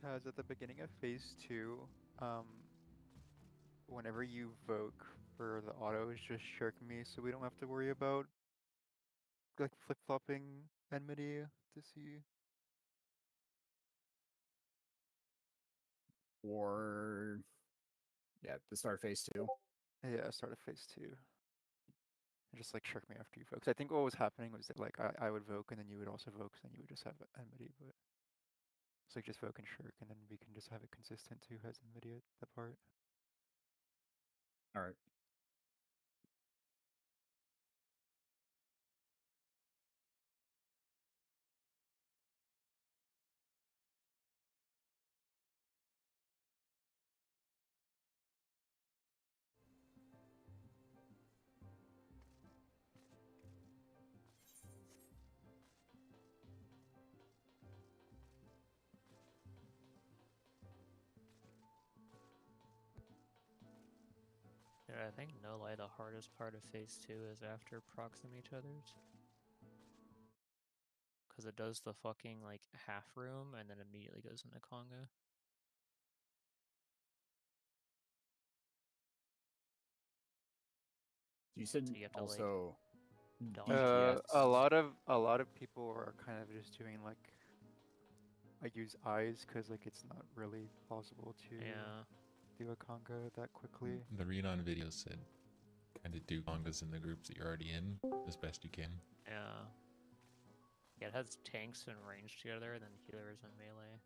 As at the beginning of phase 2, whenever you voke for the autos, just shirk me so we don't have to worry about like flip-flopping enmity to see. Or yeah, the start phase 2. Yeah, start of phase 2. And just like shirk me after you voke. 'Cause I think what was happening was that like I would voke and then you would also voke, so then you would just have enmity, but it's like just voke and shirk and then we can just have it consistent to who has enmity at that part. All right. Yeah, I think no lie, the hardest part of phase 2 is after proximity tethers. Because it does the fucking like half room and then immediately goes into conga. You said So you have to also like dodge DPS. A lot of people are kind of just doing like I use eyes because like it's not really plausible to yeah. do a conga that quickly. The read-on video said kind of do congas in the groups that you're already in as best you can. Yeah. Yeah, it has tanks and range together, and then healers and melee.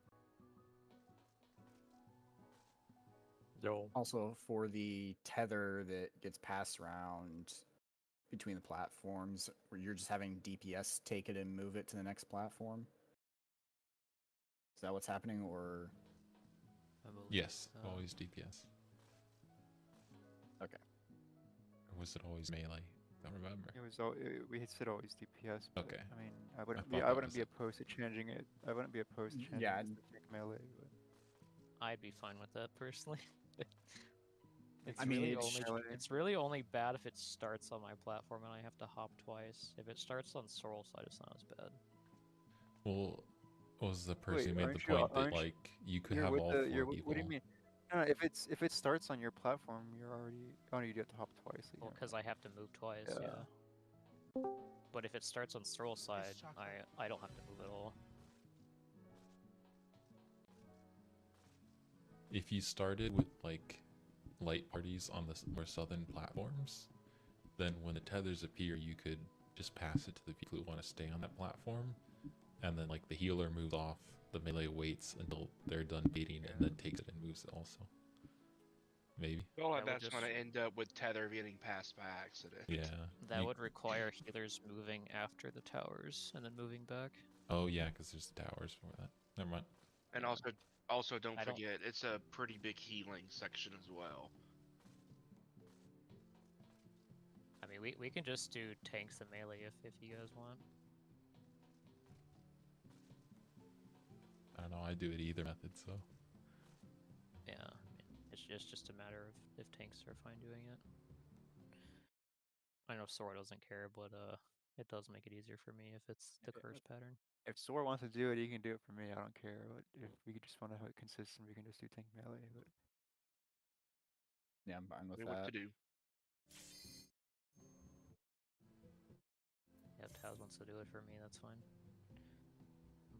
Yo. Also for the tether that gets passed around between the platforms, where you're just having DPS take it and move it to the next platform. Is that what's happening, or? I believe Yes, so. always DPS. Okay. Or was it always melee? Don't remember. It was we said always DPS. But, Okay. I mean, I wouldn't thought that was be it. opposed to changing it. I wouldn't be opposed to changing Yeah. it to take melee. But I'd be fine with that personally. It's I mean, really it's only it's really only bad if it starts on my platform and I have to hop twice. If it starts on Sorrel side, it's not as bad. Well, was the person who wait, made the point that like you could have all 4 people? What do you mean? No, if it starts on your platform, you're already you do have to hop twice. Well, because I have to move twice, yeah. But if it starts on Sorrel side, I don't have to move at all. If you started with like light parties on the more southern platforms, then when the tethers appear, you could just pass it to the people who want to stay on that platform, and then like the healer moves off, the melee waits until they're done baiting and then takes it and moves it also. Maybe. Well, that's going to end up with tether getting passed by accident. Yeah. That would require healers moving after the towers and then moving back. Oh yeah, because there's the towers for that. Never mind. And also don't forget, it's a pretty big healing section as well. I mean, we can just do tanks and melee if you guys want. I don't know, I do it either method, so. Yeah, I mean, it's just a matter of if tanks are fine doing it. I know Sora doesn't care, but it does make it easier for me if it's the curse pattern. If Sora wants to do it, he can do it for me. I don't care. But if we just want to have it consistent, we can just do tank melee. But yeah, I'm fine with that. What to do? Yeah, if Taz wants to do it for me, that's fine.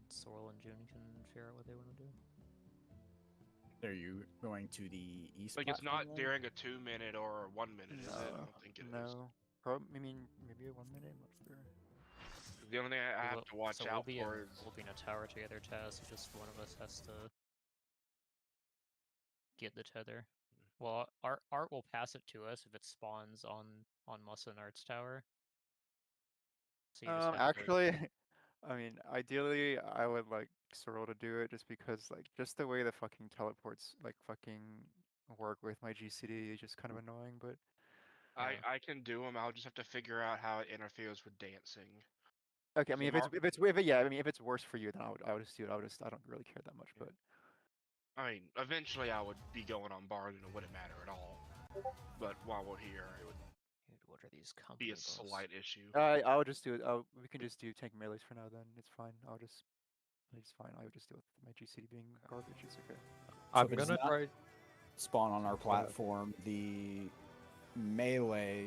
Sorrel and June can figure out what they want to do. Are you going to the east? Like, it's not during a 2-minute or a 1-minute, is it? I don't think it is. No. Probably, I mean, maybe a 1 minute, I'm not sure. The only thing I have to watch out for is... We'll be in a tower together, Taz, so just one of us has to get the tether. Well, Art will pass it to us if it spawns on Musa and Art's tower. So you just have actually, I mean, ideally, I would like Sorrel to do it just because, like, just the way the fucking teleports, like, fucking work with my GCD is just kind of annoying, but... I can do them, I'll just have to figure out how it interferes with dancing. Okay, I mean, if it's worse for you, then I would just do it. I don't really care that much, but... I mean, eventually I would be going on bar and it wouldn't matter at all. But while we're here, it would Dude, what are these be company a buffs? slight issue. I'll just do it. We can just do tank melees for now. Then it's fine. It's fine. I would just deal with my GCD being garbage. It's okay. I'm if it's gonna not try. spawn on our Go ahead. platform, the melee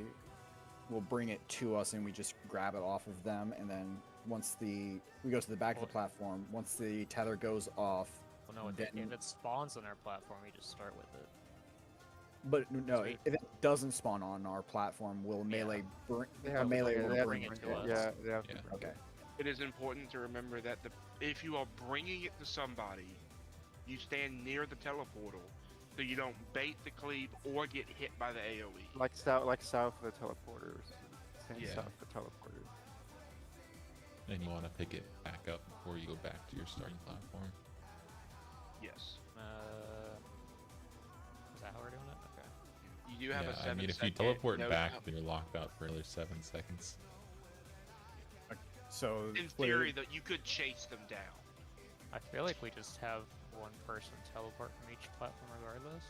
will bring it to us and we just grab it off of them, and then once we go to the back of the platform, once the tether goes off, Well, no, if it spawns on our platform, we just start with it. but no, Sweet. if it doesn't spawn on our platform, will melee They a have melee to will to bring bring it it to to us. us. Yeah, they have to Yeah. bring Okay. It is important to remember that if you are bringing it to somebody, you stand near the teleportal so you don't bait the cleave or get hit by the AoE. Like south of the teleporters. Stand Yeah. south of the teleporter. And you want to pick it back up before you go back to your starting platform. Yes. Is that how we're doing it? Okay. You do have Yeah, a 7 I mean, if you second teleport no back, stop. then you're locked out for another 7 seconds. So In what it- theory, that you could chase them down. I feel like we just have one person teleport from each platform regardless.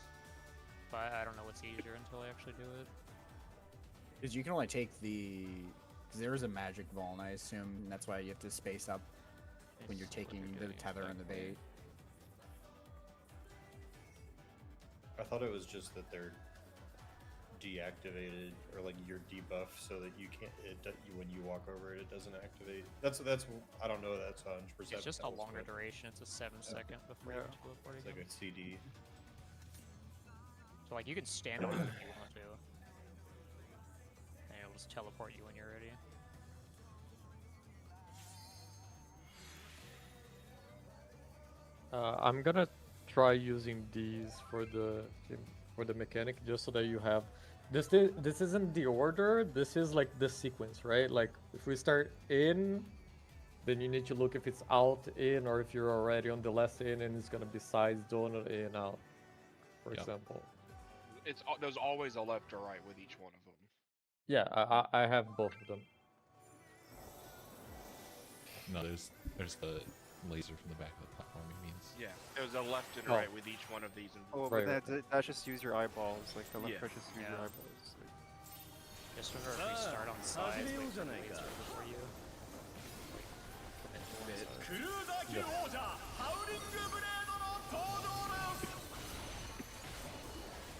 But I don't know what's easier until I actually do it. Because you can only take because there is a magic vault, and I assume that's why you have to space up when you're It's what taking they're the doing tether and the exactly. bait. I thought it was just that they're deactivated or like you're debuffed so that you can't. When you walk over it, it doesn't activate. That's I don't know. That's 100%. It's just a longer duration. It's a 7-second before you Yeah. can teleport It's again. like a CD. So like you can stand on it if you want to. And it'll just teleport you when you're ready. I'm gonna try using these for the mechanic, just so that you have this. This isn't the order. This is like the sequence, right? Like if we start in, then you need to look if it's out, in, or if you're already on the last in and it's gonna be size donut in, out, for Yeah. example. There's always a left or right with each one of them. Yeah, I have both of them. No, there's the laser from the back of the platform, he means. Yeah, there's a left and Oh. right with each one of these. And Oh, Right, but that's just use your eyeballs. Like the left Yeah. push just use your Yeah. eyeballs. Like, Just remember if we start on size, wait for the laser before you. Commit to one side.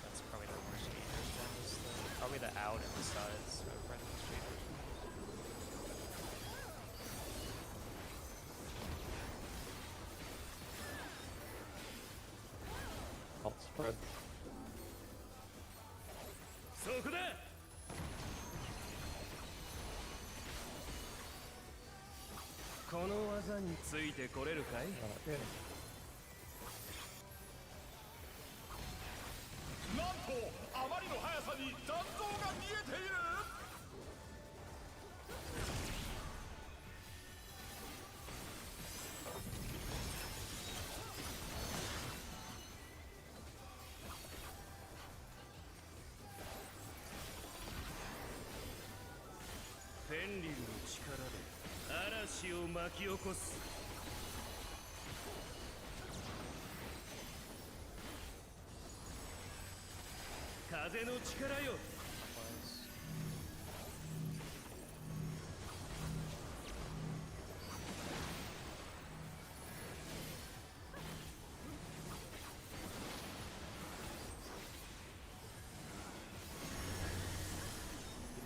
That's probably the worst dangerous one. Is probably the out and the sides are probably the most dangerous ones. I'll spread. そこだこの技についてこれるかい In. なんとあまりの速さに残像が見えているフェンリルの力で嵐を巻き起こす風の力よ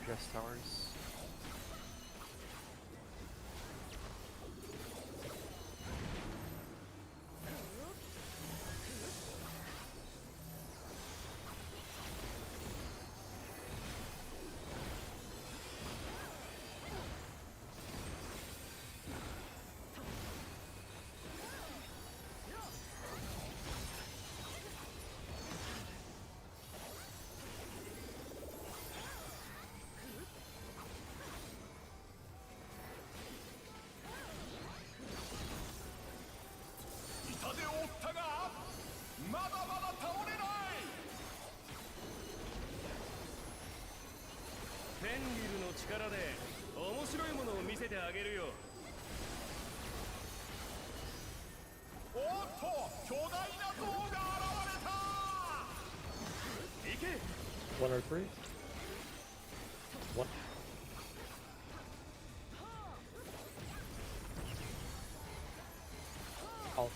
ingest towers.力で面白いものを見せてあげるよお1 or 3. 1. Out.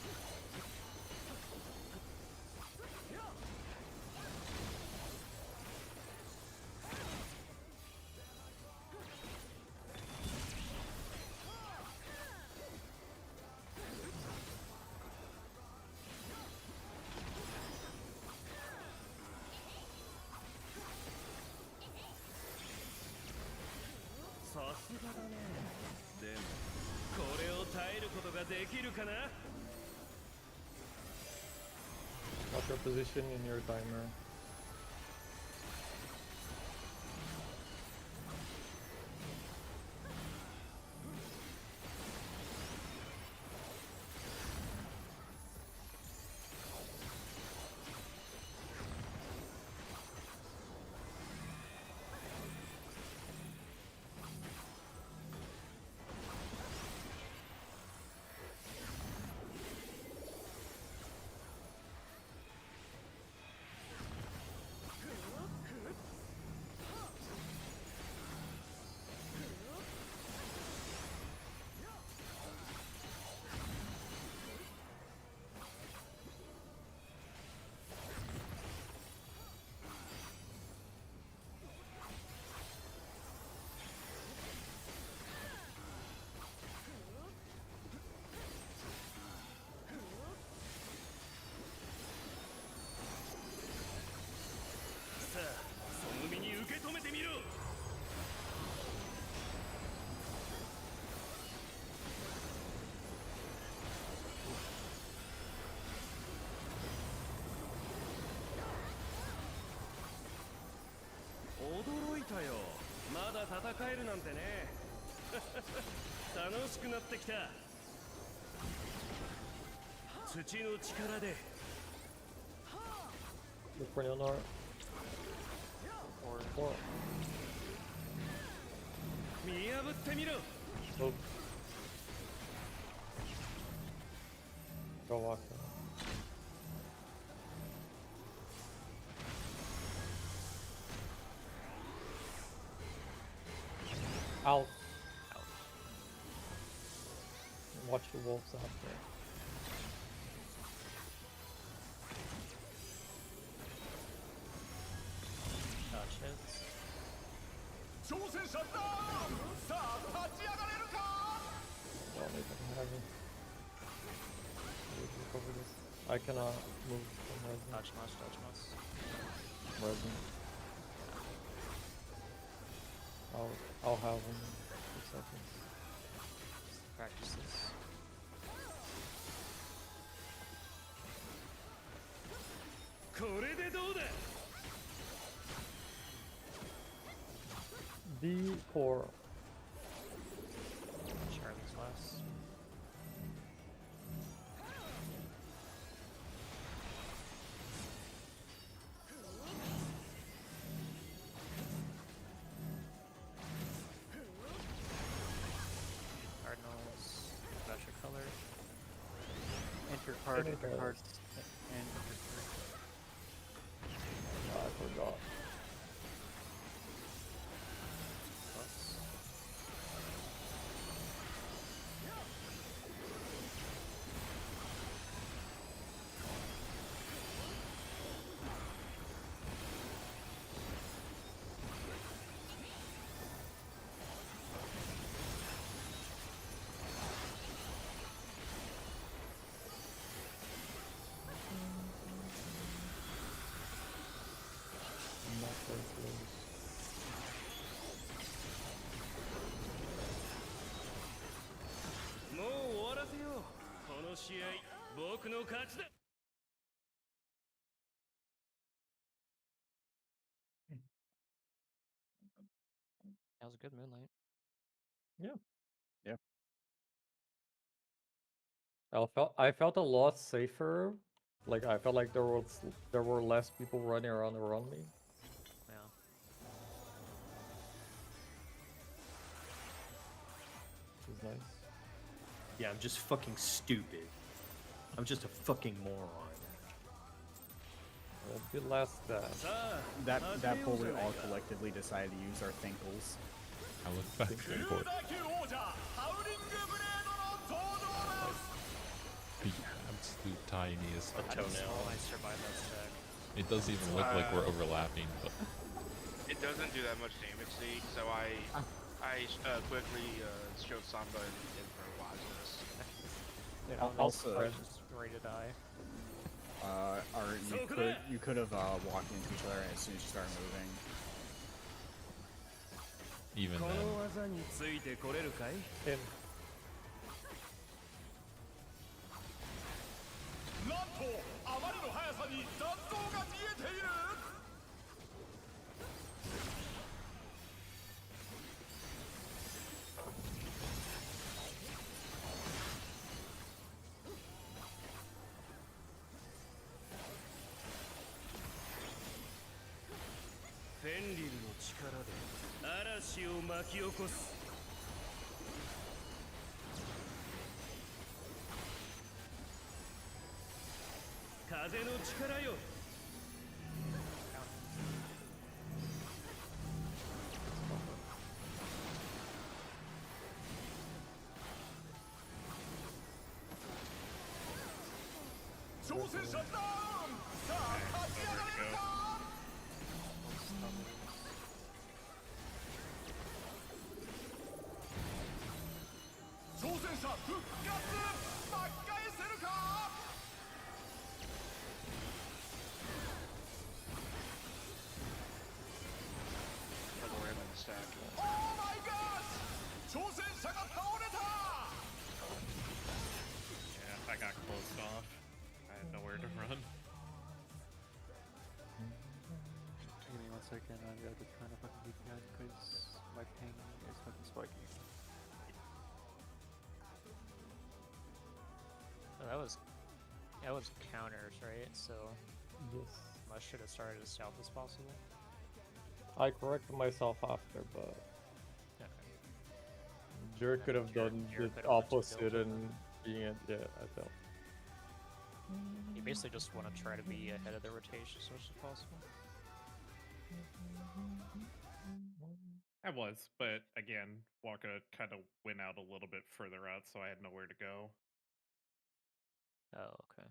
What's your position in your timer? Look for Leonor. Or. Oh. Go walk. Out. Watch the wolves out there. Dodge hits. Well, they don't have it. We'll cover this. I cannot move from resin. Dodge mouse. Resin. I'll have him in 2 seconds. Practices. D4. Charlie's last. Cardinals. That's your color. Enter card, Enter enter card, cards. and enter I forgot. Plus. Not very close. もう終わらせよう。この試合、僕の勝ちだ。That was a good moonlight. I felt a lot safer. Like I felt like there were less people running around me. Yeah. Which is nice. Yeah, I'm just fucking stupid. I'm just a fucking moron. The last That poll we all collectively decided to use our thinkles. I look back and forth. The absolute tiniest. A toenail. I survived that stack. It doesn't even look like we're overlapping, but It doesn't do that much damage, see, so I quickly showed Samba in her wisest. Also, Just ready to die. you could have walked into each other as soon as you started moving. even こ then, の技についてこれるかい in. なんとあまりの速さに残像が見えている フェンリルの力で嵐を巻き起こす 風の力よ 挑戦者ダウンさあ立ち上がれるか 挑戦者復活巻き返せるか Double ram in the stack. Oh my gosh! 挑戦者が倒れた Yeah, I got closed off. I had nowhere to run. Give me 1 second, I've got to turn a fucking VPN because my ping is fucking spiky. Oh, that was counters, right? So Yes. I should have started as south as possible. I corrected myself after, but Okay. Jer could have done Jer the could have went to opposite build. and being it. Yeah, I felt. You basically just want to try to be ahead of the rotation as much as possible. I was, but again, Waka kind of went out a little bit further out, so I had nowhere to go. Oh, okay.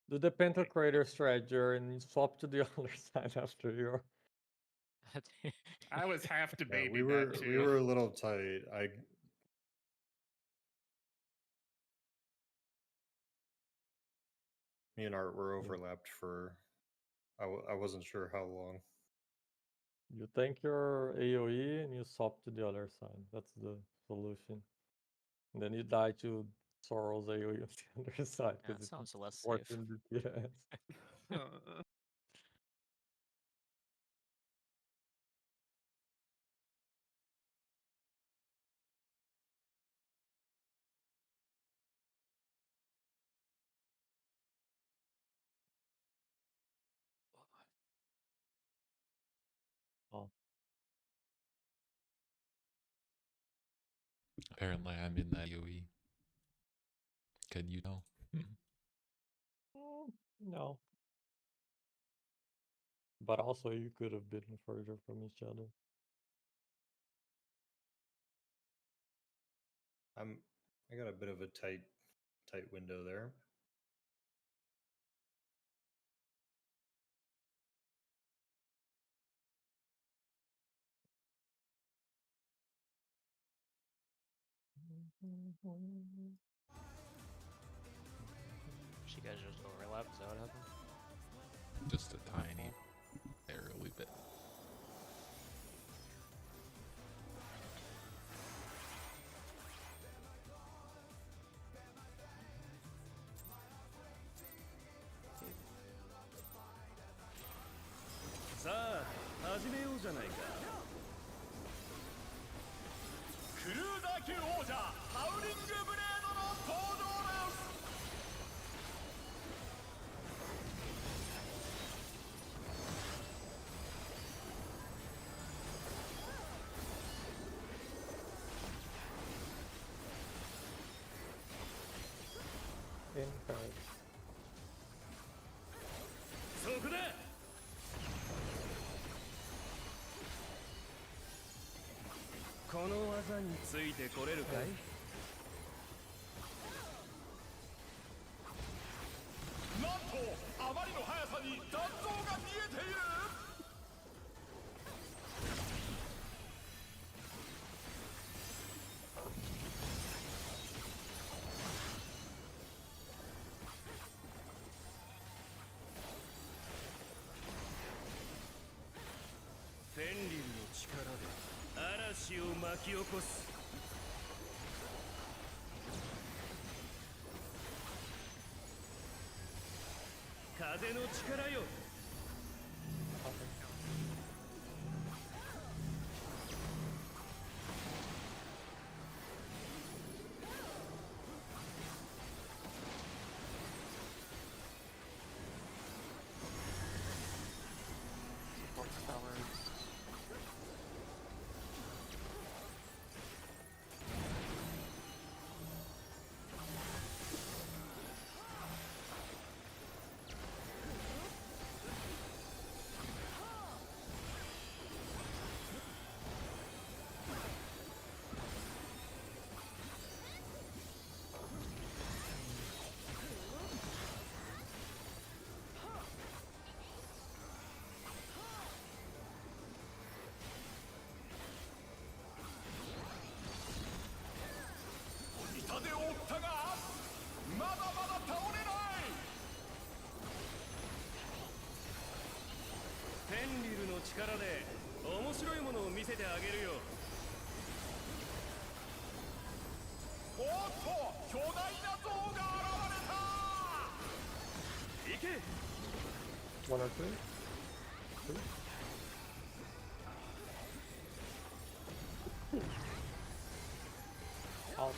Do the Pentacrator strategy and swap to the other side after your. I was half Yeah, debating we that too. were a little tight. Me and Art were overlapped for. I wasn't sure how long. You tank your AoE and you swap to the other side. That's the solution. And then you die to Sorrel's AoE on the other side Yeah, because that it's sounds less safe. important DPS. Oh, apparently I'm in that AoE. Can you tell? no. But also, you could have been further from each other. I got a bit of a tight window there. You guys just overlap? Is that what happened? Just a tiny, barely bit.さあ始めようじゃないかクルーザー級王者ハウリングブレードの登場ですIn cards. ついてこれるかい？なんとあまりの速さに残像が見えている。フェンリルの力で嵐を巻き起こす。風の力よ。Support towers.力で面白いものを見せてあげるよ。おっと巨大な像が現れた。行け。 1 or 2? 2? Out.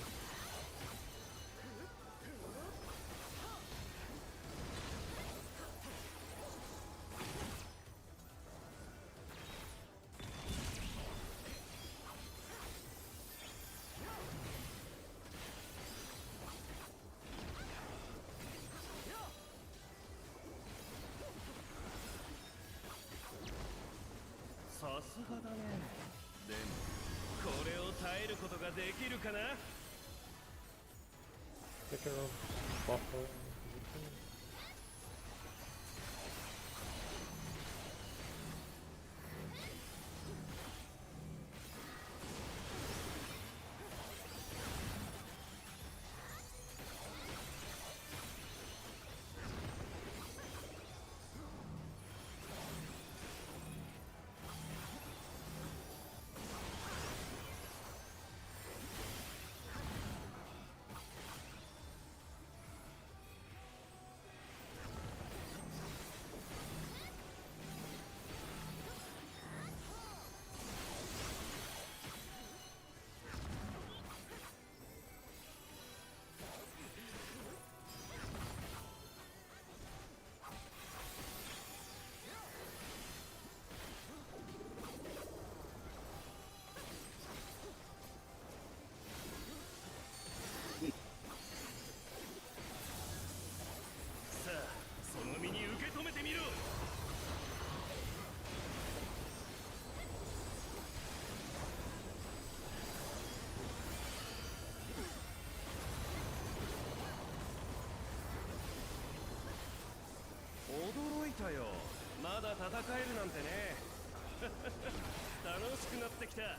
さすがだね。でもこれを耐えることができるかな。 Take care of buffer.驚いたよ。まだ戦えるなんてね。楽しくなってきた。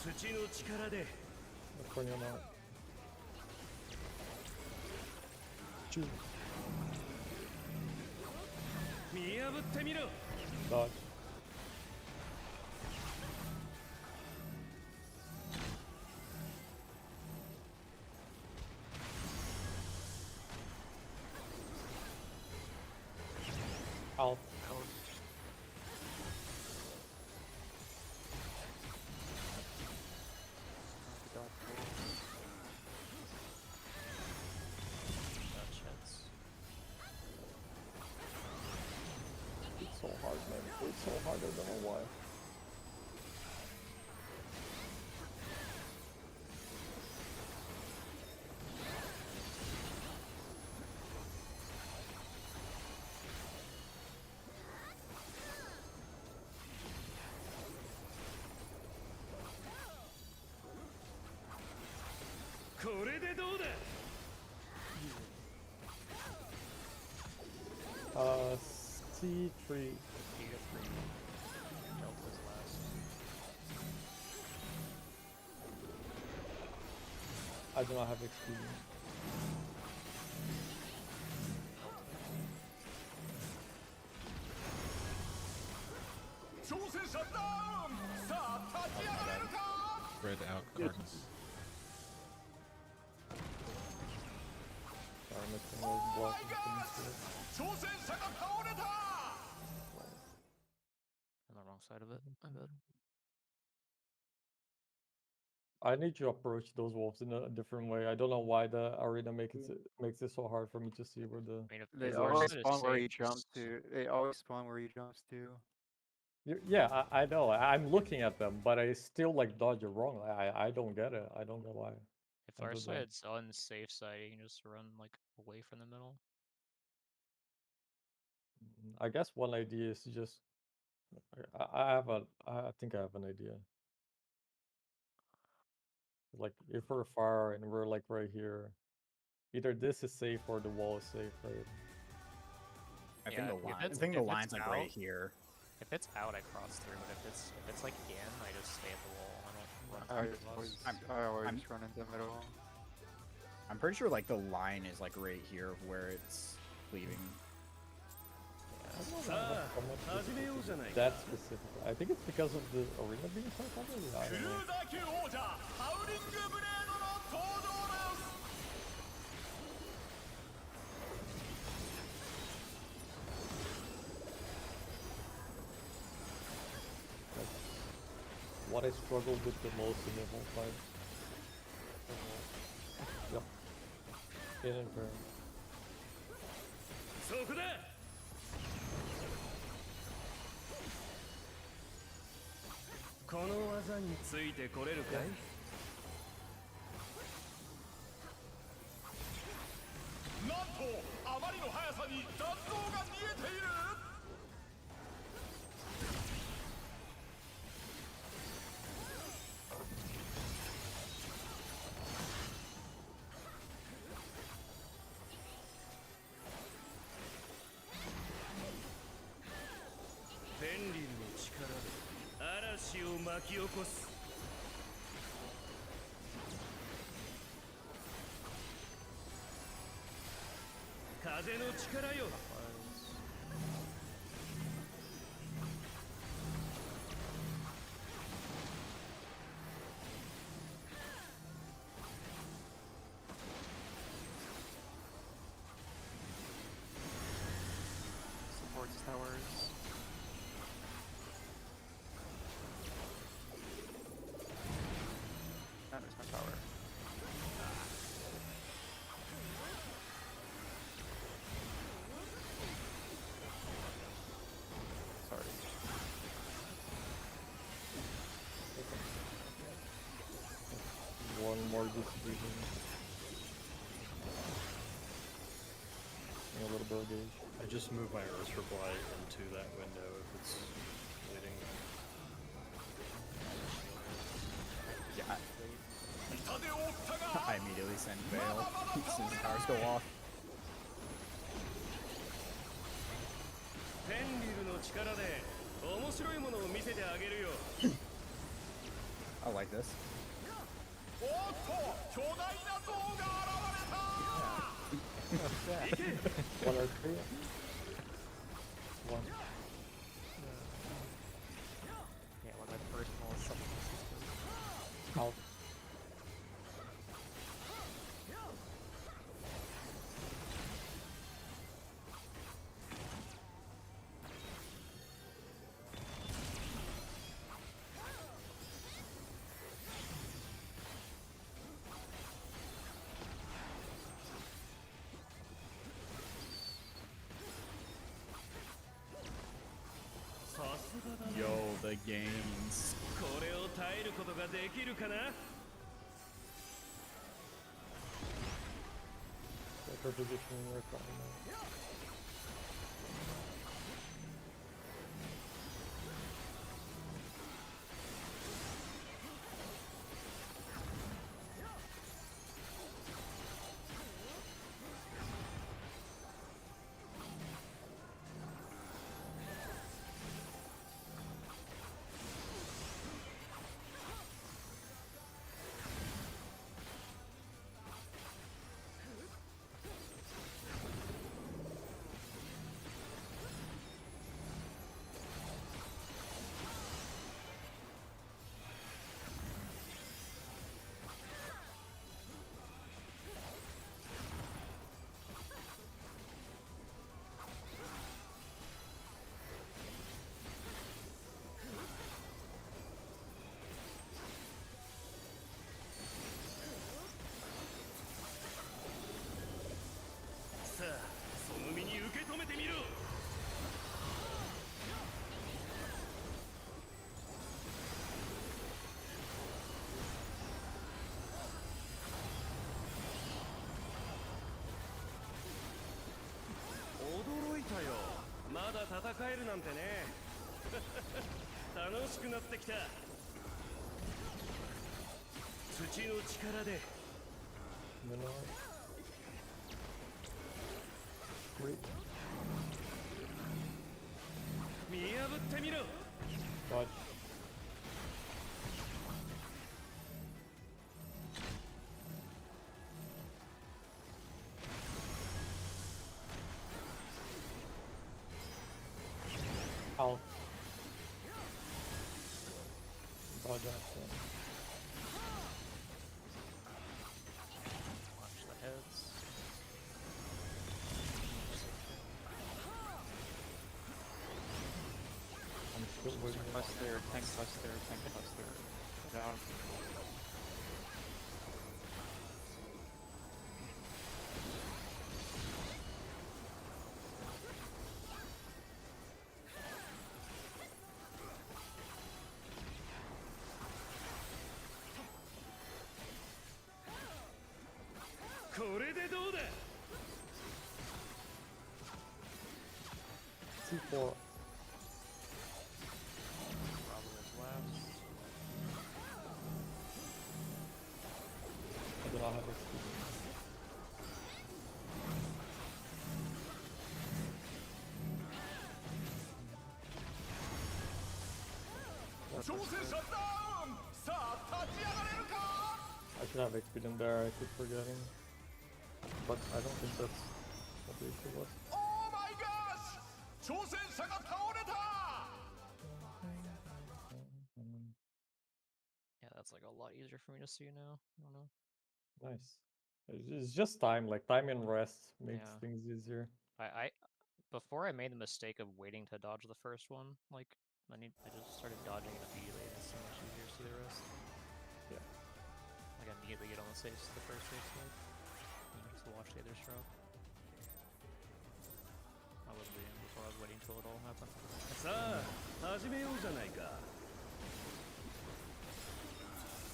土の力で。Look on your mount. 2. 見破ってみろ。 Dodge. Out. It's so hard, man. It's so hard, I don't know why. これでどうだ C3. Giga 3. Delta's last. I do not have XP. Spread out cards. Sorry, my thing was blocking things here. On the wrong side of it. I bet. I need to approach those wolves in a different way. I don't know why the arena makes it so hard for me to see where the. I mean, if They if our always side is spawn where safe, he jumps just- to. They always spawn where he jumps to. Yeah, I know. I'm looking at them, but I still like dodge it wrong. I don't get it. I don't know why. If I our do that. side's on the safe side, you can just run like away from the middle. I guess one idea is to just. I think I have an idea. Like if we're far and we're like right here, either this is safe or the wall is safe, right? I Yeah, think the if line. I it's- think the if it's line's like right out- here. If it's out, I cross through. But if it's like in, I just stay at the wall. I don't run I through the always, boss. I always I'm- run into the middle. I'm pretty sure like the line is like right here of where it's leaving. I don't know Sa how a much this 始めよう is じゃないか that specific. I think it's because of the arena being so covered. I don't know. That's what I struggled with the most in the whole fight. Yep. In and turn. そこだ この技についてこれるかい フェンリルの力で嵐を巻き起こす風の力よ Supports towers. And there's no tower. Sorry. One more distribution. And a little bit of gauge. I just moved my Earth Reply into that window if it's bleeding. Yeah. I immediately send Veil as soon as the towers go off. フェンリルの力で面白いものを見せてあげるよ I like this. One or two? One. Yeah, one of my personal supplements. Out. Yo, the gains. これを耐えることができるかな Better positioning work right now. 戦えるなんてね。楽しくなってきた。土の力で。Minor. Wait. 見破ってみろ。 Dodge. Ow. Dodge after. Watch the heads. I'm still waiting. Plus there, tank plus there, tank plus there. Down.これでどうだ。 C4. Bravo is last. I do not have experience. I should have experience there, I keep forgetting. But I don't think that's what the issue was. Yeah, that's like a lot easier for me to see now. I don't know. Nice. It's just time, like time and rest makes Yeah. things easier. I before I made the mistake of waiting to dodge the first one, like I just started dodging it immediately and it's so much easier to see the rest. Yeah. Like I immediately get on the safe the first safe swipe. And just watch the others drop. I wasn't waiting before, I was waiting till it all happened. さあ始めようじゃないか。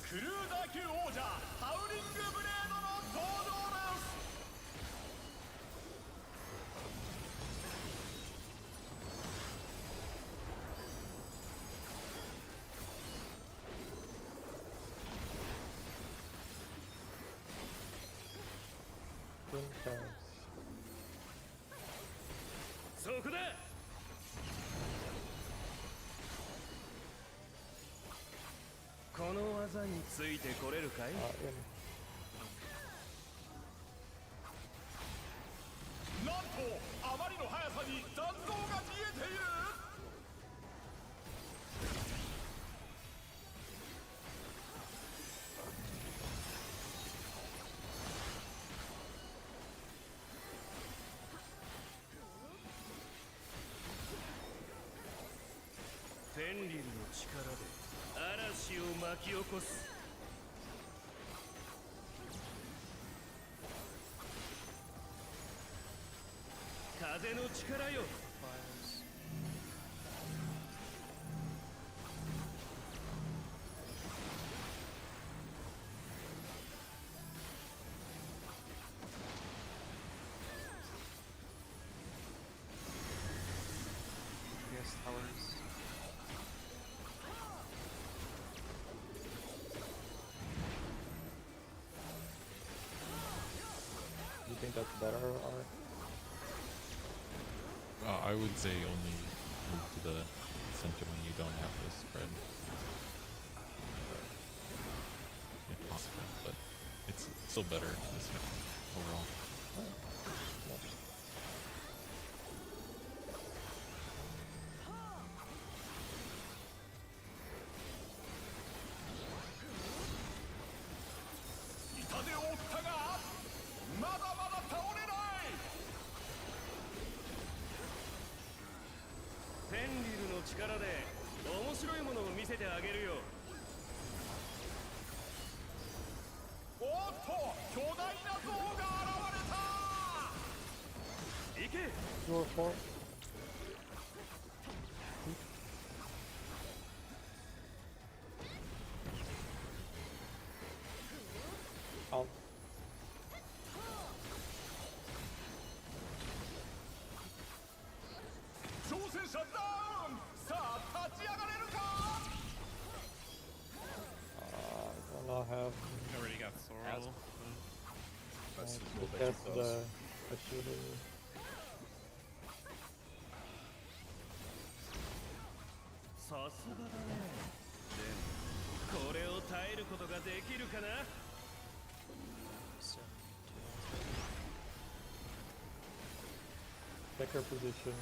クルーザー級王者ハウリングブレードの登場です。 Twin towers. そこだ。この技についてこれるかい。 In. なんとあまりの速さに残像が消えている。 フェンリルの力で嵐を巻き起こす。風の力よ。 Fires. Yes, towers. You think that's better or? I would say only move to the center when you don't have the spread. If possible, but it's still better this way overall. No. 痛手を負ったがまだまだ倒れない。フェンリルの力で面白いものを見せてあげるよ。おっと巨大な像が現れた。行け。 Your fault. Out. 挑戦 not have. Already got Sorrel. That's to what test that the does. shooting. さすがだね。でもこれを耐えることができるかな。 So, Check our position.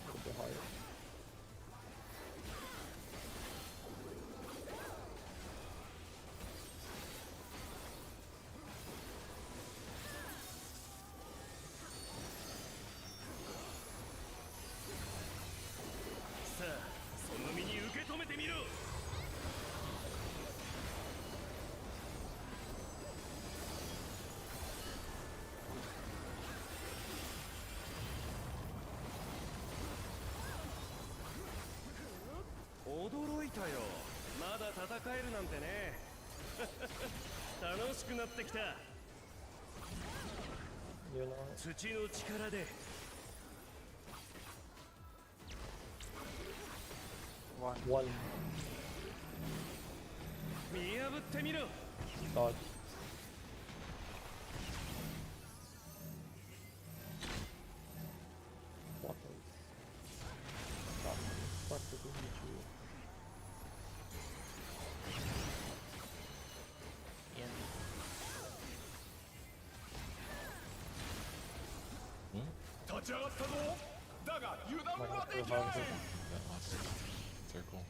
A little bit higher. さあ、その身に受け止めてみろ。驚いたよ。まだ戦えるなんてね。楽しくなってきた。 You know, 土の力で one 見破ってみろ。 dodge. Blockers. Fuck the Pikachu. in. What? 立ち上がったぞ。だが油断 Am I は gonna できない。 survive it? That last circle.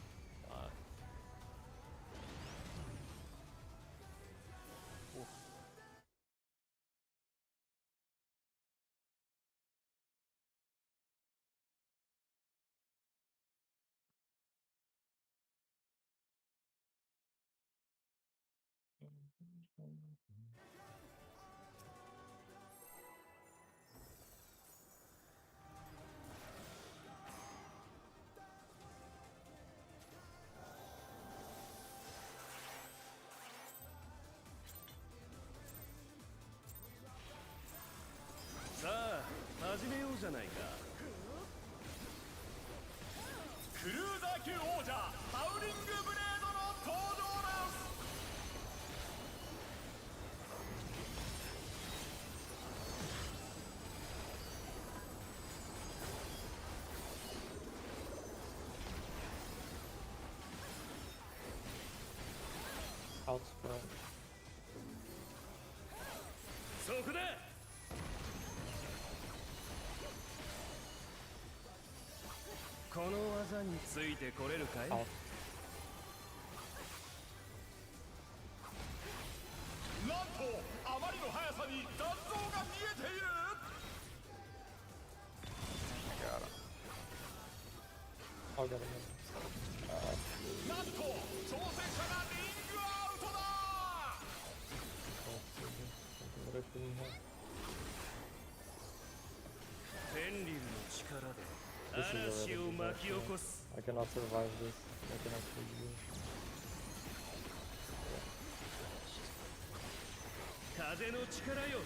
Sa さあ始めようじゃないか。クルーザー級王者ハウリングブレードの登場だ。 Outspread. そこだ。この技についてこれるかい？ Out. なんとあまりの速さに残像が見えている。 I'll get him in. なんと挑戦者がリングアウトだ。 Something that I shouldn't have. フェンリルの力で This is 嵐 already を巻き起 disaster. こす。 I cannot survive this. I cannot save you. 風の力よ。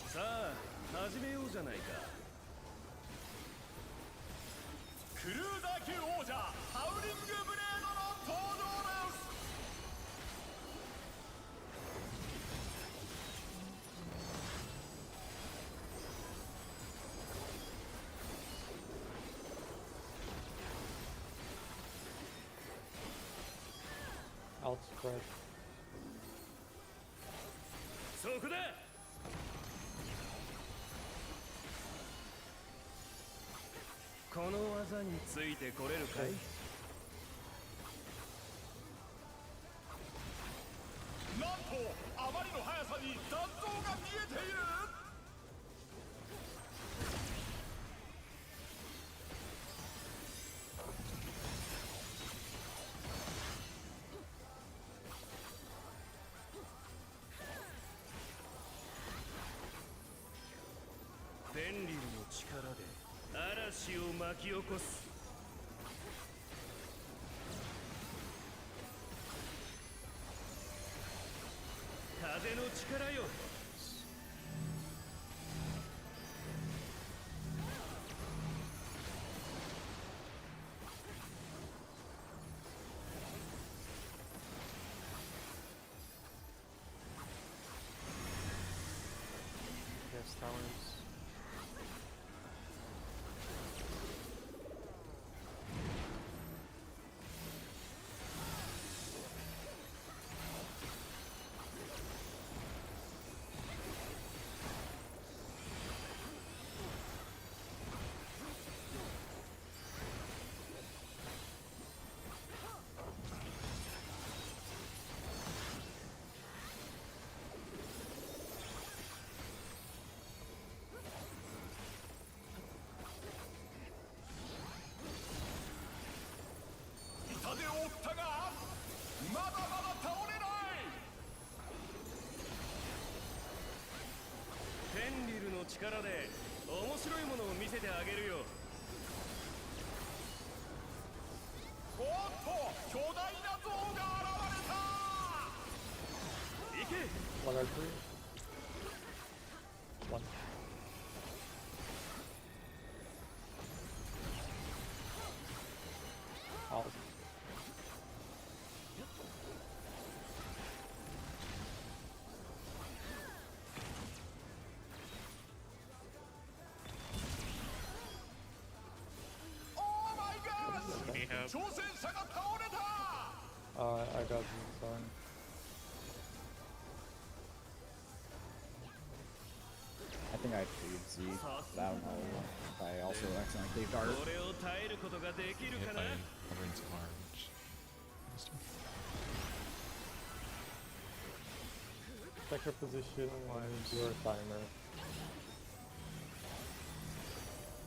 さあ始めようじゃないか。クルーザー級王者ハウリングブレードの登場です。spread. そこだ。この技についてこれるかい？なんとあまりの速さに残像が見えている。ベンリルの力で嵐を巻き起こす。風の力よ。Yes, towers.力で面白いものを見せてあげるよ。おっと巨大な像が現れた。行け。 1 or 3. 1. Out. Ahab. 挑戦者が倒れた。 I got you, sorry. I think I cleaved Z. But I don't know if I also accidentally cleaved Art. これを耐えることができる Hit か by な。 Covering Marge. Check your position and your timer.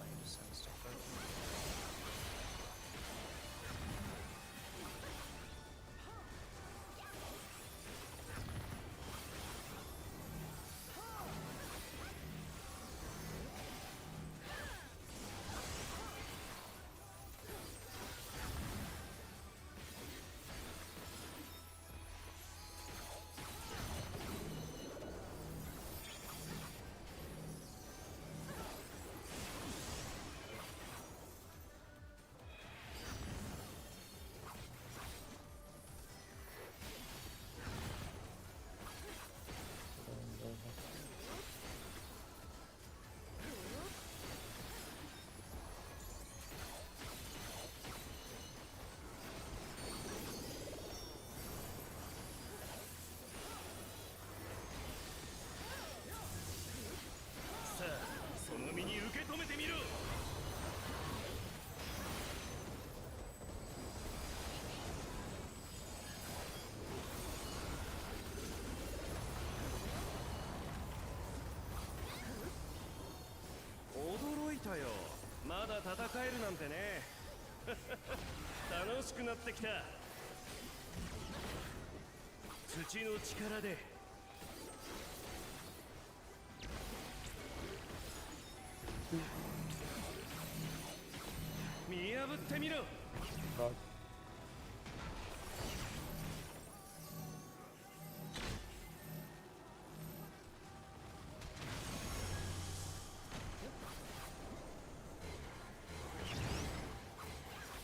I need to send stuff out.たよ。まだ戦えるなんてね。楽しくなってきた。土の力で見破ってみろ。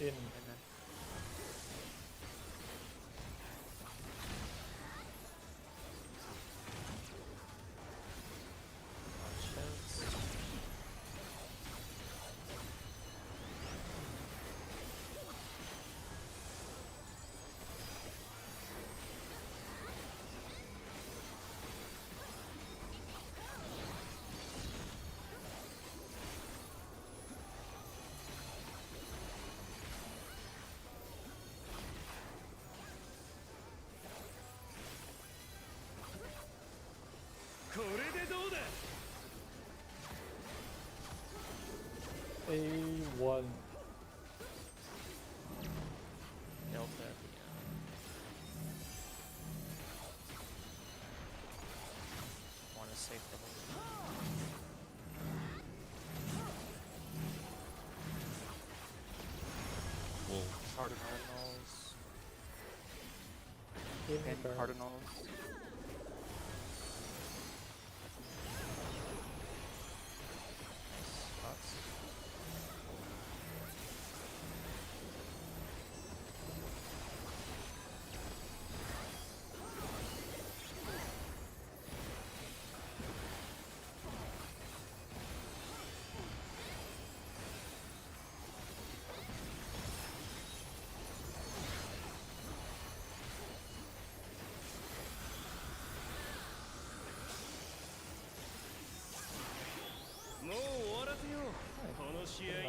In. Cardinals. And Cardinals. Spots.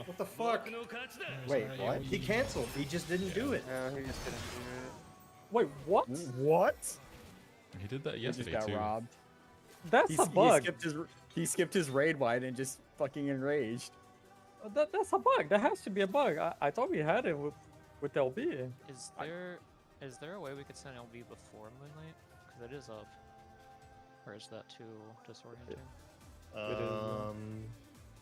What the fuck? Wait, what? He canceled. He just didn't do it. Yeah, he just didn't do it. Wait, what? What? He did that He just yesterday got too. robbed. That's a bug. He skipped his raid wide and just fucking enraged. That's a bug. That has to be a bug. I thought we had it with LB. Is there a way we could send LB before Moonlight? Because it is up. Or is that too disorienting?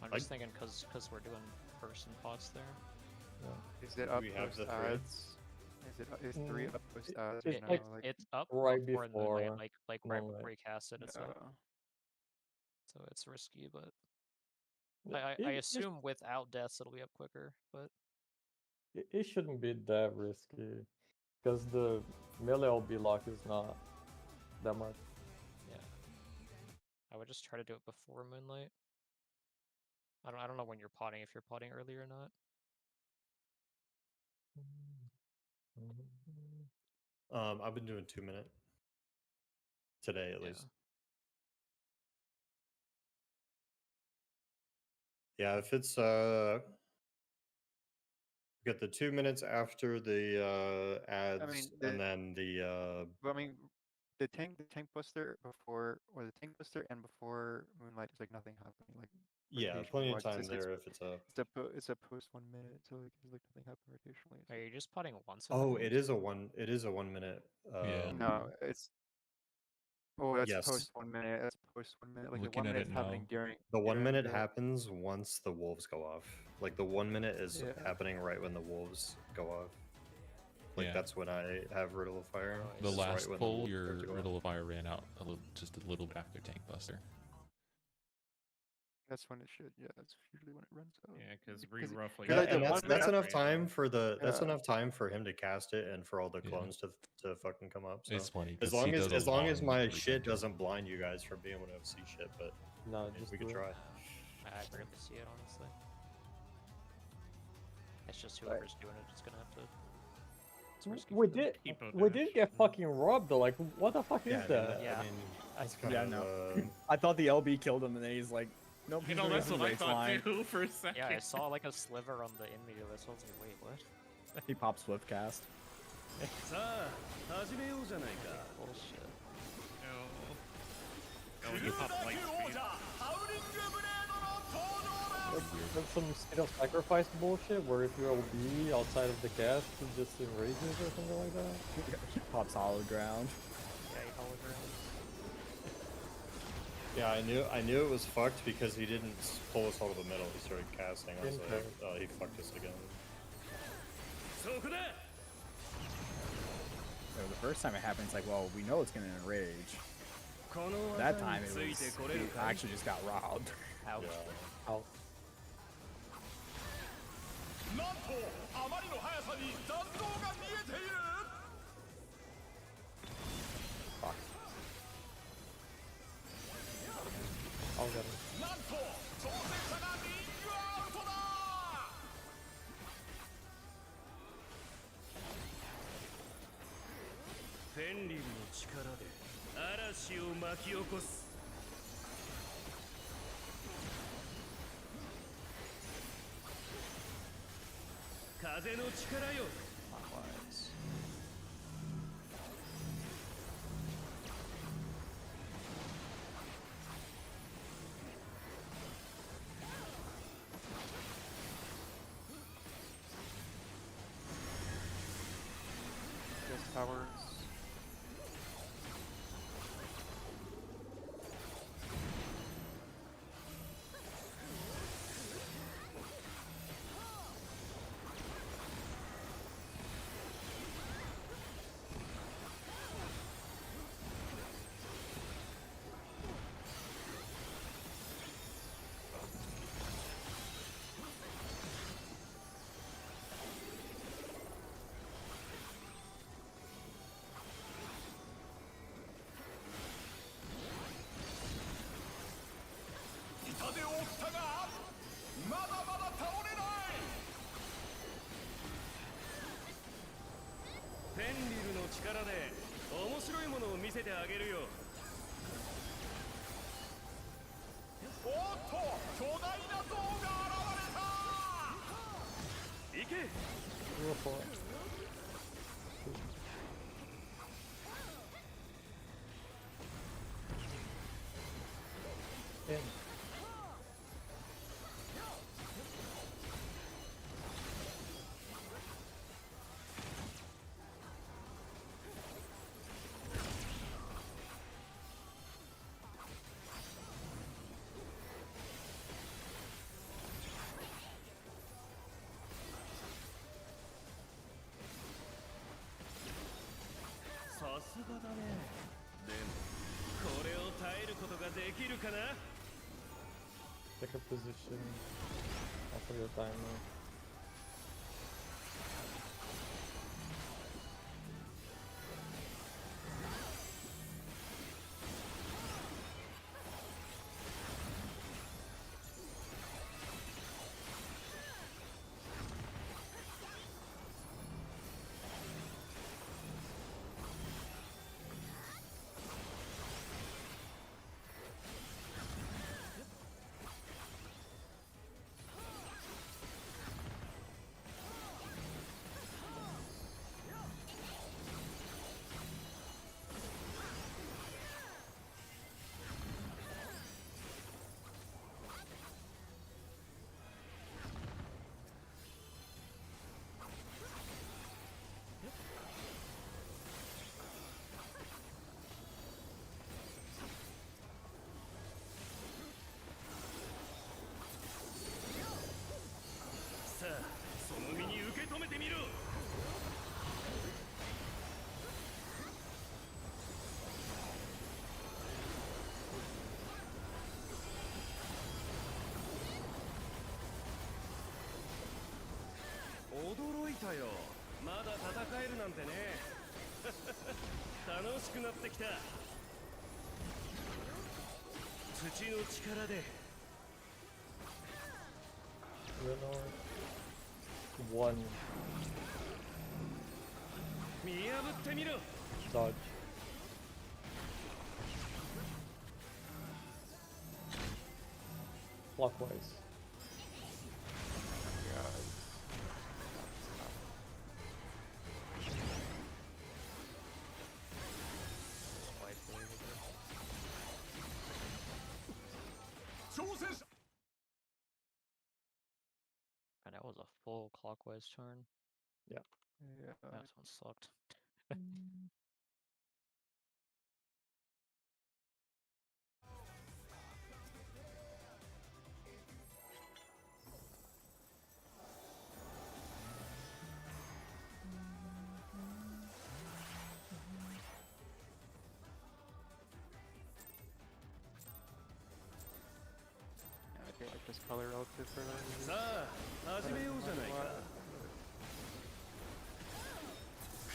I'm just thinking because we're doing person pots there. Is it up We have post the three. ads? Is 3 up post ads? It's No, like- like, It's up right before Moonlight, before like right Moonlight. before you cast it. It's up. no. So it's risky, but It- I it- assume without deaths it'll be up quicker. But it shouldn't be that risky, because the melee LB lock is not that much. yeah, I would just try to do it before Moonlight. I don't know when you're potting, if you're potting early or not. I've been doing 2-minute today at Yeah. least. Yeah, if it's get the 2 minutes after the ads, the- and then the But I mean, the tank buster before, or the tank buster and before Moonlight is like nothing happening. Like yeah, rotation plenty of wise, time it's, there if it's up. it's a post 1 minute, so like there's like nothing happening rotationally. Are you just potting once? Oh, every it is a 1 minute. Yeah. No, it's. Oh, that's Yes. post 1 minute. That's post 1 minute. Like the Looking 1 at minute it happening now. during. The 1 during minute the- happens once the wolves go off. Like the 1 minute is Yeah. happening right when the wolves go off. Like Yeah. that's when I have Riddle of Fire. Oh, I The is last right when the pull, wolves your start to go off. Riddle of Fire ran out just a little bit after Tank Buster. That's when it should. Yeah, that's usually when it runs out. Yeah, because we Because- roughly. because, like, And the that's 1 minute- enough time for that's Yeah. enough time for him to cast it and for all the Yeah. clones to fucking come up. So It's funny as 'cause long he as does a long as long my recon shit too. doesn't blind you guys from being able to see shit, but No, yeah, just we could do it. try. I barely see it honestly. It's just whoever's doing it is gonna have to. It's risky We for them. did. Keep a We dash. did get fucking robbed though. Like, what the fuck Yeah, is I mean, that? Yeah. I mean, it's I- kind Yeah, of no. I thought the LB killed him, and then he's like, "Nope, You he's know, doing that's his what I race thought line." too for a second. Yeah, I saw like a sliver on the in-media list. I was like, wait, what? He popped Swift cast. さあ始めようじゃないか Bullshit. Oh, you pop light 王 speed. 者ハウリングブレードの登場です That's some state of sacrifice bullshit where if you're OB outside of the cast, it just enrages or something like that. He pops Hollow Ground. Yeah, he holograms. yeah, I knew it was fucked because he didn't pull us all to the middle. He started casting. I was like, Okay. oh, he fucked us again. そこだ So the first time it happened, it's like, well, we know it's gonna enrage. この That 技 time に it つい was てこれる he か actually just got robbed. Ouch. Yeah. Out. なんとあまりの速さに残像が見えている Fuck. I'll get him. なんと挑戦者がリングアウトだフェンリルの力で嵐を巻き起こす風の力よ Clockwise. Just towers. フェンリルの力で面白いものを見せてあげるよ。おっと巨大な像が現れた。行け。 Go for it. In.さすがだね。でもこれを耐えることができるかな。 Take a position after your timer.驚いたよ。まだ戦えるなんてね。楽しくなってきた。土の力で。 One 見破ってみろ。 dodge. Clockwise. And that was a full clockwise turn. Yeah. That one sucked. I feel like this color relative for that. さあ始めようじゃないか。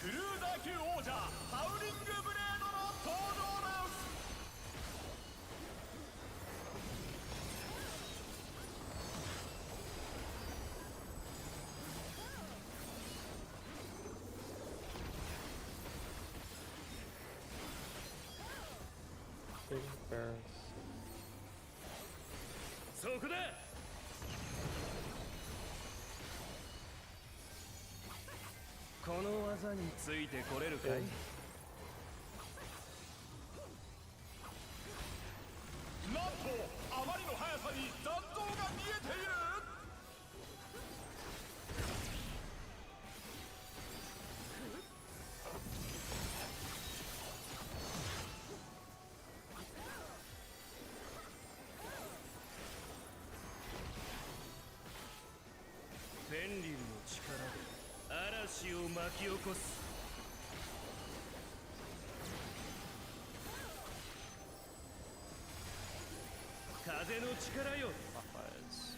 クルーダー級王者ハウリングブレードの登場です。そこだ。この技についてこれるかい。なんとあまりの速さに残像が見えている。フェンリルの力で嵐を巻き起こす。風の力よ。 Clockwise.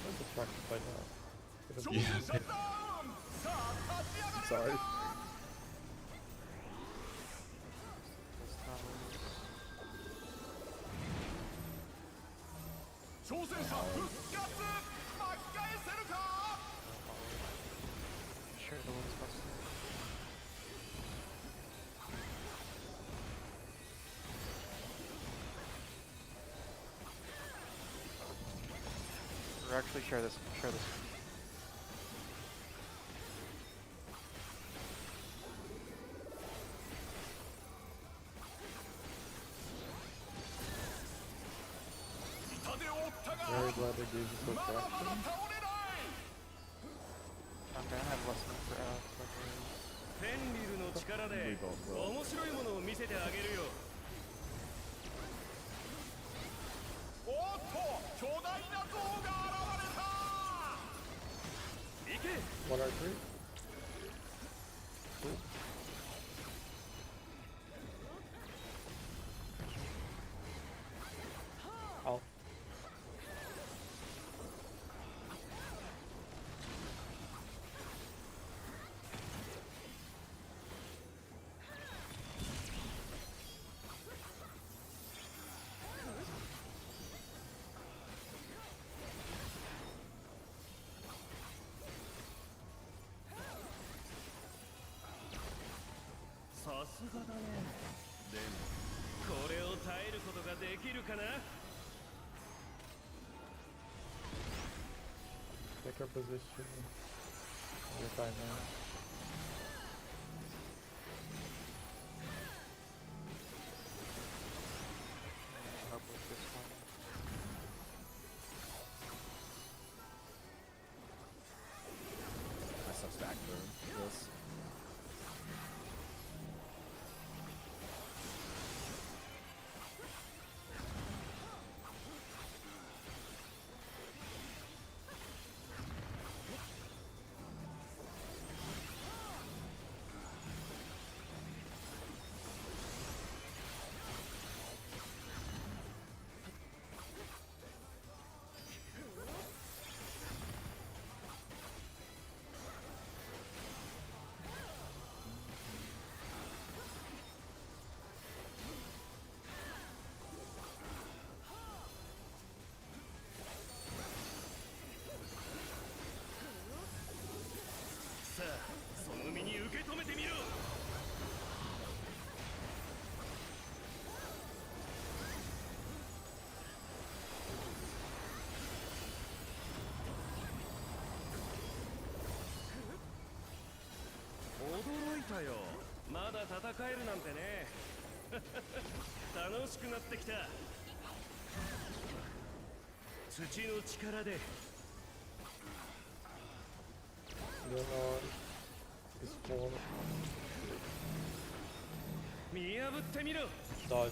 I'm distracted by that. 挑戦者ダウン。さあ立ち上がれる Sorry. か。 Those towers. 挑戦者復活巻き返せるか。 Sure, the one's busted. Or actually, share this. Share this. Very glad they gave you so traction. Okay, I have less than for Alex. フェンリルの力で面白いものを見せてあげるよ。おっと巨大な像が現れた。行け。 What are three? Oh. Take our position. You're fine now. Help with this one. I substack for this. Leonard is for dodge.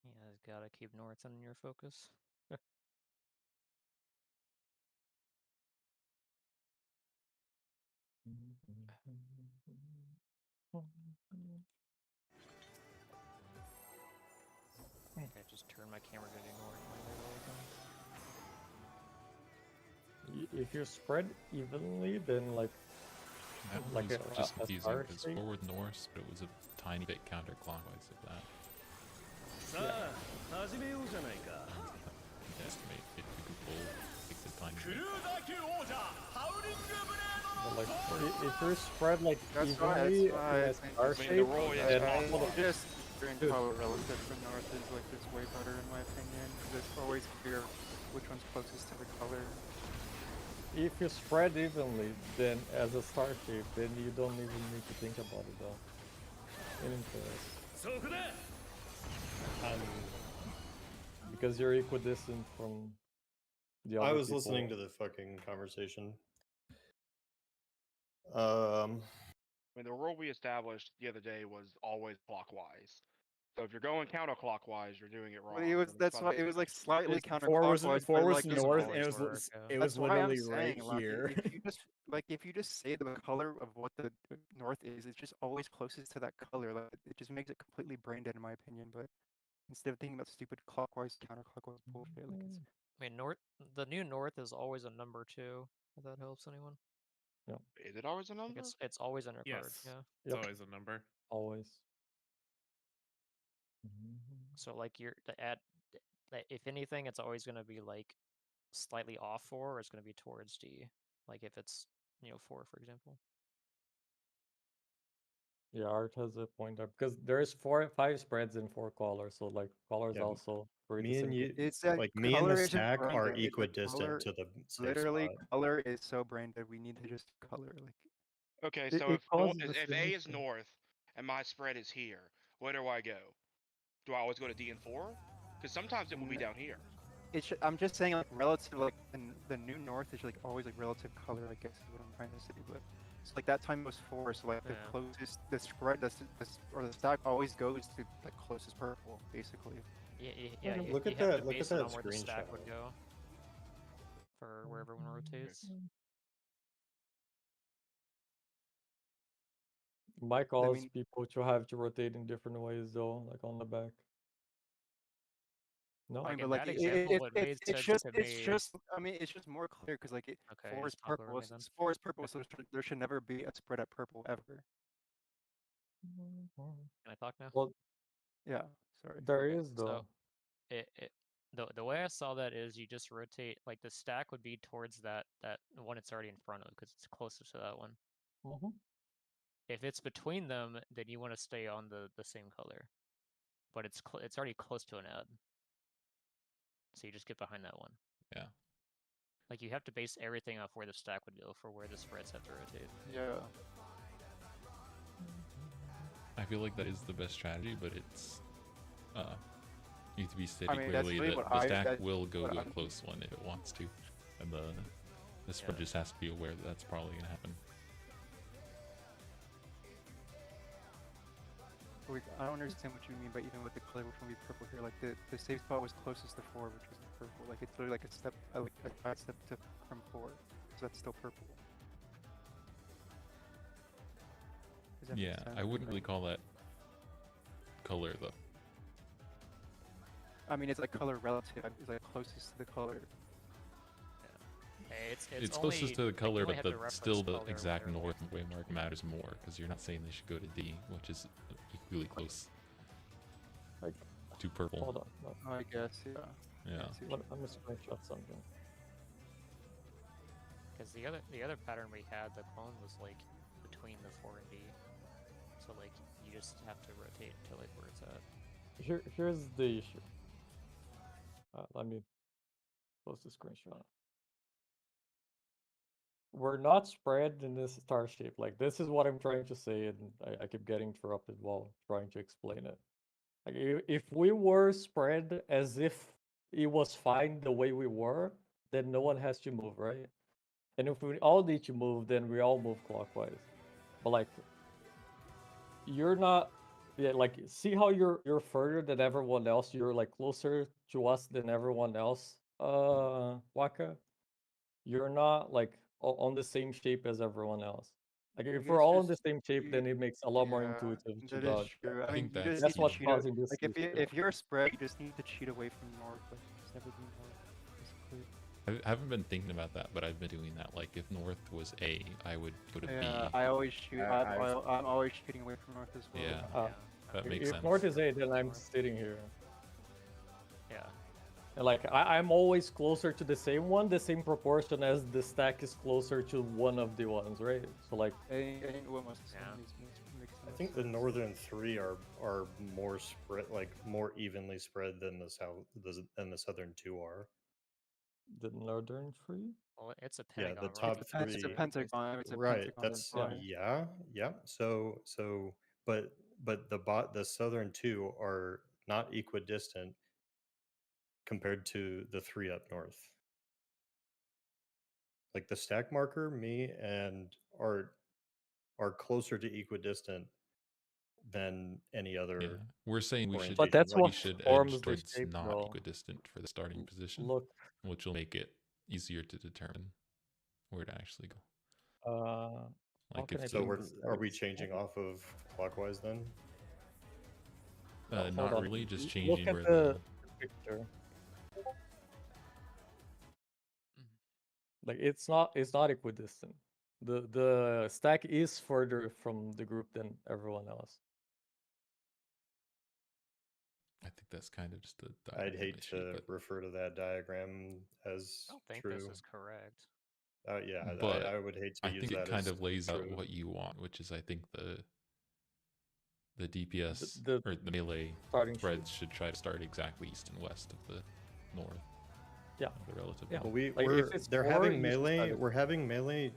Yeah, just gotta keep Norton in your focus. I just turn my camera to ignore it. If you spread evenly, then like That like was a just confusing. star It was shape? forward Norse, but it was a tiny bit counterclockwise of that. Estimate if we could pull like the tiny クル bit. ーザー級王者ハウリングブレード But の like トード if you spread like That's why. evenly That's why. in I a think star I mean, the shape, roll is then not- all of Just doing Dude. power relative for North is like it's way better in my opinion. 'Cause it's always clear which one's closest to the color. if you spread evenly, then as a star shape, then you don't even need to think about it though. In interest. Because you're equidistant from the other I was people. listening to the fucking conversation. I mean, the rule we established the other day was always clockwise. So if you're going counterclockwise, you're doing it wrong. Well, it was. So That's why fun- it was like slightly It's four was counterclockwise. four but, was like, it's north, always and it was work, yeah. it was That's why I'm literally right saying, like, here. if you just if you just say the color of what the north is, it's just always closest to that color. Like it just makes it completely brain dead in my opinion. But instead of thinking about stupid clockwise, counterclockwise bullshit. Like it's I mean, the new north is always a number 2. If that helps anyone. Is it always a Like number? it's always on your card. Yes. Yeah. It's Yep. always a number. Always. So like if anything, it's always gonna be like slightly off 4, or it's gonna be towards D. Like if it's 4, for example. Yeah, Art has a point there because there's 5 spreads in 4 colors, so like colors Yeah, also pretty Me and you, it's that like me and color the isn't stack are branded. Like, the equidistant color, to the safe literally, spot. color is so branded. We need to just color like. Okay, It- so it causes the if same A is issue. north and my spread is here, where do I go? Do I always go to D and 4? Because sometimes it will be No. down here. I'm just saying like relative, like the new north is like always like relative color. I guess is what I'm trying to say. But it's like that time was 4, so like the Yeah. closest, the spread, or the stack always goes to the closest purple, basically. Yeah. Look you at have that- to look at base it that on where the stack would screenshot. go for where everyone rotates. Might I cause mean, people to have to rotate in different ways though, like on the back. No? I mean, Like but in like that example, it made it's sense to just me. I mean it's just more clear because like Okay, 4 is just talk over purple, me then. 4 is purple, so there should never be a spread at purple ever. Can I talk now? Well, Yeah, sorry. there Okay, is though. So the way I saw that is you just rotate, like the stack would be towards that one it's already in front of because it's closest to that one. Mhm. If it's between them, then you want to stay on the same color, but it's already close to an add, so you just get behind that one. Yeah. Like you have to base everything off where the stack would go for where the spreads have to rotate. Yeah. I feel like that is the best strategy, but it's needs to be stated I mean, that's clearly really that what the stack that's will go what to a I'm- close one if it wants to, and the spread Yeah. just has to be aware that that's probably gonna happen. I don't understand what you mean by even with the color, which one will be purple here. Like the safe spot was closest to 4, which is purple. Like it's literally like a step, like a side step from 4, so that's still purple. Does that make Yeah, sense? I wouldn't really call that color though. I mean, it's like color relative. It's like closest to the color. Hey, it's It's only, closest to the like, you color, only but have to reference still the color exact whenever- north waymark matters more because you're not saying they should go to D, which is equally close Like, to purple. hold on. No, Oh, I guess, yeah. Yeah. I see what let me screenshot something. Because the other pattern we had, the clone was like between the 4 and D, so like you just have to rotate to like where it's at. Here's the issue. Let me post the screenshot. We're not spread in this star shape. Like this is what I'm trying to say, and I keep getting interrupted while trying to explain it. Like if we were spread as if it was fine the way we were, then no one has to move, right? And if we all need to move, then we all move clockwise. But like, you're not. Yeah, like see how you're further than everyone else. You're like closer to us than everyone else. Waka, you're not like on the same shape as everyone else. Like if we're guess all in the just same shape, you- then it makes a lot more yeah, intuitive to that is dodge. true. I I mean, think you that's just That's need what's to cheat. causing this Like if issue. if you're spread, you just need to cheat away from north. Like just never be north. Basically. I haven't been thinking about that, but I've been doing that. Like if north was A, I would go to Yeah, B. I always shoot. I've- I'm always shooting away from north as well. Yeah. Uh, That makes if sense. north is 8, then I'm sitting here. Yeah. And like I'm always closer to the same one, the same proportion as the stack is closer to one of the ones, right? So like What must Yeah. I think the northern 3 are more spread, like more evenly spread than the southern 2 are. the northern tree. Well, it's a Yeah, pentagon. the right? top It's three. a pentagon. It's a Right. pentagon. That's fine. yeah. So but the southern 2 are not equidistant compared to the 3 up north. Like the stack marker, me and Art are closer to equidistant than any other. Yeah, we're saying we should. But that's Like, we what should forms edge the towards shape, not though. equidistant for the starting position, Look, which will make it easier to determine where to actually go. how Like can I if So bring we're this are we next? changing off of clockwise then? hold not on. really, just Look changing at where the picture. Mm-hmm. Like it's not equidistant. The stack is further from the group than everyone else. I think that's kind of just a I'd diagram hate issue, to but refer to that diagram as I don't think true. this is correct. Yeah, but I would hate to I use think it that kind as of lays out true. what you want, which is I think the DPS The or the melee starting threads should try to start exactly east and west of the north. Yeah. Of the relative Yeah. north. Well, Like, if it's they're 4, having you should start melee. it. We're having melee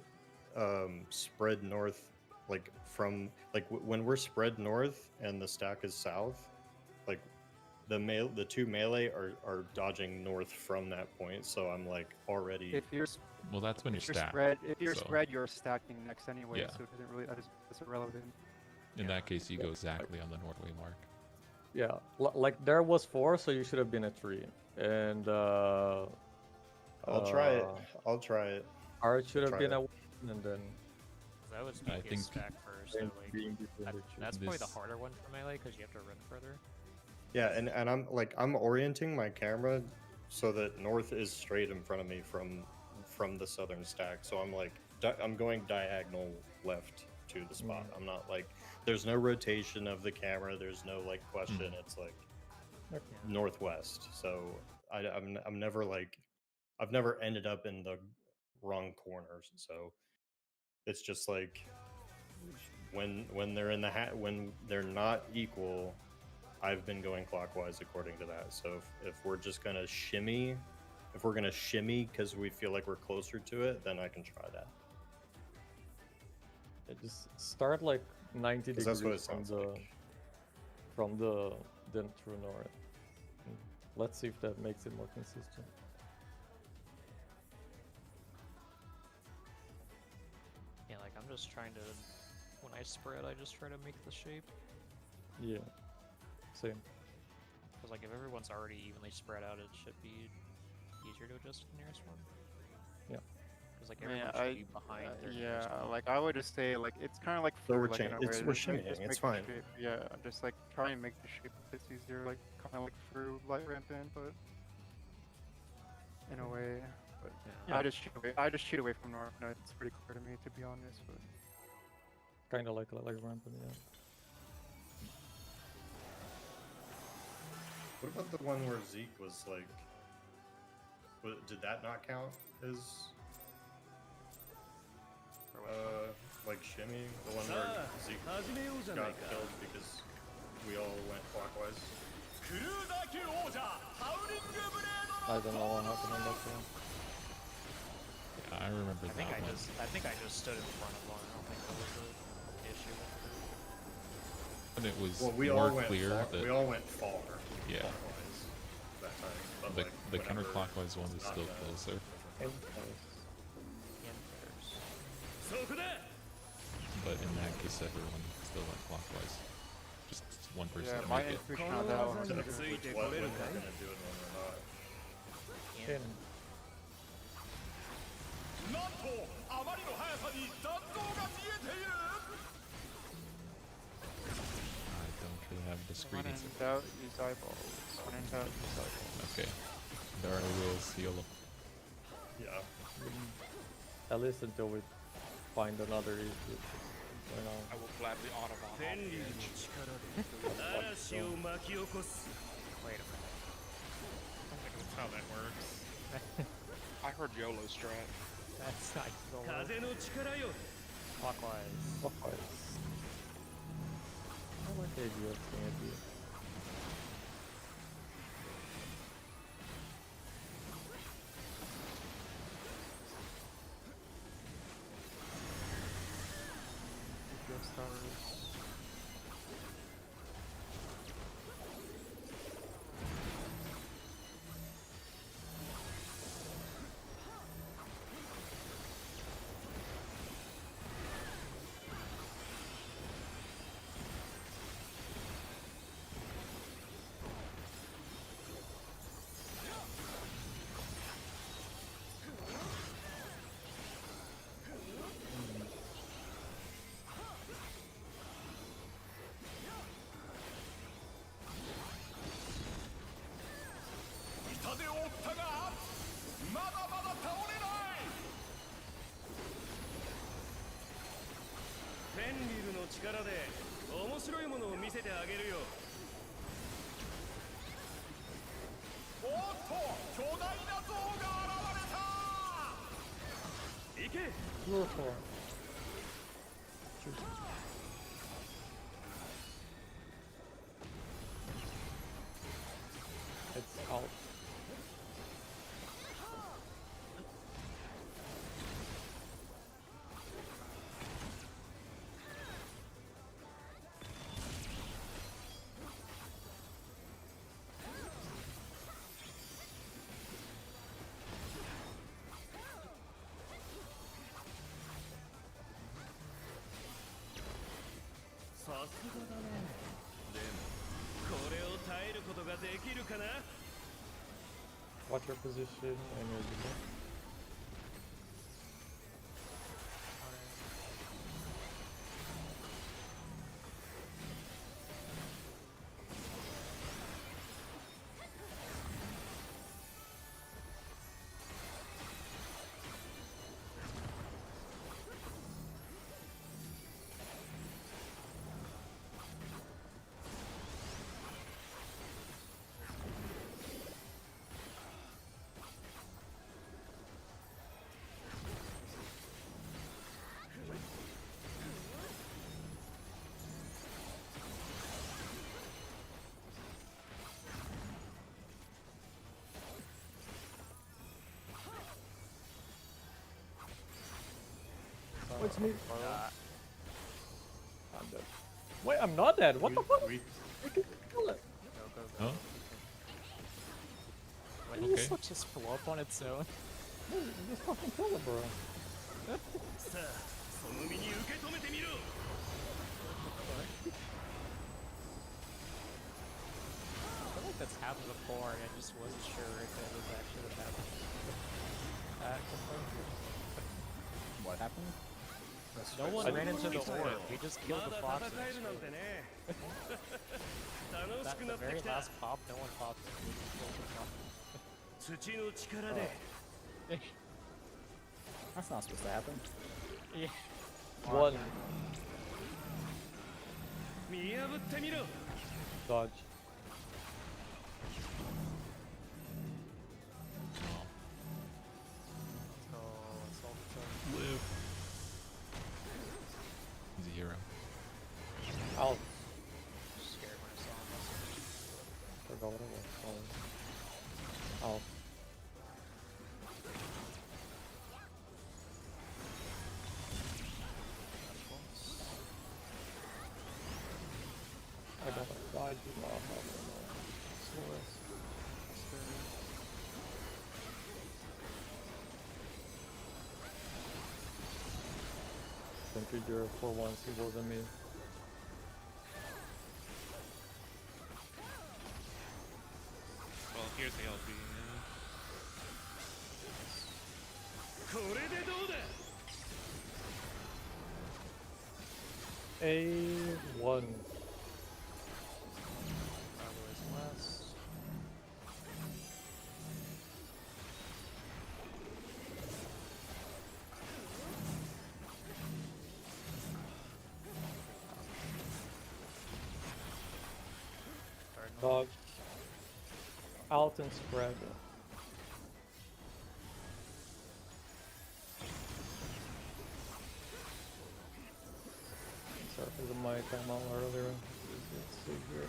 spread north, like from like when we're spread north and the stack is south, like the two melee are dodging north from that point. So I'm like already. If you're Well, that's when you're if you're stacked. spread, if you're so spread, you're stacking next anyway. Yeah. So it doesn't really that's irrelevant. in that case, you go exactly on the Northway mark. Yeah, like there was 4, so you should have been at 3. And I'll try it. I'll try it. Art should I'll have try been it. at 1, and then That was I DPS think- stack first. So and like being between the two. that's probably the This- harder one for melee because you have to run further. Yeah, and I'm orienting my camera so that north is straight in front of me from the southern stack. So I'm like I'm going diagonal left to the spot. I'm not like there's no rotation of the camera. There's no like question. It's like northwest. So I'm never like I've never ended up in the wrong corners. So it's just like when they're in the when they're not equal, I've been going clockwise according to that. So if we're just gonna shimmy, if we're gonna shimmy because we feel like we're closer to it, then I can try that. Yeah, just start like 90 Because degrees that's what it from sounds the like. then true north. And let's see if that makes it more consistent. Yeah, like I'm just trying to. When I spread, I just try to make the shape. Yeah, same. Because like if everyone's already evenly spread out, it should be easier to adjust to the nearest one. Yeah. Because like Man, everyone should be behind their nearest yeah, one. like I would just say like it's kind of like So fur, we're like, in a we're way, just, like, shimmying, just it's make the fine. shape- Yeah, just like try and make the shape a bit easier, like kind of like through light rampant, but in a way. But Yeah. I just shoot away from north. No, it's pretty clear to me, to be honest. But Kind of like rampant, yeah. What about the one where Zeke was like? Did that not count as like shimmy? The one where Zeke got killed because we all went clockwise. I don't know what happened on that one. Yeah, I remember I think that I one. just stood in front of one. I don't think there was an issue with it. And it was Well, we more all went clear far. that We all went far. Yeah. Clockwise that time. But the, like, the whenever counterclockwise one is not still that- closer. And But in that case, everyone still went clockwise. Just one person yeah, to my make it. intuition on that one. Except was for good. when we're gonna do it when we're not. and なんとあまりの速さに残像が消えている I don't really have discrete When in answer. doubt, use eyeballs. When in doubt, use eyeballs. Okay. There I will seal them. Yeah. at least until we find another issue. You know. I will gladly Autobahn. 天理の力で嵐を巻き起こす Wait a minute. I don't think that's how that works. I heard YOLO strat. That's not the 風の力よ clockwise. Clockwise. I like the idea of seeing it here. DPS towers. 見せてあげるよ。おっと巨大な像が現れた。行け。 Go for it. It's out. Sa suga da ne. Demo, これを耐えることができるかな。 Watch your position and your defense. What's me? I'm dead. Wait, I'm not dead. What the fuck? I can kill it. Huh? Wait, Okay. this will just blow up on its own. No, just fucking kill it, bro. さあ、その身に受け止めてみろ。 I feel like that's happened before, and I just wasn't sure if it was actually happening. What happened? No one ran into the orb. We just killed ま the だ fox. 戦えるなんてね。楽し That く the なって very きた。 last pop, no one popped. We just killed the fox. 土の力で。 That's not supposed to happen. Yeah. One. 見破ってみろ。 Dodge. Let's go. Let's solve the Live. He's a hero. Out. scared when I saw him. Forgot what it was. Out. I don't know. I do not have it. Thank you, Jiro, for once it wasn't me. Well, here's the LP. これでどうだ。 A1. Otherwise less. Dodge. Out and spread. Sorry for the mic I'm on earlier. Let's see here.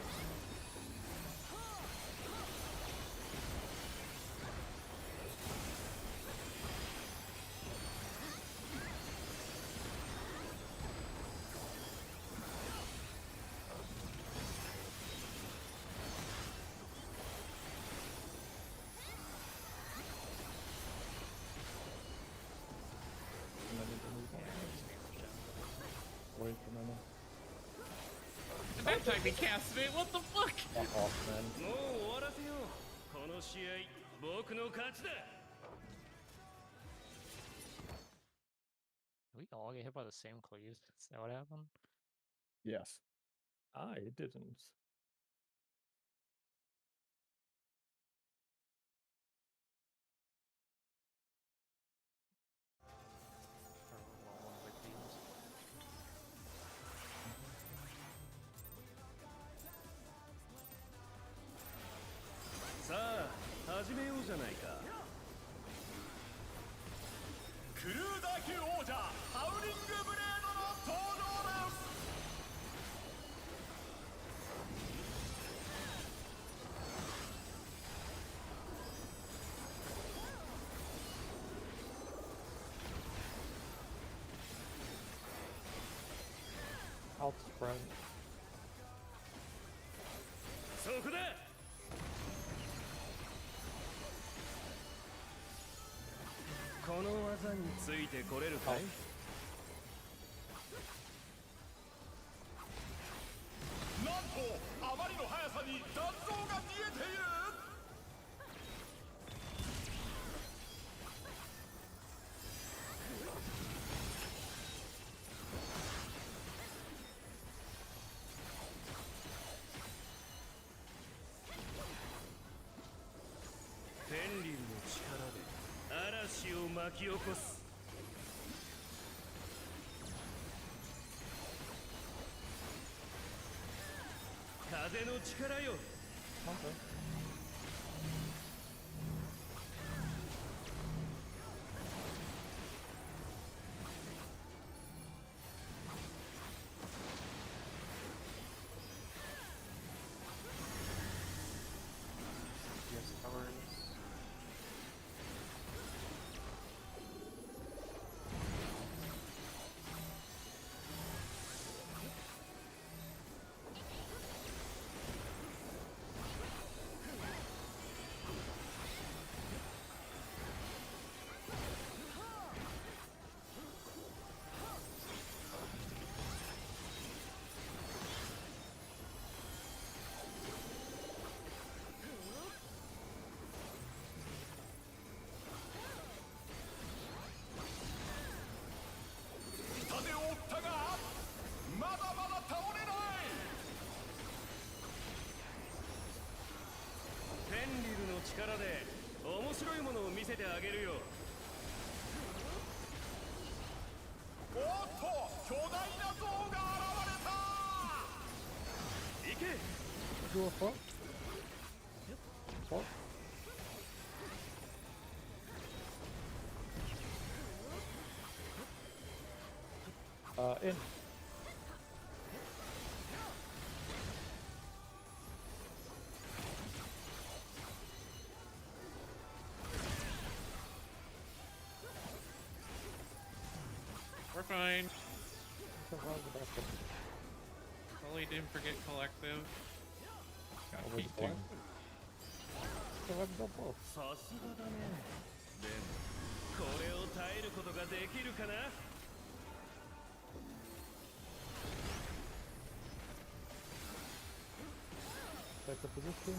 And then we can move on. Wait for a minute. That time he casted it. What the fuck? Fuck off, man. もう終わらせよう。この試合、僕の勝ちだ。 Did we all get hit by the same cleave? Is that what happened? Yes. I didn't. Or one of the cleaves? じゃないか。クルーダー級王者ハウリングブレードの登場です。Outspread. そこだ。この技についてこれるかい？なんとあまりの速さに断層が見えている。天竜の力で嵐を巻き起こす。風の力よ。Yes, towers.力で面白いものを見せてあげるよ。おっと巨大な像が現れた。行け。 Do a fuck? Fuck? In. We're fine. What's wrong with that thing? Totally didn't forget collective. Got Oh, wait, P2. what? Survive double. さすがだね。でもこれを耐えることができるかな。Take the position.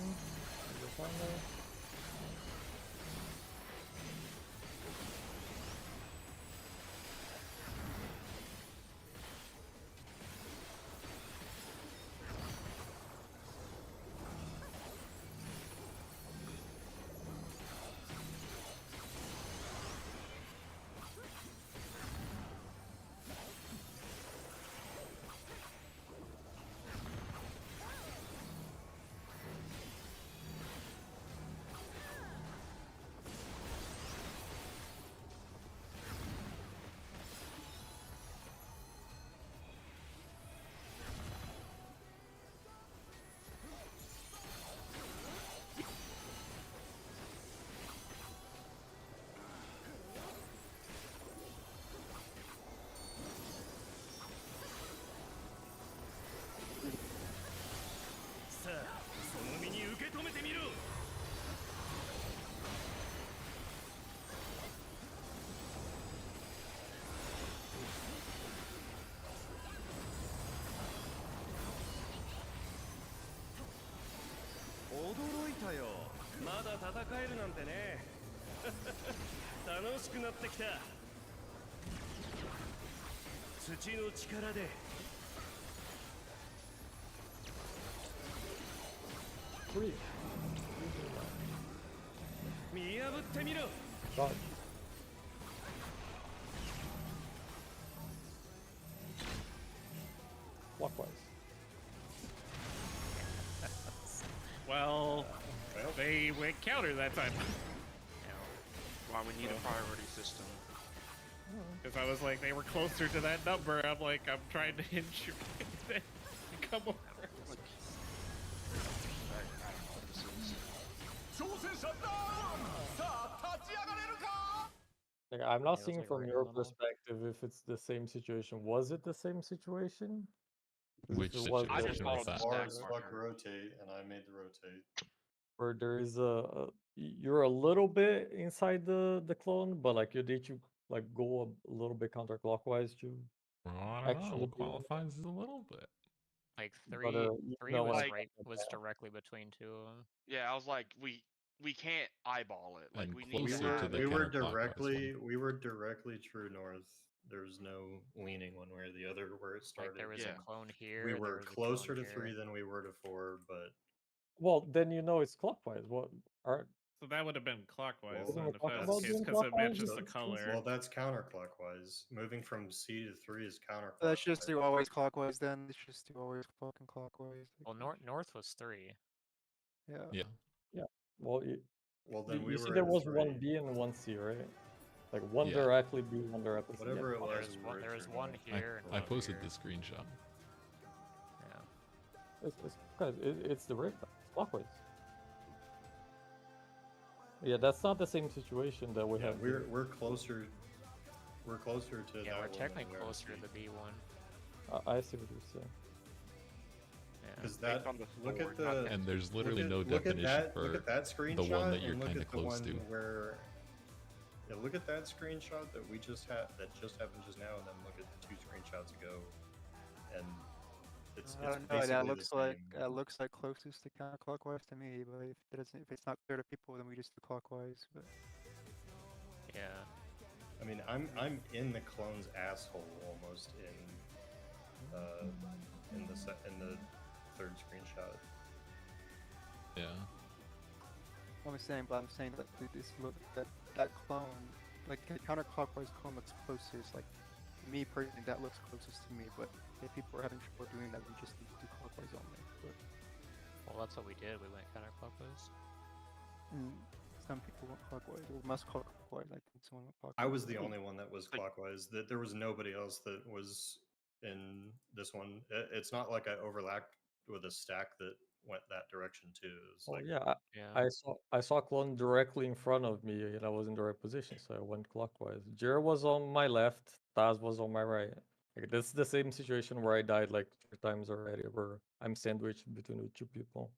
Go down there.驚いたよ。まだ戦えるなんてね。楽しくなってきた。土の力で。Free. 見破ってみろ。 Dodge. Clockwise. Well, they went counter that time. Why we need a priority system. Because I was like, they were closer to that number. I'm like, I'm trying to hinge you. Come over. Like, I'm not Yeah, it was, seeing like, from right in your the middle. perspective if it's the same situation. Was it the same situation? 'Cause Which if it was, I then just situation followed was the that? stack Bars fuck marker. rotate, and I made the rotate. where there is you're a little bit inside the clone, but like you need to like go a little bit counterclockwise to Well, I don't actually know. be What qualifies as a little bit? Like but, three, you three know was what Like- right, I'm was saying. directly between two of them. Yeah, I was like, we can't eyeball it. Like And we need closer to to have the we it. were counterclockwise one. we were directly true north. There was no leaning one way or the other where it started. Like there was Yeah. a clone here. we there were was a closer to clone 3 here. than we were to 4, but Well, then you know it's clockwise. What are So that would have been clockwise Well, then we if talk that's about the case, doing because it clockwise? matches So- the color. well, that's counterclockwise. Moving from C to 3 is counterclockwise. Let's just do always clockwise then. Let's just do always fucking clockwise. Well, north was 3. Yeah. Yeah. Well, Well, then we you see were there at was 3. one B and one C, right? Like one Yeah. directly B, one directly C. Whatever it was, There's we one. were There was true one north. here. and I one posted here. the screenshot. Yeah. It's the right it's clockwise. Yeah, that's not the same situation that we Yeah, have. we're closer. We're closer to Yeah, that we're one technically than we are closer to C. the B1. I see what you're saying. Yeah. Because Based that on the look at sword, not the the- And there's literally no look at definition that, for look at that screenshot the one that you're and look kind at of the close one to. where yeah, look at that screenshot that we just had that just happened just now, and then look at the 2 screenshots ago, and it's I don't know. basically That the looks like same. closest to counterclockwise to me. But if it's not clear to people, then we just do clockwise. But Yeah. I mean, I'm in the clone's asshole almost in the third screenshot. Yeah. I'm saying that this look that clone, like the counterclockwise clone, looks closest. Like me personally, that looks closest to me. But if people are having trouble doing that, we just need to do clockwise only. But Well, that's what we did. We went counterclockwise. some people went clockwise. Or must clockwise. I think someone went clockwise. I was the only one that was clockwise. That there was nobody else that was in this one. It's not like I overlapped with a stack that went that direction too. It's Oh like yeah, Yeah. I saw clone directly in front of me and I was in the right position, so I went clockwise. Jira was on my left, Taz was on my right. Like, this is the same situation where I died like 3 times already, where I'm sandwiched between the 2 people.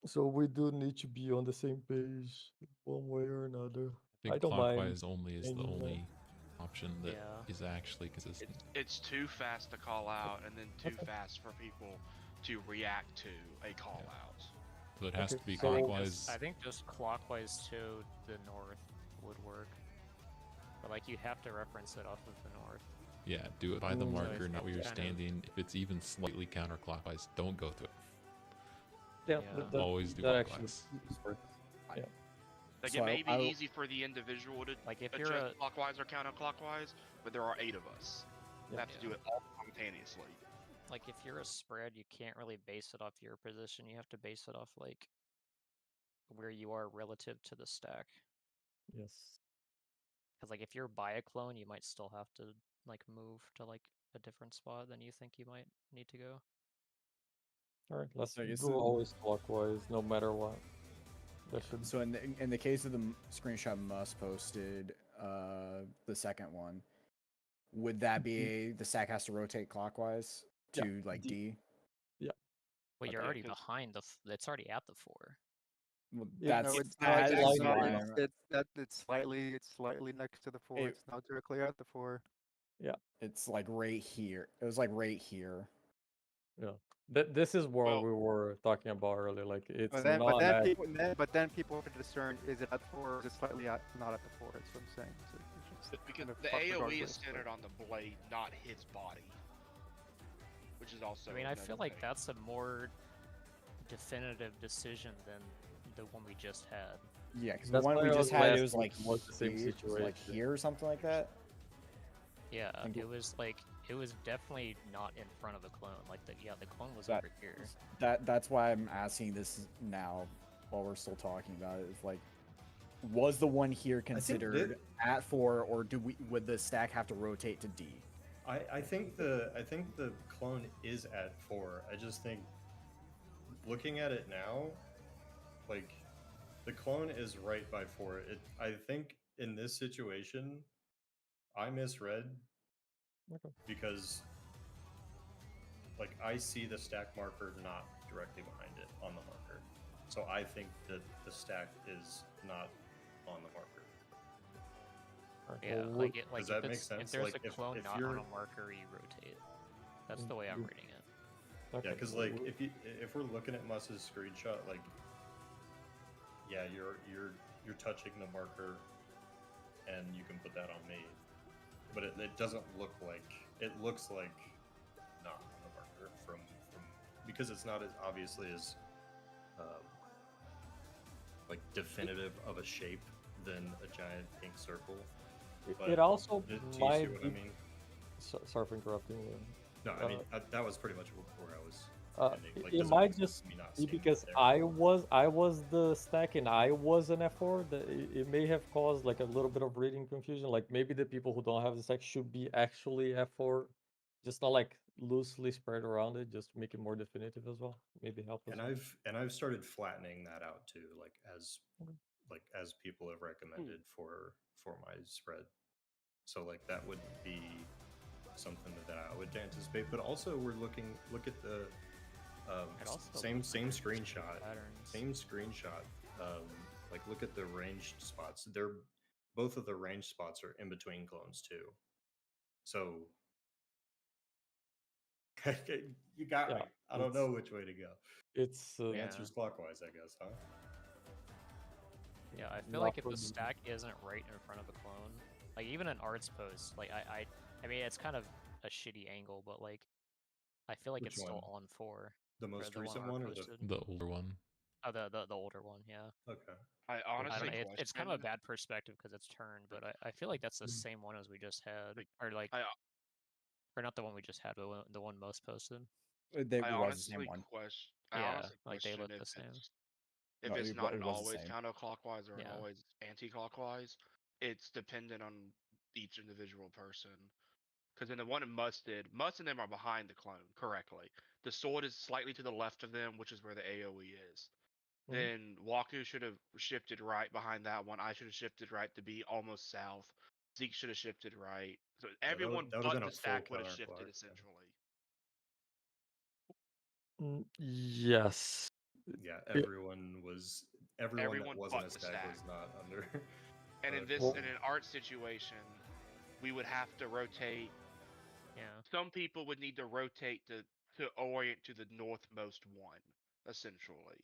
So we do need to be on the same page, one way or another. I think don't mind clockwise only is the changing that. only option that is Yeah. actually consistent. It's too fast to call out, and then too Okay. fast for people to react to a call out. So it has Okay, to be so- clockwise. I think just clockwise to the north would work. But like you have to reference it off of the north. Yeah, do it by the Mm. marker, So not where you're it's kind of- standing. If it's even slightly counterclockwise, don't go to it. Yeah, Yeah. Always do that actually clockwise. works. Yeah. Like So it may be I- easy for the individual to Like if you're adjust a clockwise or counterclockwise, but there are 8 of us. We Yeah. have to do it all simultaneously. like if you're a spread, you can't really base it off your position. You have to base it off like where you are relative to the stack. Yes. Because like if you're by a clone, you might still have to like move to like a different spot than you think you might need to go. All right, let's So I guess go the- always clockwise, no matter what. That should. So in the case of the screenshot Mus posted, the second one, would that be the stack has to rotate clockwise Yeah, to like D? Well, you're Okay, already 'cause- behind it's already at the 4. Well, Yeah, that's no, it's not. that It's, is not, why it's slightly next to the 4. It- It's not directly at the 4. it's like right here. It was like right here. Yeah. This is what Well- we were talking about earlier. Like it's But then, not at- people have to discern: is it at 4 or is it slightly not at the 4? That's what I'm saying. So it's just Because kind of the fuck AoE regardless, is but- centered on the blade, not his body. Which is also. I mean, I feel another like thing. that's a more definitive decision than the one we just had. Yeah, because the That's one why we I just was had, it asking was like if it was the same here, it was like situation. here or something like that. Yeah, And it was like it was definitely not in front of the clone. Like the clone was That- over here. That's why I'm asking this now, while we're still talking about it, is like, was the one here considered at 4, or would the stack have to rotate to D? I think the clone is at 4. I just think, looking at it now, like, the clone is right by 4. I think in this situation, I misread because, like, I see the stack marker not directly behind it on the marker, so I think that the stack is not on the marker. Yeah, Well, like does if that make it's sense? if there's Like, a if clone not you're on a marker, you rotate. That's the way I'm reading it. okay, Yeah, because like if we're looking at Muss's screenshot, like, yeah, you're touching the marker, and you can put that on me, but it doesn't look like, it looks like not on the marker from because it's not as obviously as like definitive of a shape than a giant pink circle. But it also do you see might what be. I mean? Sorry for interrupting. No, I mean that was pretty much where I was. Ending. Like, It does might make sense just to me not be seeing it because there? I was the stack and I was an F4. That it may have caused like a little bit of reading confusion. Like maybe the people who don't have the stack should be actually F4, just not like loosely spread around it, just to make it more definitive as well. Maybe help as And well. I've started flattening that out too, Okay. as people have recommended for my spread. So like that would be something that I would anticipate. But also look at the It also same looks like there's two screenshot. patterns. Same screenshot. Like look at the ranged spots. They're both of the ranged spots are in between clones too. So you got Yeah, me. I don't know which way to go. It's The answer's clockwise, I guess, huh? Yeah, I feel Not like if for the the- stack isn't right in front of a clone, like even an arts post, like I mean it's kind of a shitty angle, but like I feel like Which it's still one? on 4. The or most the recent Art one or the posted. The older one. Oh, the older one, yeah. okay? I I honestly don't know. It's kind of a question. bad perspective because it's turned, but I feel like that's the same one as we just had, Like, or like, I or not the one we just had, but the one most posted. It I was the same honestly one. question. I Yeah, honestly like they question look the same. if No, it's not it an was the always same. counterclockwise or an Yeah. always anti-clockwise. It's dependent on each individual person. Because in the one in Must and them are behind the clone correctly. The sword is slightly to the left of them, which is where the AoE is. Mhm. Then Waku should have shifted right behind that one. I should have shifted right to be almost south. Zeke should have shifted right. So everyone that would've but been the a full stack would have counterclock, shifted yeah. essentially. Yes. Yeah, It- everyone that Everyone wasn't but a the stack stack. was not under. And in Well- an art situation, we would have to rotate. Yeah. Some people would need to rotate to orient to the northmost one, essentially.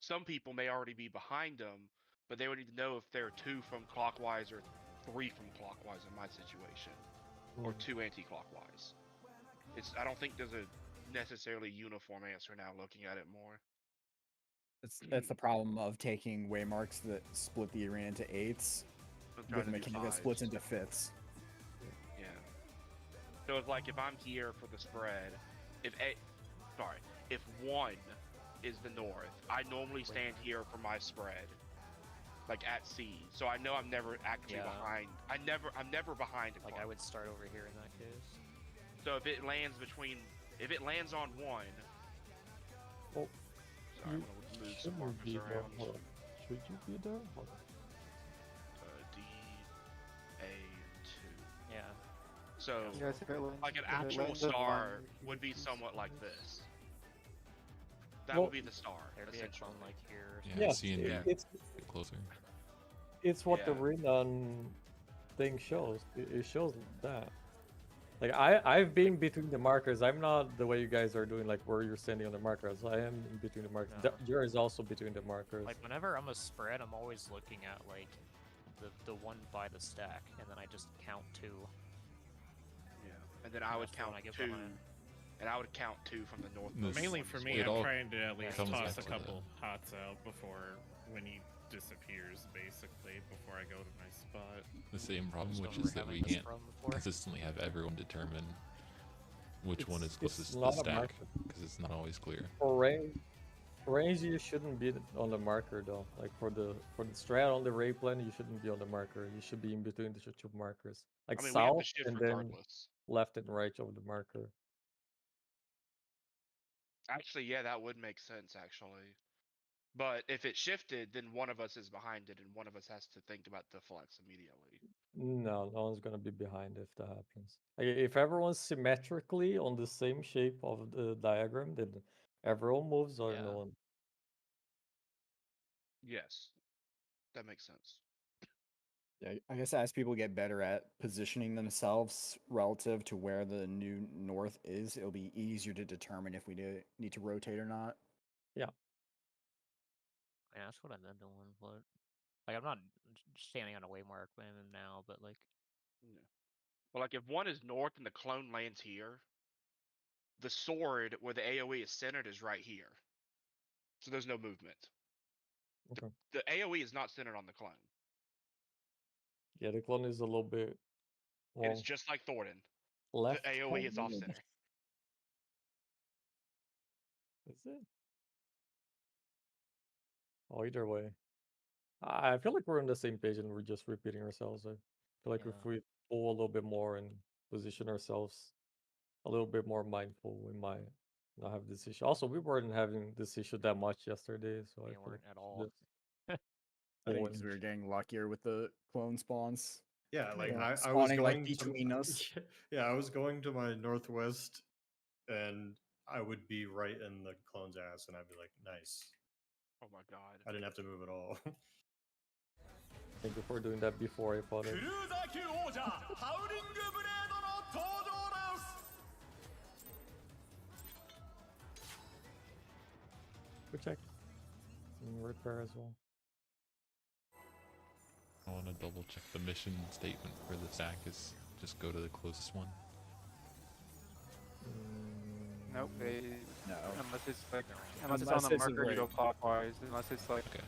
Some people may already be behind them, but they would need to know if there are 2 from clockwise or 3 from clockwise in my situation, or 2 anti-clockwise. I don't think there's a necessarily uniform answer now looking at it more. That's the problem of taking waymarks that split the arena into 8s I'm trying with a to do mechanic that splits 5s. into 5ths. Yeah. So it's like if I'm here for the spread, if 1 is the north, I normally stand here for my spread, like at C. So I know I'm never actually Yeah. behind. I'm never behind a Like clone. I would start over here in that case. So if it lands on 1. Well, Sorry, I'm you gonna move some shouldn't markers be there. around. Hold on. Should you be there? Hold on. D, A, and 2. Yeah. So Yeah, I think I learned like an if it actual lands on star one, you would can be choose. somewhat like this. That Well- would be the star, There'd be a essentially. clone like here. Or Yeah, something. Yes, seeing it- you it's get closer. it's what the Yeah. Renan thing shows. It shows that. Like I've been between the markers. I'm not the way you guys are doing, like where you're standing on the markers. I am in between the markers. No. Jura is also between the markers. Like whenever I'm a spread, I'm always looking at like the one by the stack, and then I just count 2. Yeah. And then I would That's the one count I get 2. behind. And I would count 2 from the north. This- Mainly for me, It I'm all trying to at least comes toss back a to couple hots out before when he disappears, basically, before I go to my spot. The same problem, So which we're is that having we this can't problem before. consistently have everyone determine which one is It's closest to not the a stack marker. because it's not always clear. For range, range, you shouldn't be on the marker though. Like for the strat on the Ray plan, you shouldn't be on the marker. You should be in between the two markers, like I mean, we have to south shift and then regardless. left and right of the marker. Actually, yeah, that would make sense, actually. But if it shifted, then one of us is behind it, and one of us has to think about the flex immediately. No, no one's gonna be behind if that happens. Like, if everyone's symmetrically on the same shape of the diagram, then everyone moves or no Yeah. one. Yes, that makes sense. Yeah, I guess as people get better at positioning themselves relative to where the new north is, it'll be easier to determine if we need to rotate or not. Yeah, that's what I've been doing, but like I'm not standing on a waymark now, but like Yeah. Well, like if one is north and the clone lands here, the sword where the AoE is centered is right here. So there's no movement. Okay. The AoE is not centered on the clone. Yeah, the clone is a little bit And it's well just like Thornton. left. The AoE is off center. Is it? Oh, either way. I feel like we're on the same page and we're just repeating ourselves. I feel like if Yeah. we pull a little bit more and position ourselves a little bit more mindful, we might not have this issue. Also, we weren't having this issue that much yesterday, so I we feel like weren't at we all. should I think pull because in. we were getting luckier with the clone spawns. Yeah, like Yeah, I was spawning, like, going to between us. Yeah, I was going to my northwest, and I would be right in the clone's ass, and I'd be like, nice. Oh my god. I didn't have to move at all. Thank you for doing that before I fought ク it. ルーザー級王者ハウリングブレードの登場ダンス Go check. And repair as well. I want to double check the mission statement for the stack is just go to the closest one. Nope, they No. unless it's like unless it's on Unless the it's marker, you go like- clockwise. Unless it's like Okay.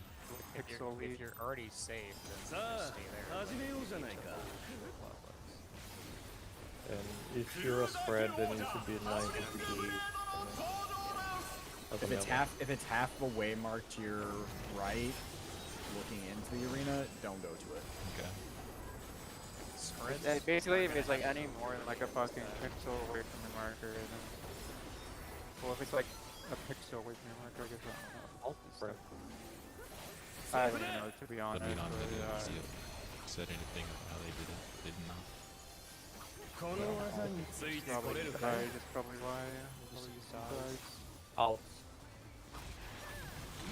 If you're, pixel if lead. you're already safe, then さ just あ stay there. 始めようじゃないか And if you're a spread, then you should be in line with the lead. If it's half of a waymark to your right, looking into the arena, don't go to it. Okay. Basically, if it's like any more than like a fucking pixel away from the marker, then well, if it's like a pixel away from the marker, I guess I don't know. I'll spread. I don't even know, to be honest. Let me not but, video see if said anything about how they did it. They did not. この技についてこ probably れるか died, that's probably why. Probably died. Out.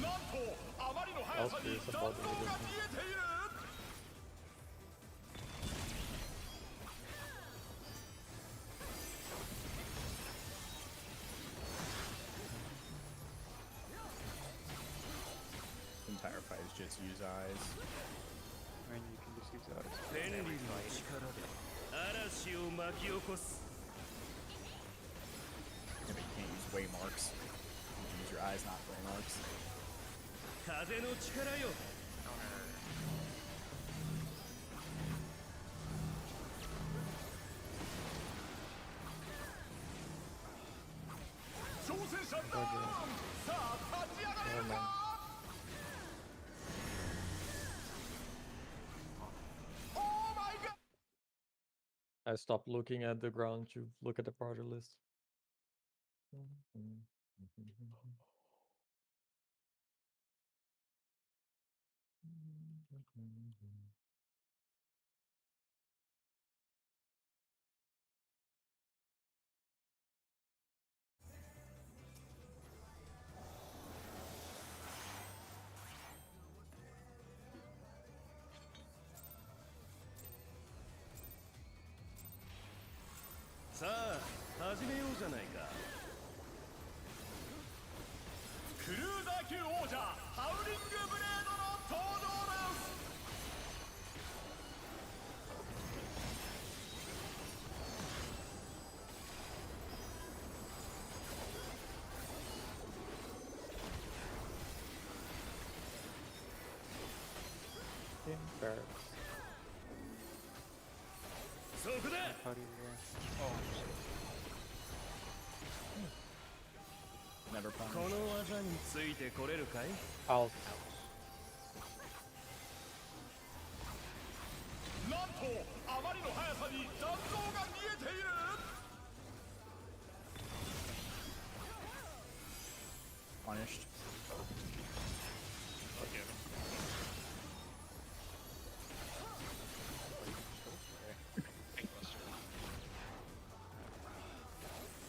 なんとあまりの速さに弾道が消えている Entire fight is just use eyes. I mean, you can just use that. 便利の力で嵐を巻き起こす Yeah, but you can't use waymarks. You can use your eyes, not waymarks. 風の力よ 挑戦者ださあ立ち上がれるか Oh my god I stopped looking at the ground to look at the party list.さあ始めようじゃないかクルーザー級王者ハウリングブレードの登場ダンス In barracks. そこだ How do you, Never この技についてこれるかい？ Out. なんとあまりの速さに残像が見えている。 Punished. I'll get him.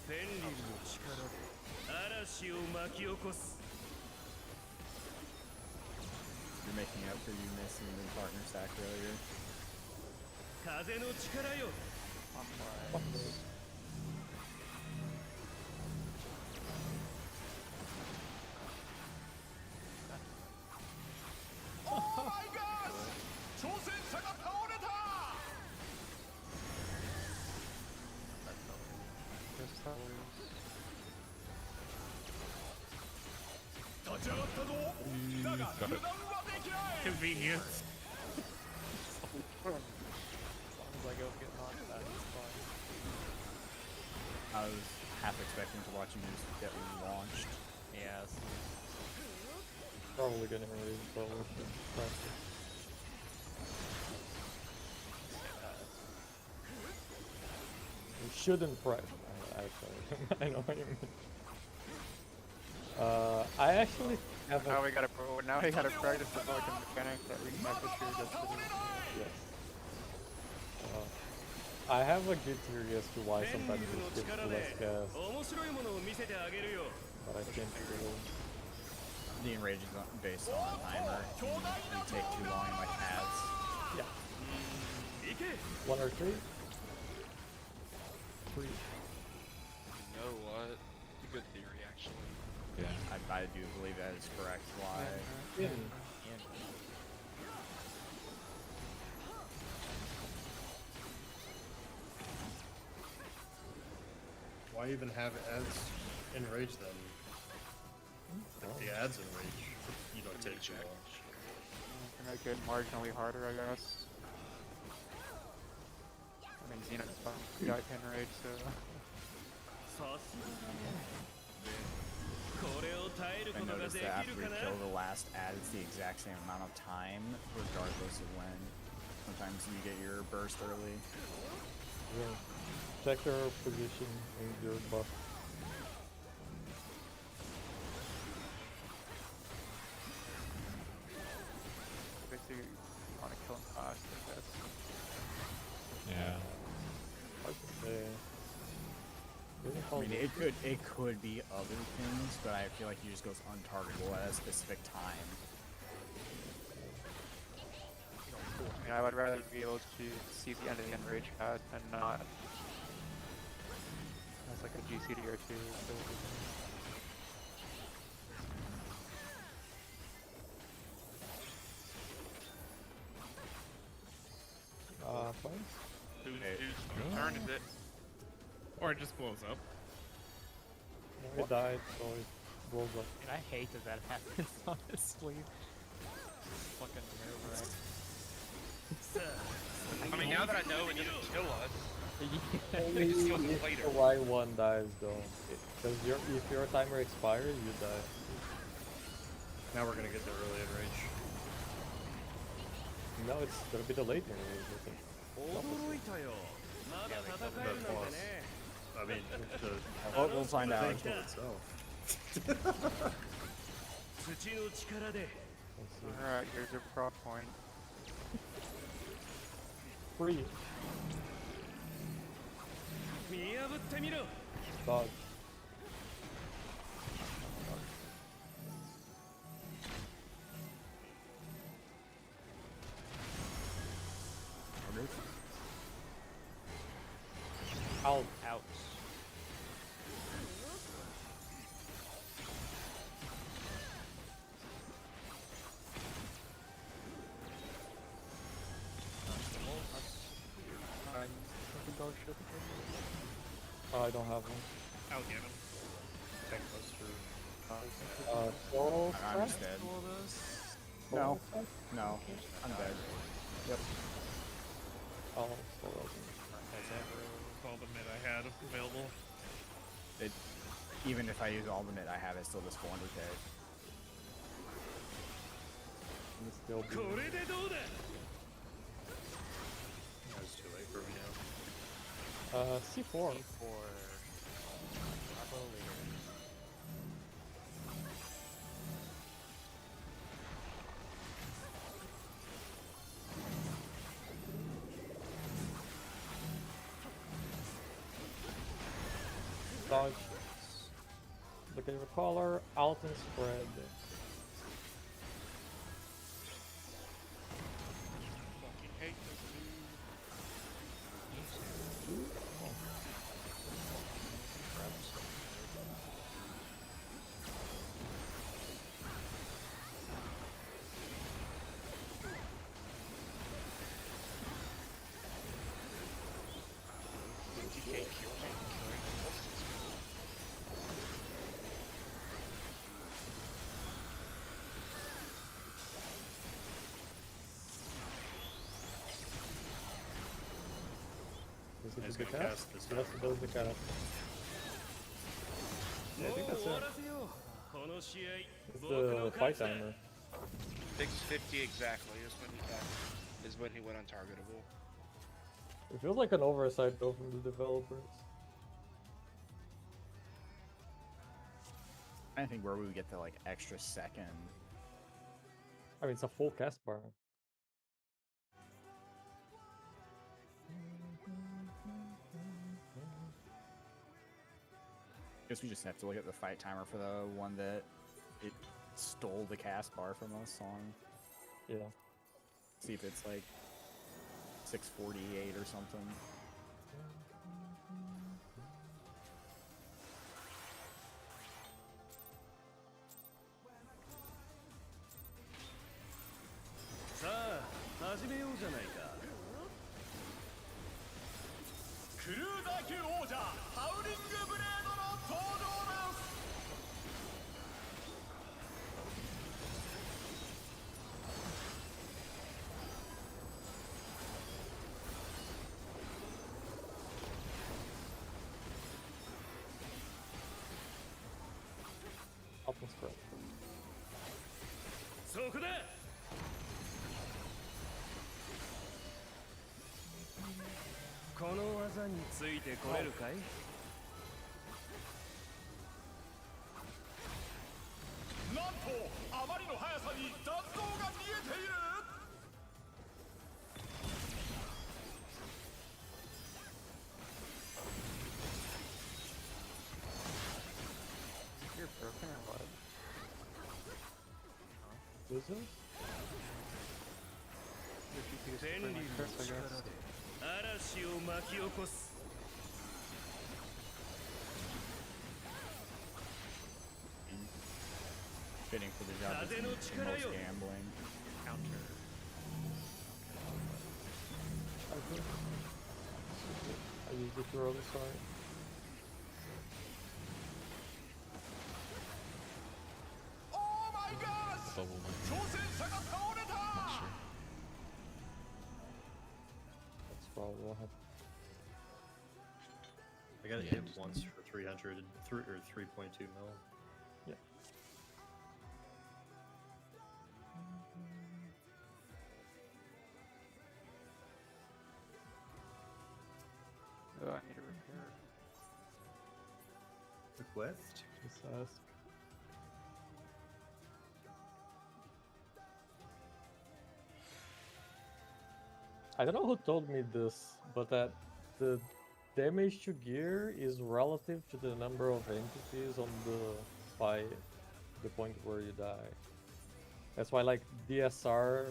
フェンリルの力で嵐を巻き起こす。 You're making up for you missing the partner stack earlier. 風の力よ。 オーマイガース、挑戦者が倒れた。 Just that was... 立ち上がったぞ。だが油断はできない。 Convenience. As long as I don't get knocked back, it's fine. I was half expecting to watch you just get launched. Yeah, it's Probably gonna raise, but we should practice. We shouldn't practice. Actually, I know what you mean. I actually have Now a we gotta practice the fucking mechanic that we practiced here just to do. yes. I have a good theory as to why フェン sometimes リルの this gives 力 less で gas, 面白いものを見せてあげるよ。 but I can't really. The enrage is based on a timer. You take too long in like ads. Yeah. 行け。 One or three? Three. You know what? It's a good theory, actually. Yeah. I do believe that is correct. Why? Why even have ads enrage then? If the ads enrage, you don't take too long. To make it marginally harder, I guess. I mean, Xenon's fun. Yeah, I can rage, so... さすがだね。これを耐える I ことが noticed で that き after る we かな？ kill the last ad, it's the exact same amount of time, regardless of when. Sometimes you get your burst early. Yeah. Check your position and your buff. Basically, you want to kill him fast, I guess. Yeah. Hard to say. I mean, it could be other things, but I feel like he just goes untargetable at a specific time. I mean, I would rather be able to see the end of the enrage pad and not as like a GCD or two. So Fine. Whose turn is it? Or it just blows up. It died, so it blows up. And I hate that that happens, honestly. Fucking nerve-wracking. さあ、 I mean, now that I know it doesn't kill us, Only just kills us if later. the right one dies, though. Because if your timer expires, you die. Now we're gonna get the early enrage. No, it's gonna be the late enrage, I think. 驚いたよ。まだ戦えるなんてね。 I mean, We'll find the out. kill itself. 土の力で Let's see. alright, here's your prop point. Free. 見破ってみろ。 Dodge. Out. Ouch. I don't have one. I'll get him. Tech Buster. Soul I'm Crack? just dead. All this. No. No. I'm dead. Yep. Oh, Soul Rising. That's all the mid I had available. It even if I use ultimate, I have it still just 400k. It's still be... これでどうだ That's too late for me now. C4. C4. Bravo leader. Dodge. Look at your color, out and spread. Fucking hate this dude. DK kills me. Is it He's the gonna cast? cast this Yes, it is the cast. Yeah, I think that's 終わ it. らせようこの試合 It's 僕の the 勝 fight ちだ timer. 650 exactly is when he went untargetable. It feels like an oversight though from the developers. I think where we would get the like extra second. I mean, it's a full cast bar. Guess we just have to look at the fight timer for the one that it stole the cast bar from us on. Yeah. See if it's like 648 or something.さあ始めようじゃないかクルーザー級王者ハウリングブレードの登場です Up and spread. そこだこの技についてこれるかいなんとあまりの速さに雑草が見えている You're broken or what? Is it? Your GPU is 天 super 理 like の Chris, I 力 guess. で嵐を巻き起こす Fitting for the job that's in most gambling. Counter. I used it too early, sorry. Oh my gosh! Double line. 挑戦者が倒れた Not sure. That's probably what happened. I got Yeah, hit just- once for 300 or 3.2 mil. Yeah. Oh, I need a repair. Request? Just ask. I don't know who told me this, but that the damage to gear is relative to the number of entities on the fight, the point where you die. That's why like DSR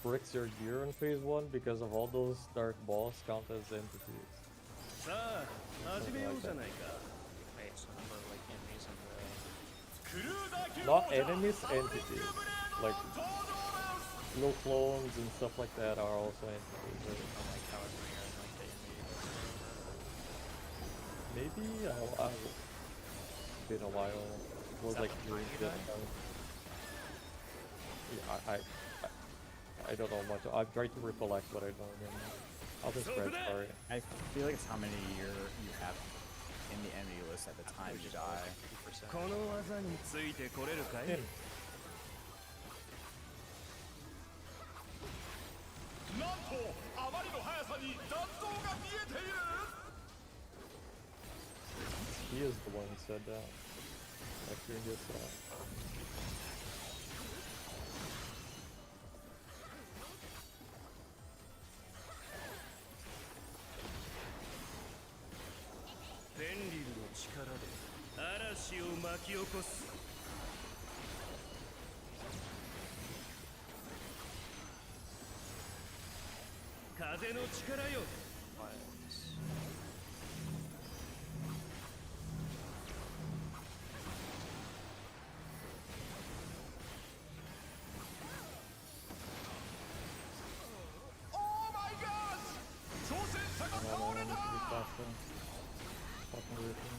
bricks your gear in phase 1 because of all those dark balls count as entities. さあ始めようじゃないか Wait, so number of like enemies in the クルーザー級 Not 王者 enemies, ハウリング entities. ブレード Like の登場です little clones and stuff like that are also entities. I like how it's bringing out like the Maybe it's been a while. It was that like the during tiny the guy? yeah, I don't know much. I've tried to recollect, but I don't remember. I'll just spread. Sorry. I feel like it's how many you have in the enemy list just at the time you die. この技についてこれるかい In. なんとあまりの速さに残像が見えている He is the one who said that. After he gets that. フェンリルの力で嵐を巻き起こす風の力よ オーマイガー挑戦者が No, 倒 no, れ no, た Fucking ripping.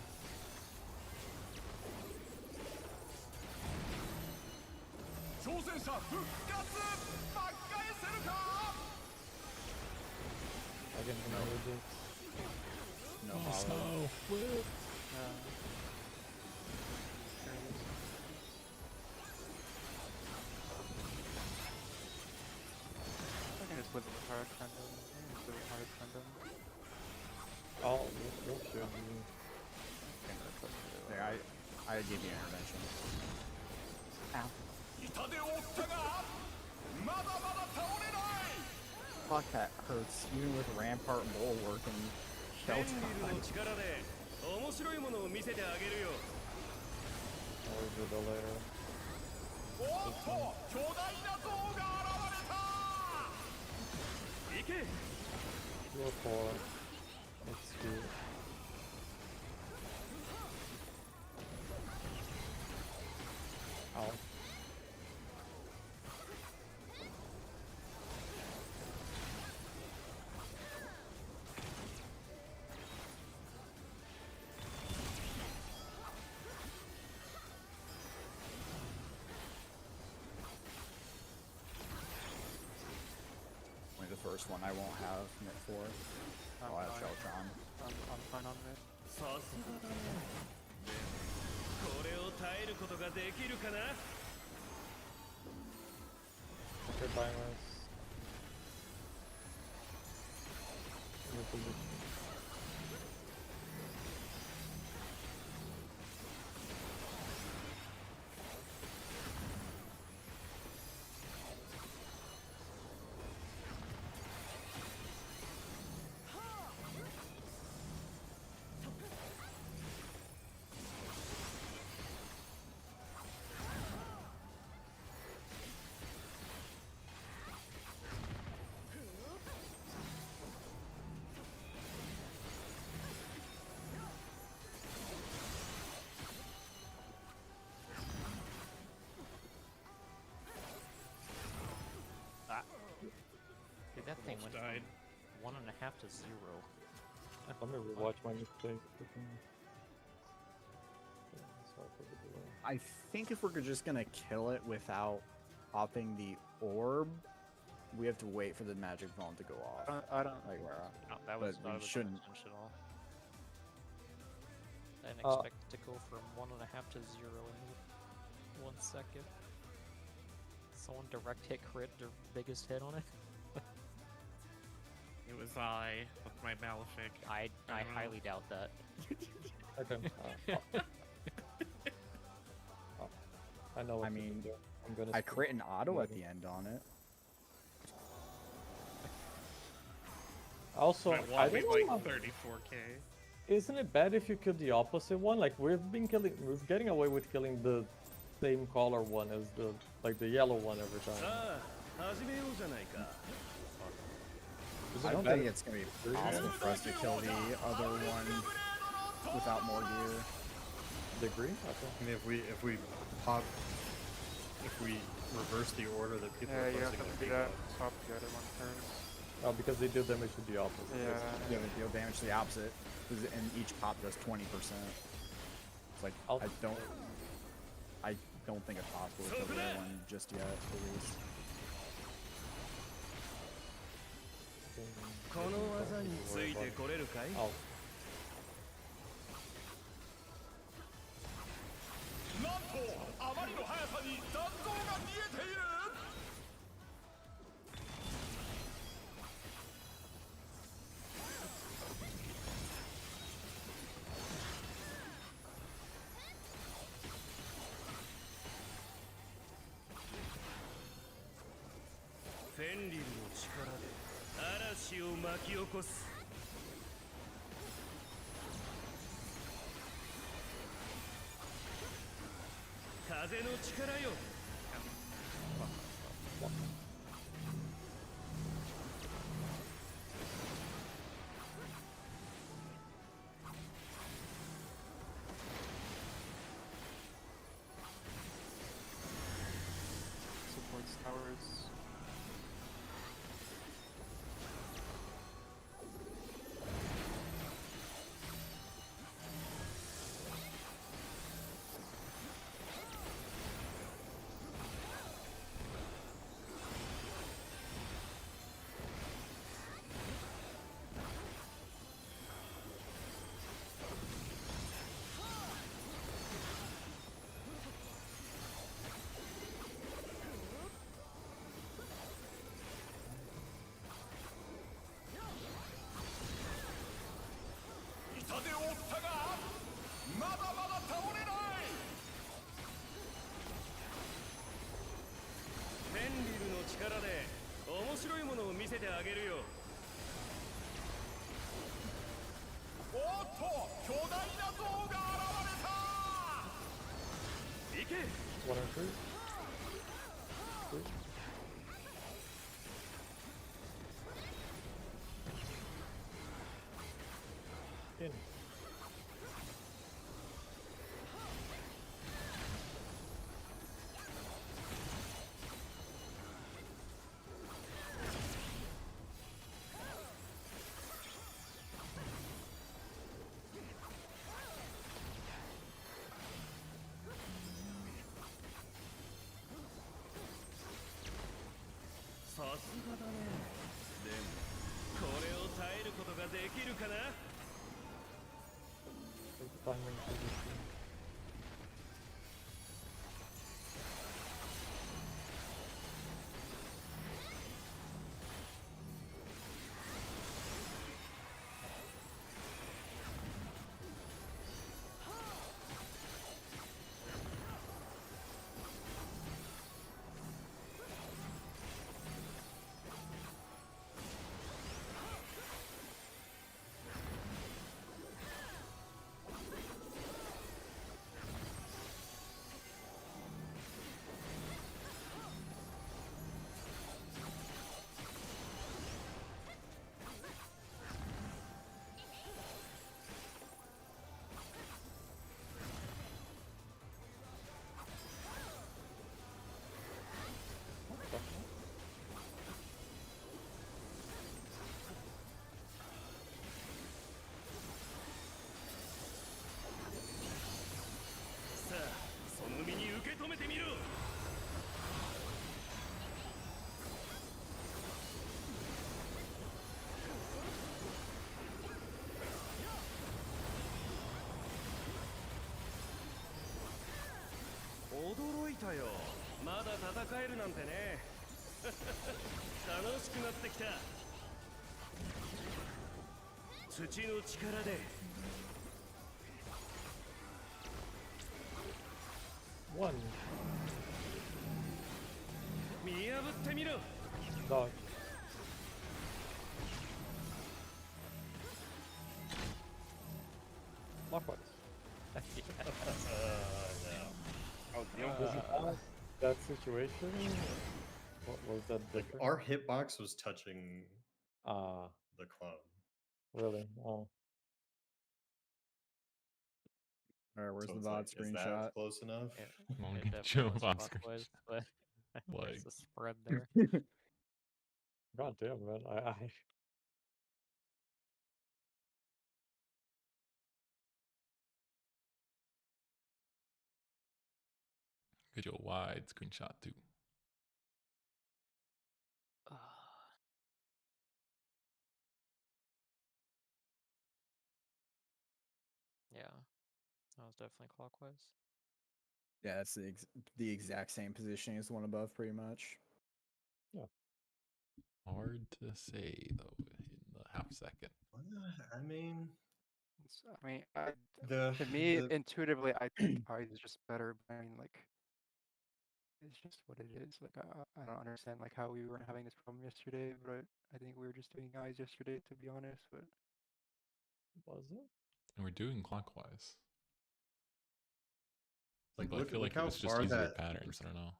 挑戦者復活巻き返せるか I can acknowledge it. No Oh, hollow. snow. Whip. I can just live with hard random. Just live with hard random. Oh, you should be. There, I gave you intervention. 痛手を負ったがまだまだ倒れない Fuck, that hurts. Even with Rampart Bulwark and フェ Shell ンリルの Time. 力で面白いものを見せてあげるよ I'll do the later. おっと巨大な像が現れた行け Go for it. Let's do it. Ow. Only the first one I won't have Mitt for. I'll have Sheltron. I'm fine on it. さすがだねこれを耐えることができるかな Okay, bye, guys. Good position. Dude, that thing Almost went died. from 1.5 to 0. Let me rewatch my mistake. Sorry for the delay. I think if we're just gonna kill it without popping the orb, we have to wait for the magic phone to go off. I don't Like, No, that was But not we shouldn't. intentional. I didn't Uh, expect it to go from 1.5 to 0 in 1 second. Someone direct hit crit their biggest hit on it. It was I with my Malefic. I I don't know. highly doubt that. Okay. I know what I to mean, do. I'm gonna I skip. crit an auto at the end on it. Also, My I wall beat don't know. like 34k. Isn't it bad if you kill the opposite one? Like we're getting away with killing the same color one as the yellow one every time. さあ始めようじゃないか Isn't I it don't better- think it's gonna be possible for us to kill the other one without more gear. Degree? Okay. I mean, if we reverse the order that people Yeah, are you have placing to their do that. debuffs. Swap the other one first. Oh, because they do damage to the opposite. Yeah. Yeah, but deal damage to the opposite, 'cause- and each pop does 20%. It's like I'll- I don't think it's possible to kill the other one just yet, at least. この技についてこれるかい Oh. ンリルの力で嵐を巻き起こす。風の力よ。Supports towers. One or two. In. Timing position. One. Dodge. Clockwise. Oh, Was it that situation? What was that Like different? our hitbox was touching Ah, the club. really? Oh. Alright, where's So the it's VOD like, is screenshot? that close enough? I'm only It gonna definitely show was on clockwise, screen. but Like- there's a spread there. God damn, man. I Get your wide screenshot too. Yeah, that was definitely clockwise. Yeah, that's the exact same positioning as the one above, pretty much. Hard to say though in the half second. I mean, To me, the intuitively, I think eyes is just better. But I mean, like, it's just what it is. Like I don't understand like how we weren't having this problem yesterday, but I think we were just doing eyes yesterday to be honest. But Was it? And we're doing clockwise. Like, But I look, feel look like it how was just far easier that patterns. I don't know.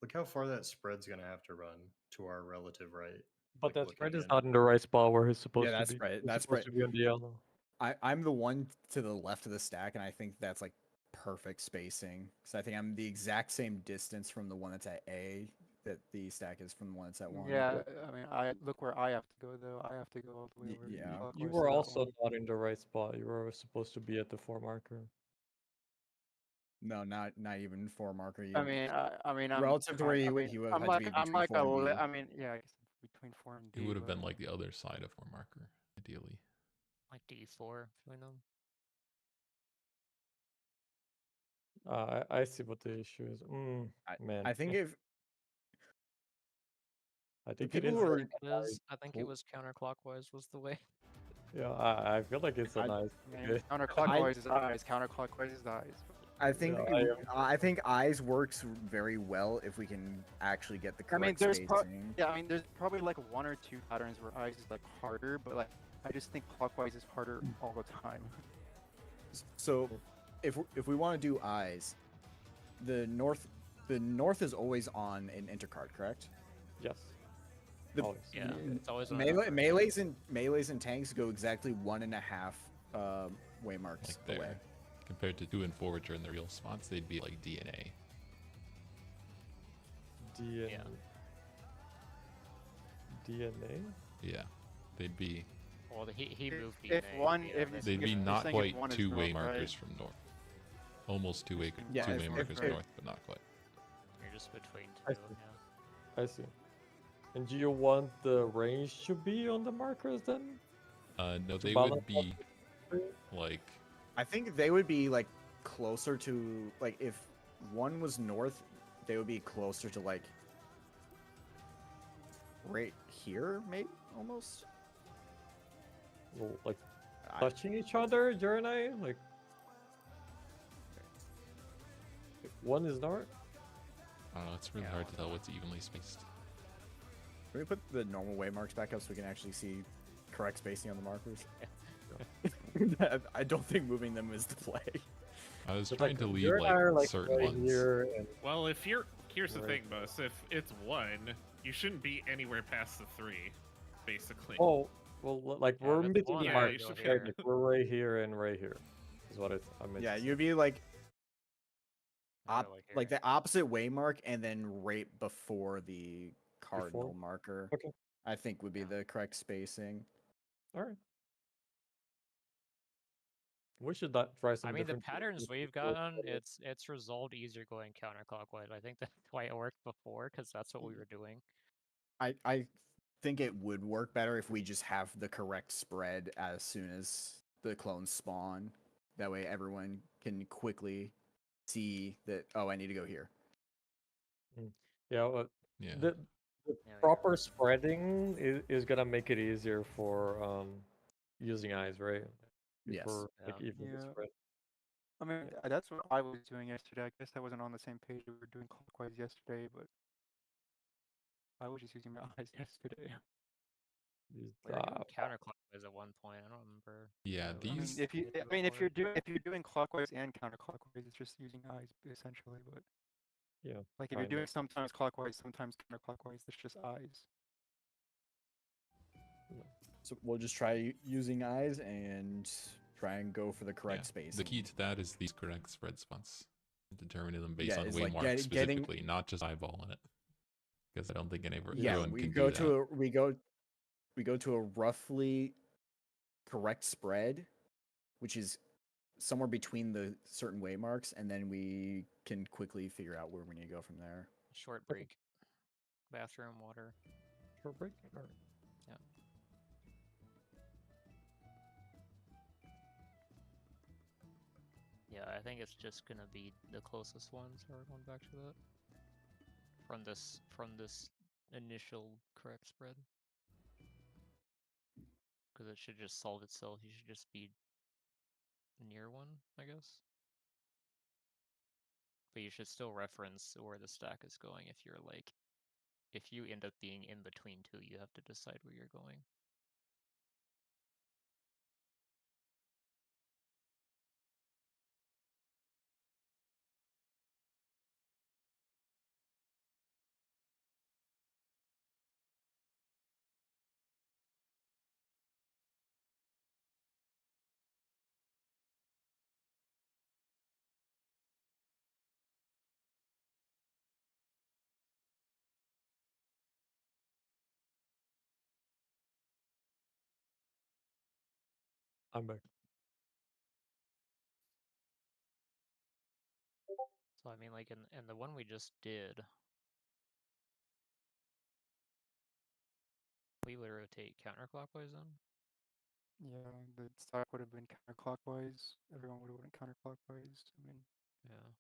look how far that spread's gonna have to run to our relative right. But Like, that looking spread is in. not in the right spot where he's supposed Yeah, to that's be. right. He's That's supposed right. to be on the yellow. I'm the one to the left of the stack, and I think that's like perfect spacing. Because I think I'm the exact same distance from the one that's at A that the stack is from the one that's at 1. yeah, I mean I look where I have to go though. I have to go all the way over Yeah. clockwise You to were that also one. not in the right spot. You were supposed to be at the 4 marker. No, not even 4 marker. I mean, I'm relative to where he would I'm had to be I'm between like 4 and B. I mean, yeah, I guess between 4 and D. It would have been but- like the other side of 4 marker, ideally. Like D4, between them. I see what the issue is. Man, I think if I think it people is. who are It is. I think it was counterclockwise was the way. Yeah, I feel like it's a nice. I mean, counterclockwise is eyes. Counterclockwise is eyes. I think Yeah, I think eyes works very well if we can actually get the I mean, correct there's spacing. yeah, I mean, there's probably like 1 or 2 patterns where eyes is like harder, but like I just think clockwise is harder all the time. So, if we want to do eyes, the north is always on an intercard, correct? Yes. The, Yeah, it's always on melees and tanks go exactly 1.5 waymarks Like there. away. Compared to 2 and 4, which are in the real spots, they'd be like DNA. DNA. DNA. Yeah, they'd be. Well, he moved If DNA. one, yeah, if that's- They'd be you're not saying if quite one is 2-way north, markers right? from north. Almost 2-way Yeah, two-way if- markers if- north, but not quite. You're just between I two. see. Yeah. I see. And do you want the range to be on the markers then? No, To they balance would be out? like. I think they would be like closer to like if one was north, they would be closer to like right here, maybe almost. Well, like I- touching each other, Jer and I? Like. One is north? I don't know. It's really Yeah, hard to tell what's evenly spaced. Can we put the normal waymarks back up so we can actually see correct spacing on the markers? I don't think moving them is the play. I was But, trying like, to leave Jer and I are, like certain right ones. here and Well, if you're here's the Right. thing, Bus. If it's 1, you shouldn't be anywhere past the 3, basically. well, like Yeah, we're if in it's between one, the yeah, markers, you should right? be- Like, we're right here and right here. Is what I meant. Yeah, to say. you'd be like Yeah, like here. the opposite waymark and then right before the cardinal marker. Okay. I think would be Yeah. the correct spacing. All right. We should try some. I mean, the different patterns techniques we've before gotten, starting. it's resolved easier going counterclockwise. I think that's why it worked before, because that's what we were doing. I think it would work better if we just have the correct spread as soon as the clones spawn. That way everyone can quickly see that, oh, I need to go here. Yeah, well, Yeah. the Yeah, proper spreading is gonna make it easier for using eyes, right? If Yes. we're, like Yeah. even the Yeah. spread. I mean, that's what I was doing yesterday. I guess I wasn't on the same page we were doing clockwise yesterday, but I was just using my eyes yesterday. Use We were doing the- counterclockwise at one point. I don't remember. Yeah, what it I mean, was. these. if you're doing clockwise and counterclockwise, it's just using eyes essentially. But yeah. like if you're kinda. doing sometimes clockwise, sometimes counterclockwise, it's just eyes. So we'll just try using eyes and try and go for the correct Yeah. spacing. The key to that is these correct spread spots. Determining them based Yeah, on it's like waymarks getting- specifically, not just eyeballing it. Because I don't think everyone Yeah, can we do go that. to we go to a roughly correct spread, which is somewhere between the certain waymarks, and then we can quickly figure out where we need to go from there. Short break. Bathroom, water. Short break. All right. Yeah, I think it's just gonna be the closest ones are going back to that. From this initial correct spread. Because it should just solve itself. You should just be near one, I guess. But you should still reference where the stack is going if you're like, if you end up being in between two, you have to decide where you're going. I'm back. So I mean, like in the one we just did, we would rotate counterclockwise then. Yeah, the stack would have been counterclockwise. Everyone would have went counterclockwise. I mean, Yeah.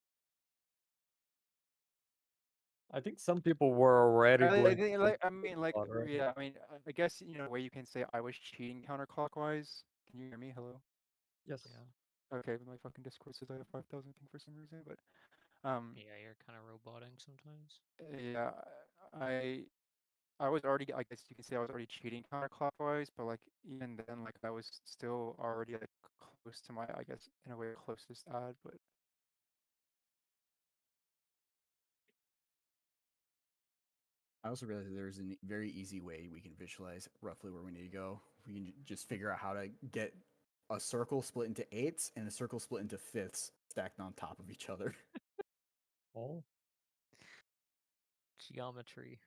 I think some people were already I going. think, like, I mean, like, right? yeah, I mean, I guess, you know, where you can say I was cheating counterclockwise. Can you hear me? Hello? Yes. Yeah. Okay, but my fucking Discord says I have 5,000 ping for some reason, but, Yeah, you're kind of roboting sometimes. yeah, I I was already, I guess you can say I was already cheating counterclockwise, but like even then, like I was still already like close to my, I guess in a way, closest ad, but I also realized there's a very easy way we can visualize roughly where we need to go. We can just figure out how to get a circle split into eighths and a circle split into fifths stacked on top of each other. Oh. Geometry.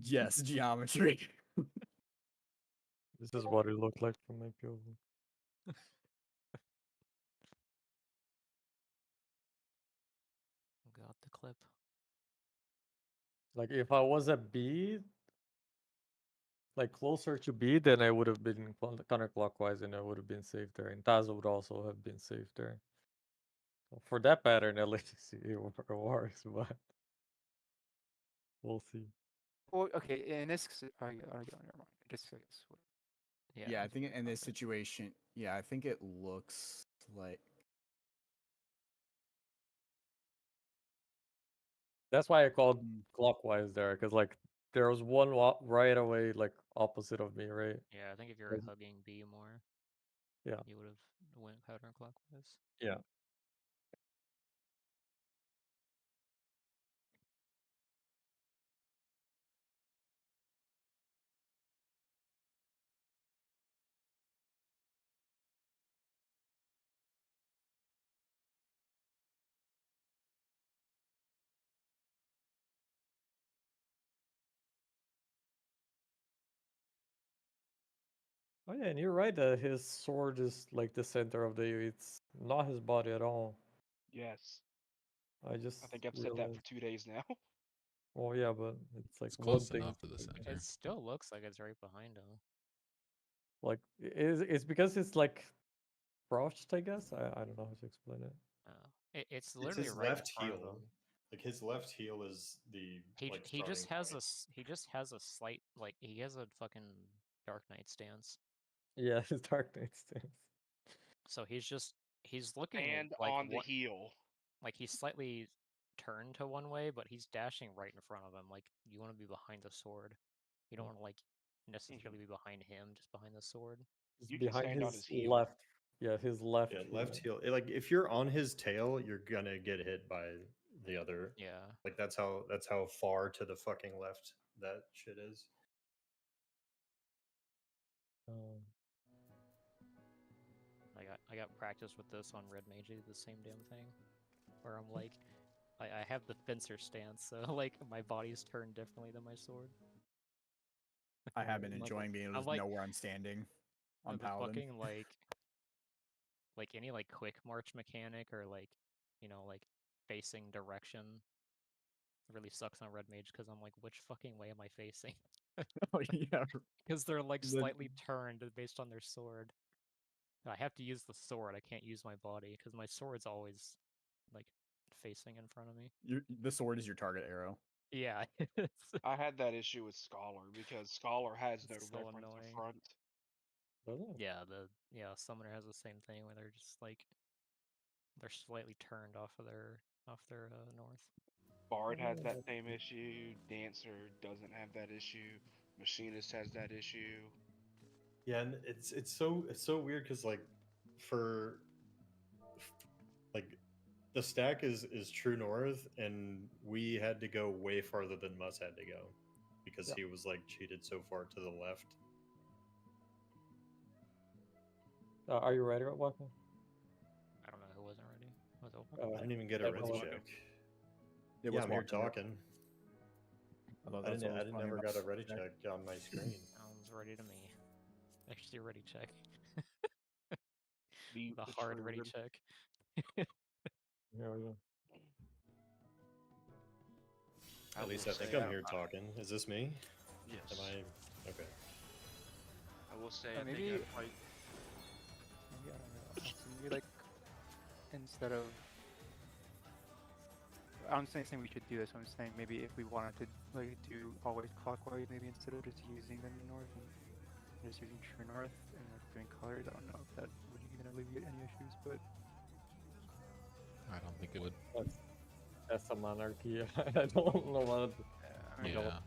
Yes, geometry. This is what it looked like from my POV. Got the clip. Like if I was at B, like closer to B, then I would have been counterclockwise and I would have been safe there. And Tazo would also have been safe there. So for that pattern, at least it works, but we'll see. well, okay, in this, I get, never mind. Just, I guess, Yeah, I think in this okay. situation, yeah, I think it looks like That's why I called clockwise there, because like there was one right away, like opposite of me, right? Yeah, I think if you're Like, hugging B more, yeah, you would have went counterclockwise. yeah. Oh yeah, and you're right that his sword is like the center of the. It's not his body at all. Yes. I just I think I've said that realized. for 2 days now. Well, yeah, but it's like It's one close thing. enough to the center. It still looks like it's right behind him. Like it's because it's like crouched, I guess. I don't know how to explain it. It's It's literally his right in left front of heel. him. Like his left heel is the like He just starting has point. he just has a slight, like, he has a fucking Dark Knight stance. Yeah, his Dark Knight stance. So he's looking And like on the what, heel. like he's slightly turned to one way, but he's dashing right in front of him. Like you want to be behind the sword. You don't want to like necessarily be behind him, just behind the sword. It's You can behind stand on his his heel. left. Yeah, his left. Yeah, heel. left heel. Like if you're on his tail, you're gonna get hit by the other. Yeah. Like that's how far to the fucking left that shit is. Um, I got practice with this on Red Mage, the same damn thing. Where I'm like, I have the fencer stance, so like my body's turned differently than my sword. I have been Like, enjoying being able I'm to like, know where I'm standing on the Paladin. fucking like any like quick march mechanic or like, you know, like facing direction really sucks on Red Mage because I'm like, which fucking way am I facing? Oh yeah. Because they're like The- slightly turned based on their sword. I have to use the sword. I can't use my body because my sword's always like facing in front of me. The sword is your target arrow. Yeah, I had that issue with Scholar because Scholar has no it's so reference to annoying. front. Oh. Yeah, Summoner has the same thing where they're just like they're slightly turned off their north. Bard has that same issue. Dancer doesn't have that issue. Machinist has that issue. Yeah, and it's so weird because like for like the stack is true north, and we had to go way farther than Mus had to go because he was like cheated so far to the left. Are you ready, Walking? I don't know who wasn't ready. Was it I didn't even get a ready check. Yeah, I'm here talking. I didn't never got a ready check on my screen. Sounds ready to me. Actually, ready check. The hard ready true- check. Here we go. At least I will think say, I'm here talking. Is this me? Yes. Am I okay? I will say, I maybe- think I'd fight. Maybe, I don't know. So maybe like instead of, I'm saying we should do this. I'm saying maybe if we wanted to like do always clockwise, maybe instead of just using the north and just using true north and like doing colors. I don't know if that would even alleviate any issues, but I don't think it would. That's a monarchy. I don't know what. Yeah.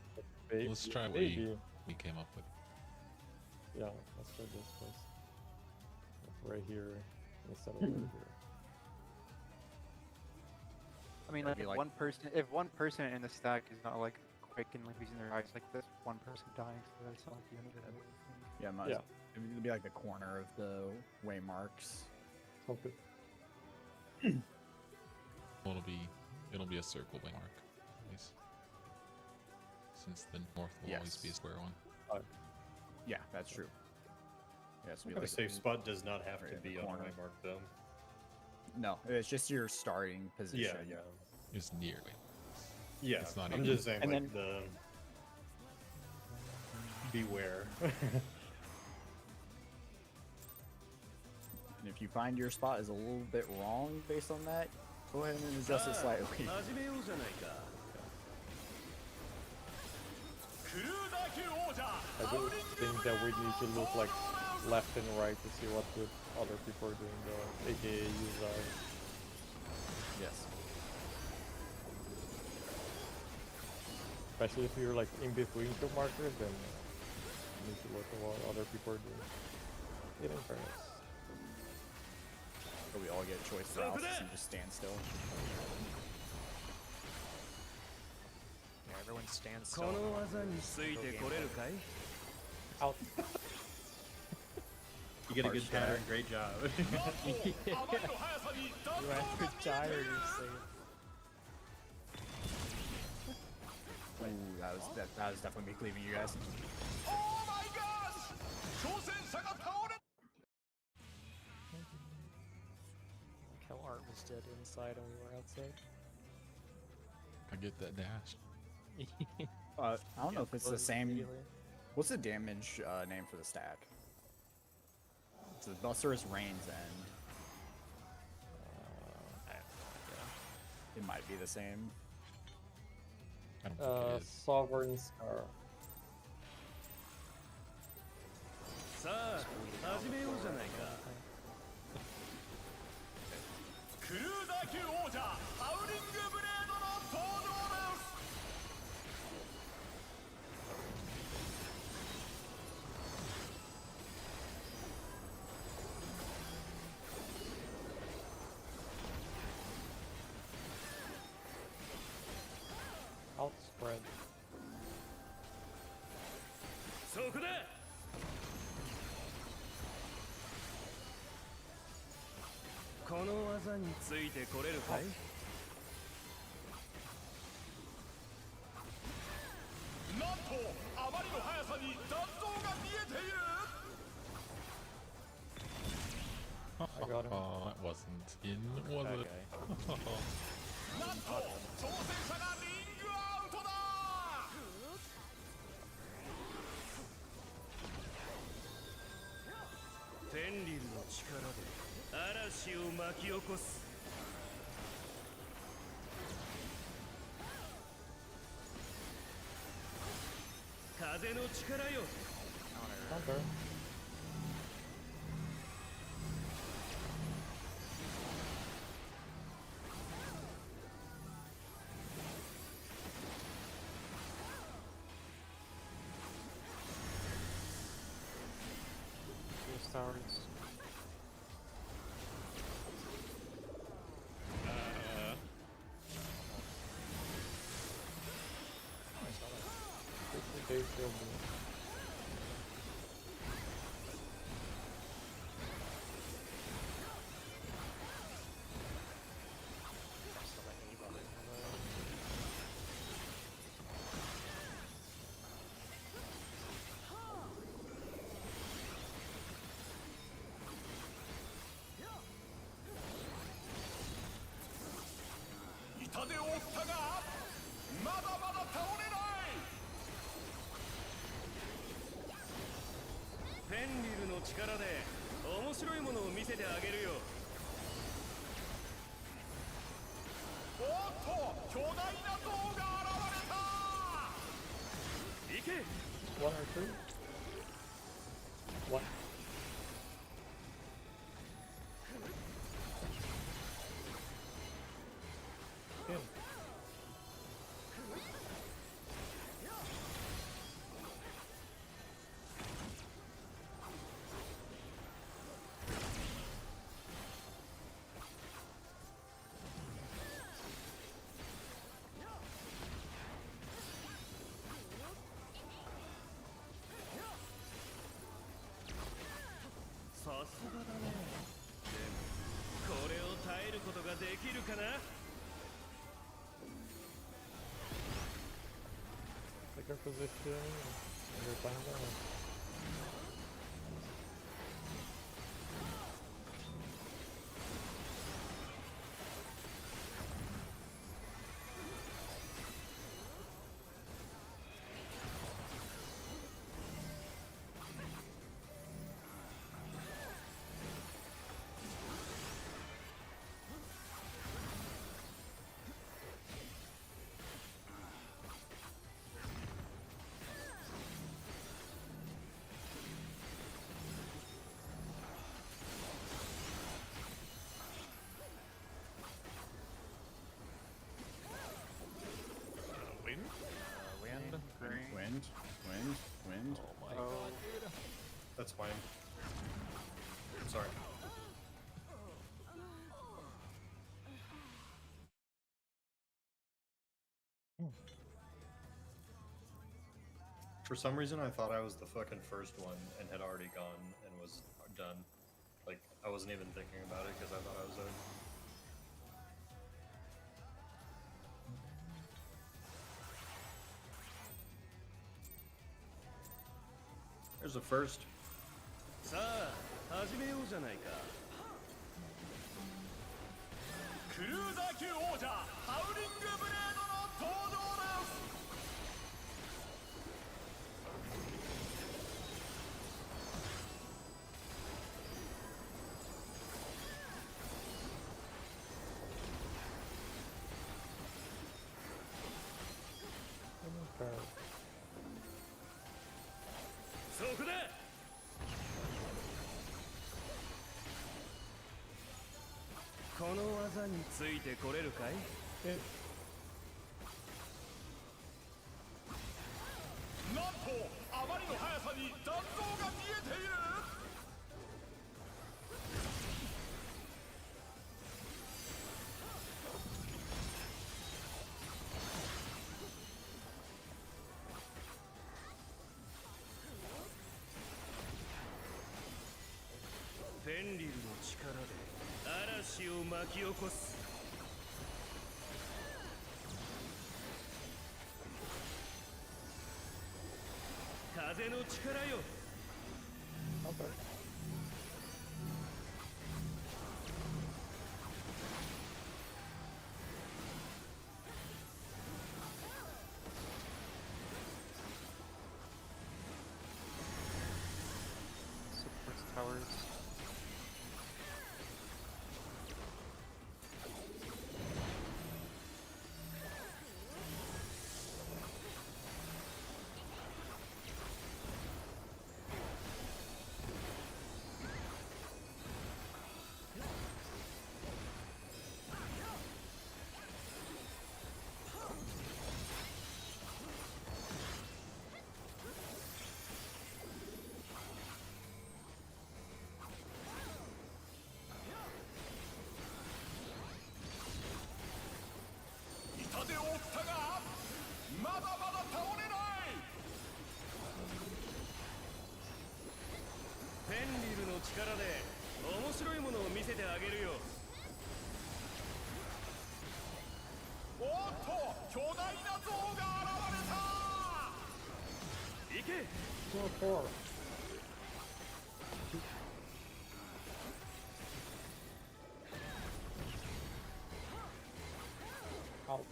Let's try what Maybe. we came up with. Yeah, let's try this place. Right here instead of right here. I mean, like, if one person in the stack is not like quick and like using their eyes, like this one person dying, so that's not like the end of the world. Yeah, it'd be like the corner of the way marks. Okay. Well, it'll be a circle way mark, at least. Since the north will always be a square one. Yeah, that's true. Yeah, so The safe spot does not have to be on the way mark though. No, it's just your starting position. Yeah. It's near way. Yeah, It's not I'm even- just saying And like the beware. And if you find your spot is a little bit wrong based on that, go ahead and adjust it slightly. 始めようじゃないか。クルーザー級王者 I do think that we need to look like left and right to see what the other people are doing, the AKA user. Yes. Especially if you're like in between two markers, then you need to look at what other people are doing. In fairness. So we all get choice paralysis and just stand still. Yeah, everyone stands こ still. の技についてこれるかい？ Out. You get a good pattern. Great job. あまりの速さに弾道 You が have 見 to え die て or いる you're safe. Ooh, that was definitely me cleaving you guys. Oh my gosh 挑戦者が倒れ Like how Art was dead inside and we were outside. I get that dash. I don't know if it's the Closes same. immediately. What's the damage name for the stack? It's the Buster's Rain's End. I have no idea. It might be the same. I don't think it is. Sovereign Scar. さあ、始めようじゃないか。クルーザー級王者ハウリングブレードの登場です。 Outspread. そこだ。この技についてこれるかい？なんとあまりの速さに弾道が見えている。 I got him. That wasn't in, was it? なんと挑戦者がリングアウトだ。天竜の力で嵐を巻き起こす。風の力よ。 Counter. towers. They still do. Still got Ava right now, though.痛手を負ったがまだまだ倒れない。フェンリルの力で面白いものを見せてあげるよ。おっと巨大な像が現れた。行け。 One or two? One. Good. Take our position. And they're behind us. Wind. Oh my Oh. god, dude. That's fine. Sorry. For some reason, I thought I was the fucking first one and had already gone and was done. Like, I wasn't even thinking about it because I thought I was done. There's a first. さあ始めようじゃないか。クルーザー級王者ハウリングブレードの登場です。Okay. そこだ。この技についてこれるかい？なんとあまりの速さに残像が見えている。フェンリルの力で嵐を巻き起こす。風の力よ。Okay. Supports towers. まだまだ倒れない。フェンリルの力で面白いものを見せてあげるよ。おっと巨大な像が現れた。行け。 4-4. Out.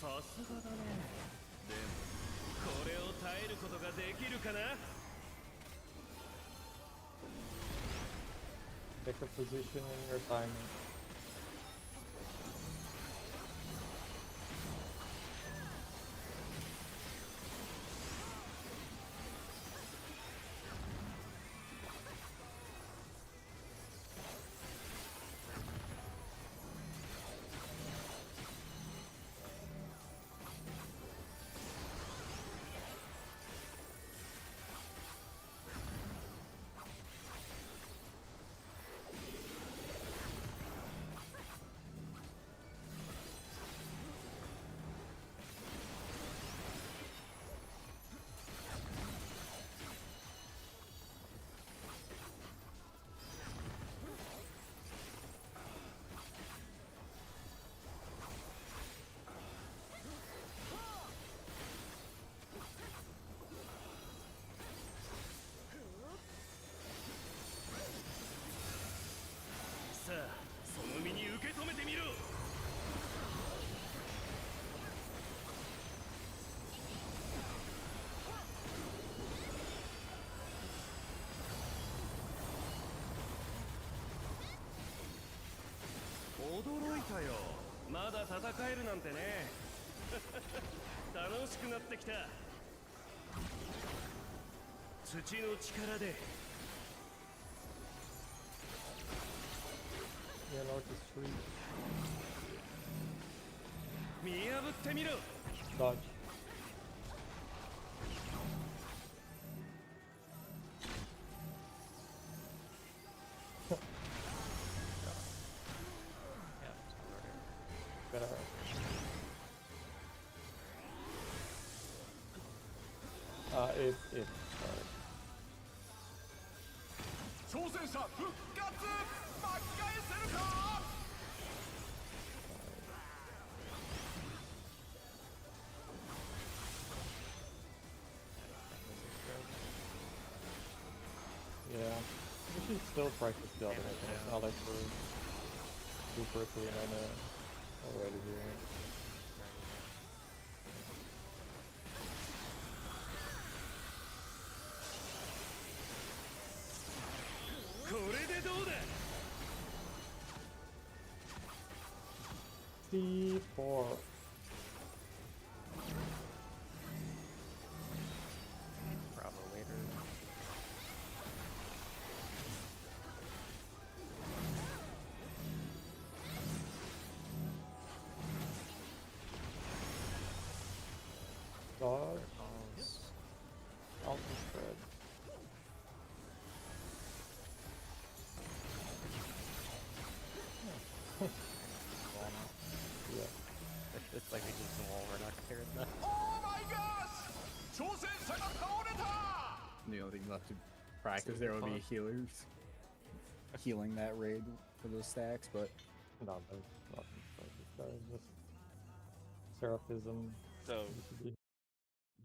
さすがだね。でもこれを耐えることができるかな。 Pick a position in your timing.さあその身に受け止めてみろ。驚いたよ。まだ戦えるなんてね。楽しくなってきた。土の力で。 Yeah, North is free. 見破ってみろ。 Dodge. Yeah, it's over Gotta. It. 挑戦者復活。巻き返せるか。 Yeah. We should still practice the other weapon. It's not like we're super clean on it already here. これでどうだ。 C4. Bravo later. Dodge. Out and spread. Yeah. It's like we just wall. We're not clearing that. Oh my gosh! 挑戦者が倒れた。 The only thing left to practice there would be healers. Healing that raid for those stacks, but No, there's nothing. That is just Seraphism. So, UCD.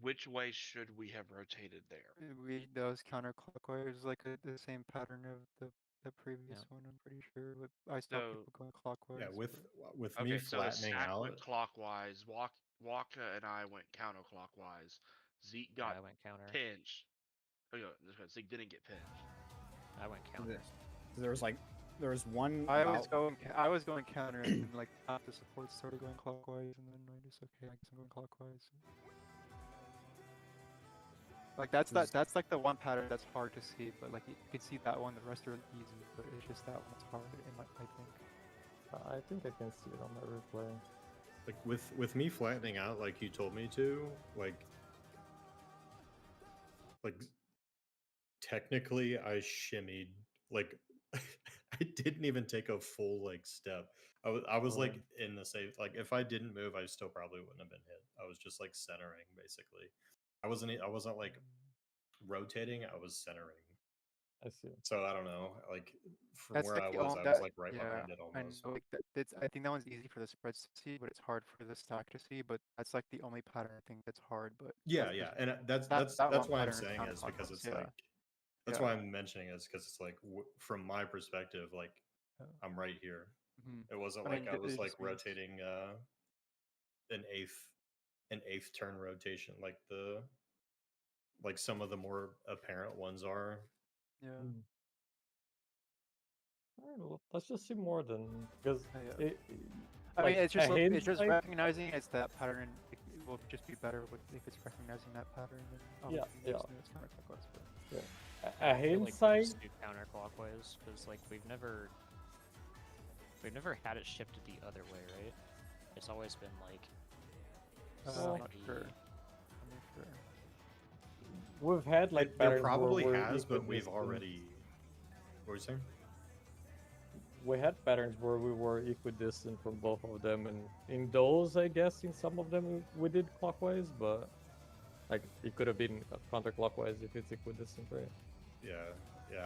which way should we have rotated there? That was counterclockwise, like the same pattern of the previous Yeah. one. I'm pretty sure, but I saw So- people going clockwise. Yeah, with Okay, me so the flattening stack out. went clockwise. Waka and I went counterclockwise. Zeke Yeah, got I went counter. pinched. Oh, no, Zeke didn't get pinched. I went counter. there was one. I was about- going counter, and then like half the support started going clockwise, and then I just okay, I guess I'm going clockwise. Like that's like the one pattern that's hard to see, but like you can see that one. The rest are easy, but it's just that one that's hard. I think I can see it on my replay. Like with me flattening out like you told me to, like technically I shimmied, like I didn't even take a full like step. I was like in the safe, like if I didn't move I still probably wouldn't have been hit. I was just like centering basically. I wasn't like rotating, I was centering. I see. So I don't know, like from That's where like I the was, only I was like right yeah, behind it I almost. know, like that's I think that one's easy for the spreads to see, but it's hard for the stack to see. But that's like the only pattern I think that's hard. But Yeah, there's yeah, and that that's one why I'm pattern is saying is because counterclockwise. it's Yeah, like that's yeah. why I'm mentioning is because it's like from my perspective, like Yeah. I'm right here. Mhm. It wasn't I like mean, I was it like just means rotating an eighth turn rotation like some of the more apparent ones are. yeah. Alright, well, let's just see more then, because Yeah. I like, mean, it's just a it's just hindsight- recognizing it's that pattern. It will just be better if it's recognizing that pattern. Than Yeah, obviously yeah. just know it's counterclockwise. But a I feel like we hindsight. just do counterclockwise because like we've never had it shifted the other way, right? It's always been like I'm slightly. not sure. I'm not sure. We've had like There patterns probably where we're has, but we've equidistant. already. What were you saying? We had patterns where we were equidistant from both of them, and in those, I guess, in some of them we did clockwise, but like it could have been counterclockwise if it's equidistant, right? Yeah.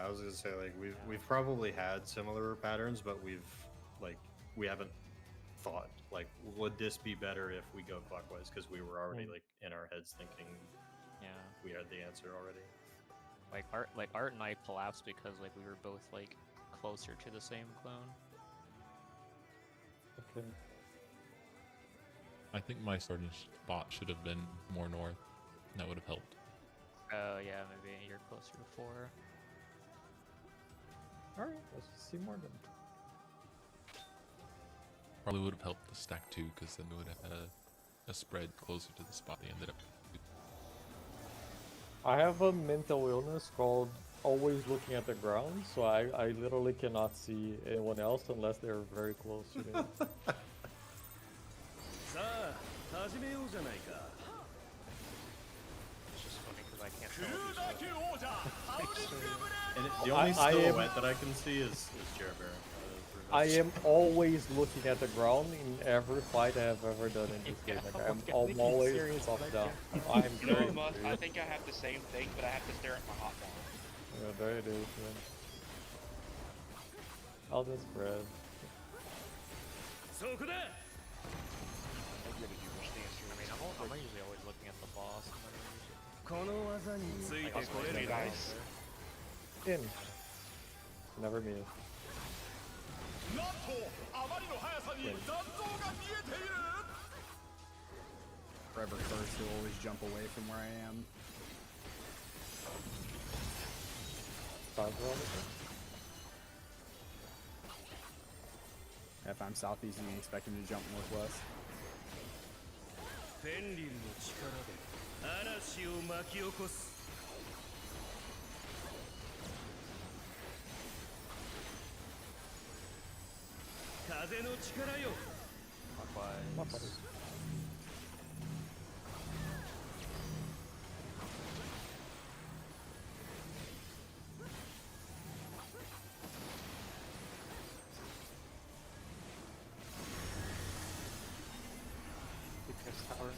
I was gonna say like we've probably had similar patterns, but we haven't thought like would this be better if we go clockwise because we were already like in our heads thinking we had the answer already. Like Art and I collapsed because like we were both like closer to the same clone. Okay. I think my starting spot should have been more north. That would have helped. Oh yeah, maybe you're closer to 4. Alright, let's just see more then. Probably would have helped the stack too, because then we would have had a spread closer to the spot they ended up. I have a mental illness called always looking at the ground, so I literally cannot see anyone else unless they're very close to me. さあ始めようじゃないか It's just funny because I can't ク tell. ルーダー級王者ハウリングブレー And ド theの only I am- silhouette that I can see is Jared Baron. I am always looking at the ground in every fight I have ever done in this game. Like I'm always top down. I'm You know very what, Musk? I serious. think I have the same thing, but I have to stare at my hotbar. Yeah, there it is, man. I'll just spread. そこだ I really do wish the answer I mean, I'm usually always looking at the boss. And then usually, この技について like, こ also れ like, るか nice. In. Never me. なんとあまりの速さに残像が見えている Forever first, he'll always jump away from where I am. Stars are all the same. If I'm southeast, you can expect him to jump northwest. フェンリルの力で嵐を巻き起こす 風の力よ clockwise. Because tower.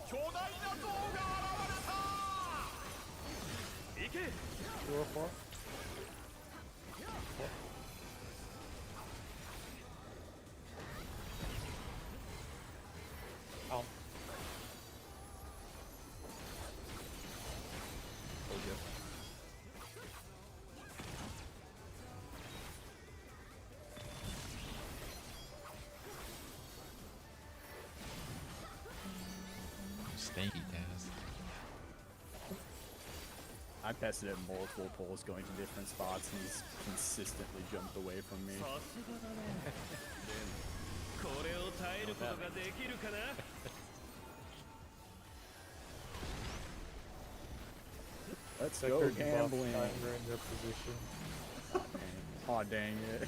巨大な像が現れた。行け。 2 or 4. Ow. Told you. Stanky Taz. I tested it multiple pulls going to different spots and he's consistently jumped away from me. さすがだね。これを耐えることができるかな。 Let's Check go their debuff gambling. timer in their position. Aw, dang it.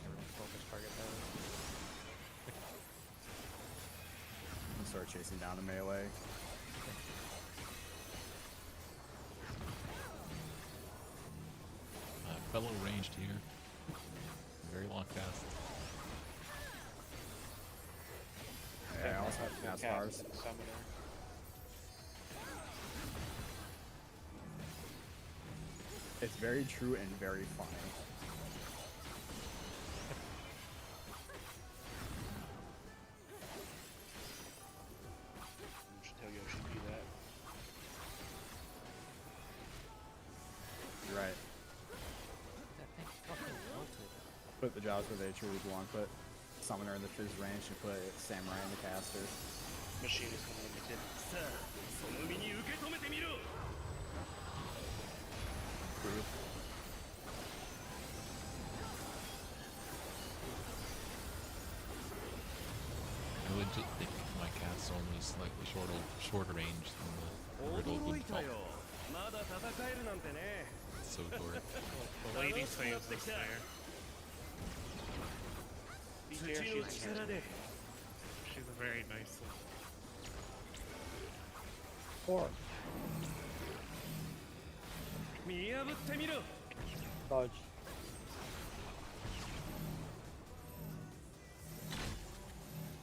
Everyone focus target there. I'm gonna start chasing down the melee. Fellow ranged here. Very long cast. Yeah, I also have fast bars. Summoner. It's very true and very funny. You should tell Yoshi to do that. You're right. That thing fucking melted. Put the jobs where they truly belong. Put Summoner in the Fizz range and put Samurai in the caster. Machine is unlimited. さあ、その身に受け止めてみろ。 True. I legit think my cat's only slightly shorter range than the riddle 驚い would た fall. よ。まだ戦えるなんてね。 So short. The lady saves us there. Be 土 fair, の she's 力で。 She's a very nice. 4. 見破ってみろ。 Dodge.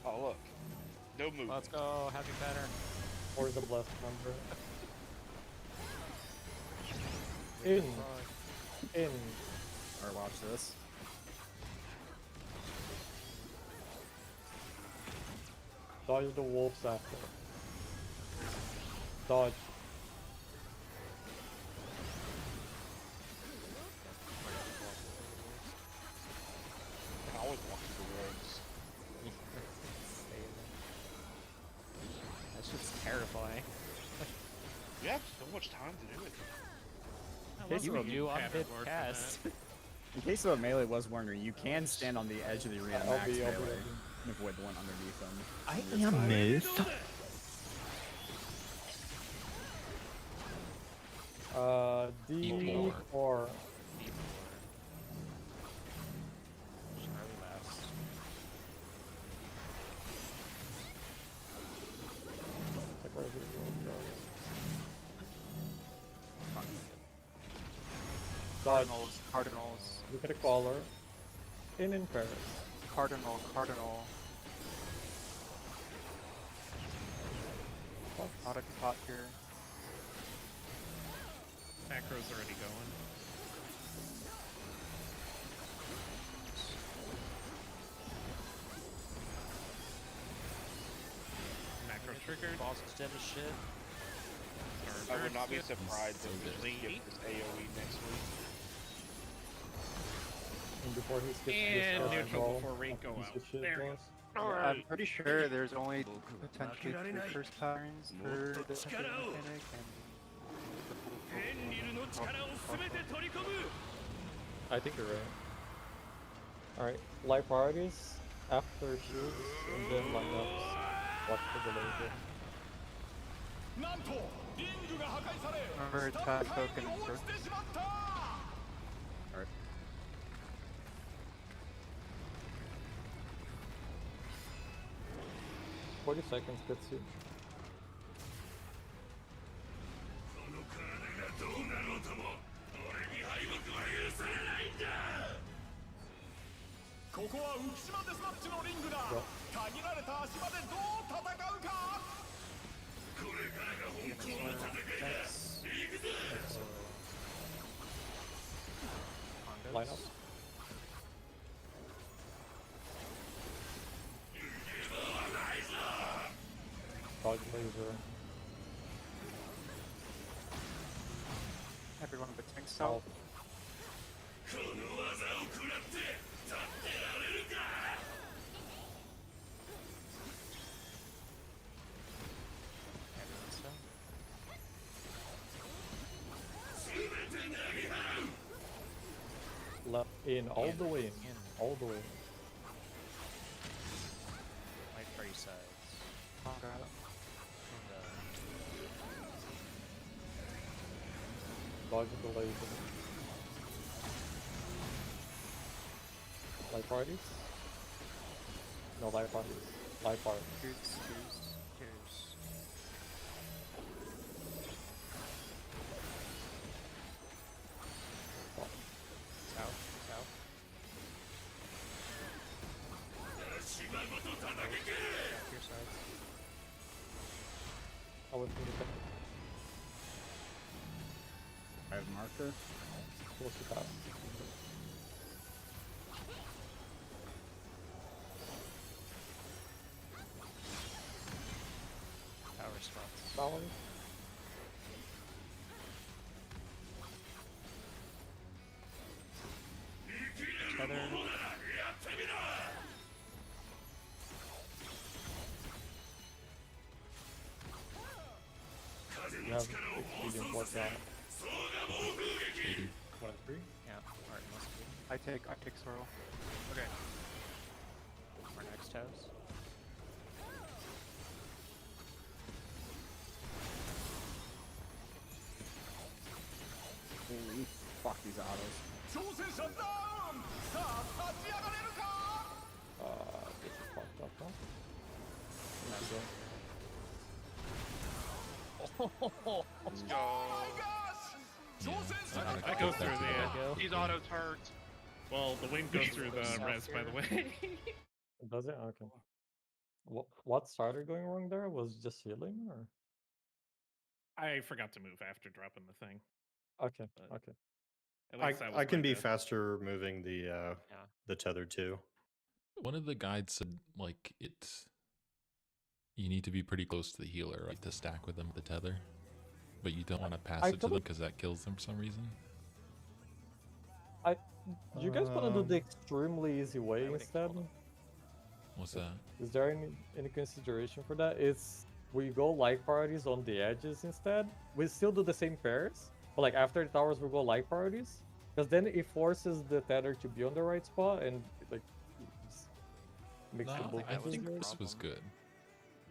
Oh look, no movement. Let's go, happy pattern. Or the blessed number. In. In. Alright, watch this. Dodge the wolves after. Dodge. I always walk through the woods. That shit's terrifying. You have so much time to do it. I case love of a you, I'm pattern bit board for cast. In case of a melee was wondering, you can stand on the edge of the arena I'll max be- I'll be melee ready. and avoid the one underneath them. I You're am fine. Myth. どうだ。 D4. D4. Charlie last. Like, where is it? Dodge. Cardinals, Cardinals, Look at a caller. In Paris. Cardinal, Cardinal. What? Not a pot here. Macro's already going. Macro triggered. Boss is dead as shit. I would not be Skip. surprised So if good. we skip this AoE next week. And before he skips And this neutral ball, before Rink after go he out. switches There we go. boss. I'm pretty sure there's only potentially 3 curse patterns per the力を。 mechanic, エンリルの力を全て取り込む。 I think you're right. Alright, light priorities, after shields, and then lineups. Watch for the laser. なんとリングが破壊され Remember スター attack トライ token ンに and 落ちてしまった Alright. Forty seconds gets you. この体がどうなろうとも俺に敗北は許されないんだここは浮島デスマッチのリングだ限られた足場でどう戦うか Line up. Dodge laser. Everyone but tank self. Everyone's done. Left in, all the way in. All the way in. Light party sides. Oh, got it. Dodge the laser. Light parties? No light parties. Light parties. Twos. South. Your sides. I would think that I have marker. close to that. Power spots. Power. Tether. You have expedient watch out. 1 and 3. Yeah, Art must be. I take Sorrel. Okay. Our next house. Holy fuck these autos. 挑戦者ダウンさあ立ち上がれるか This is fucked up, huh? Let's go. I go through the. These autos hurt. Well, the wind goes through the res, by the way. Does it? Okay. What started going wrong there? Was just healing or? I forgot to move after dropping the thing. Okay, But- okay. At least that was I can my be death. faster moving the tether too. One of the guides said like you need to be pretty close to the healer, right, to stack with them with the tether, but you don't want to pass I it to them thought- because that kills them for some reason. You guys want to do the extremely easy way instead? What's that? Is there any consideration for that? It's we go like parties on the edges instead. We still do the same pairs, but like after the towers we go like parties, because then it forces the tether to be on the right spot and like just makes No, the both I easier. think this was good.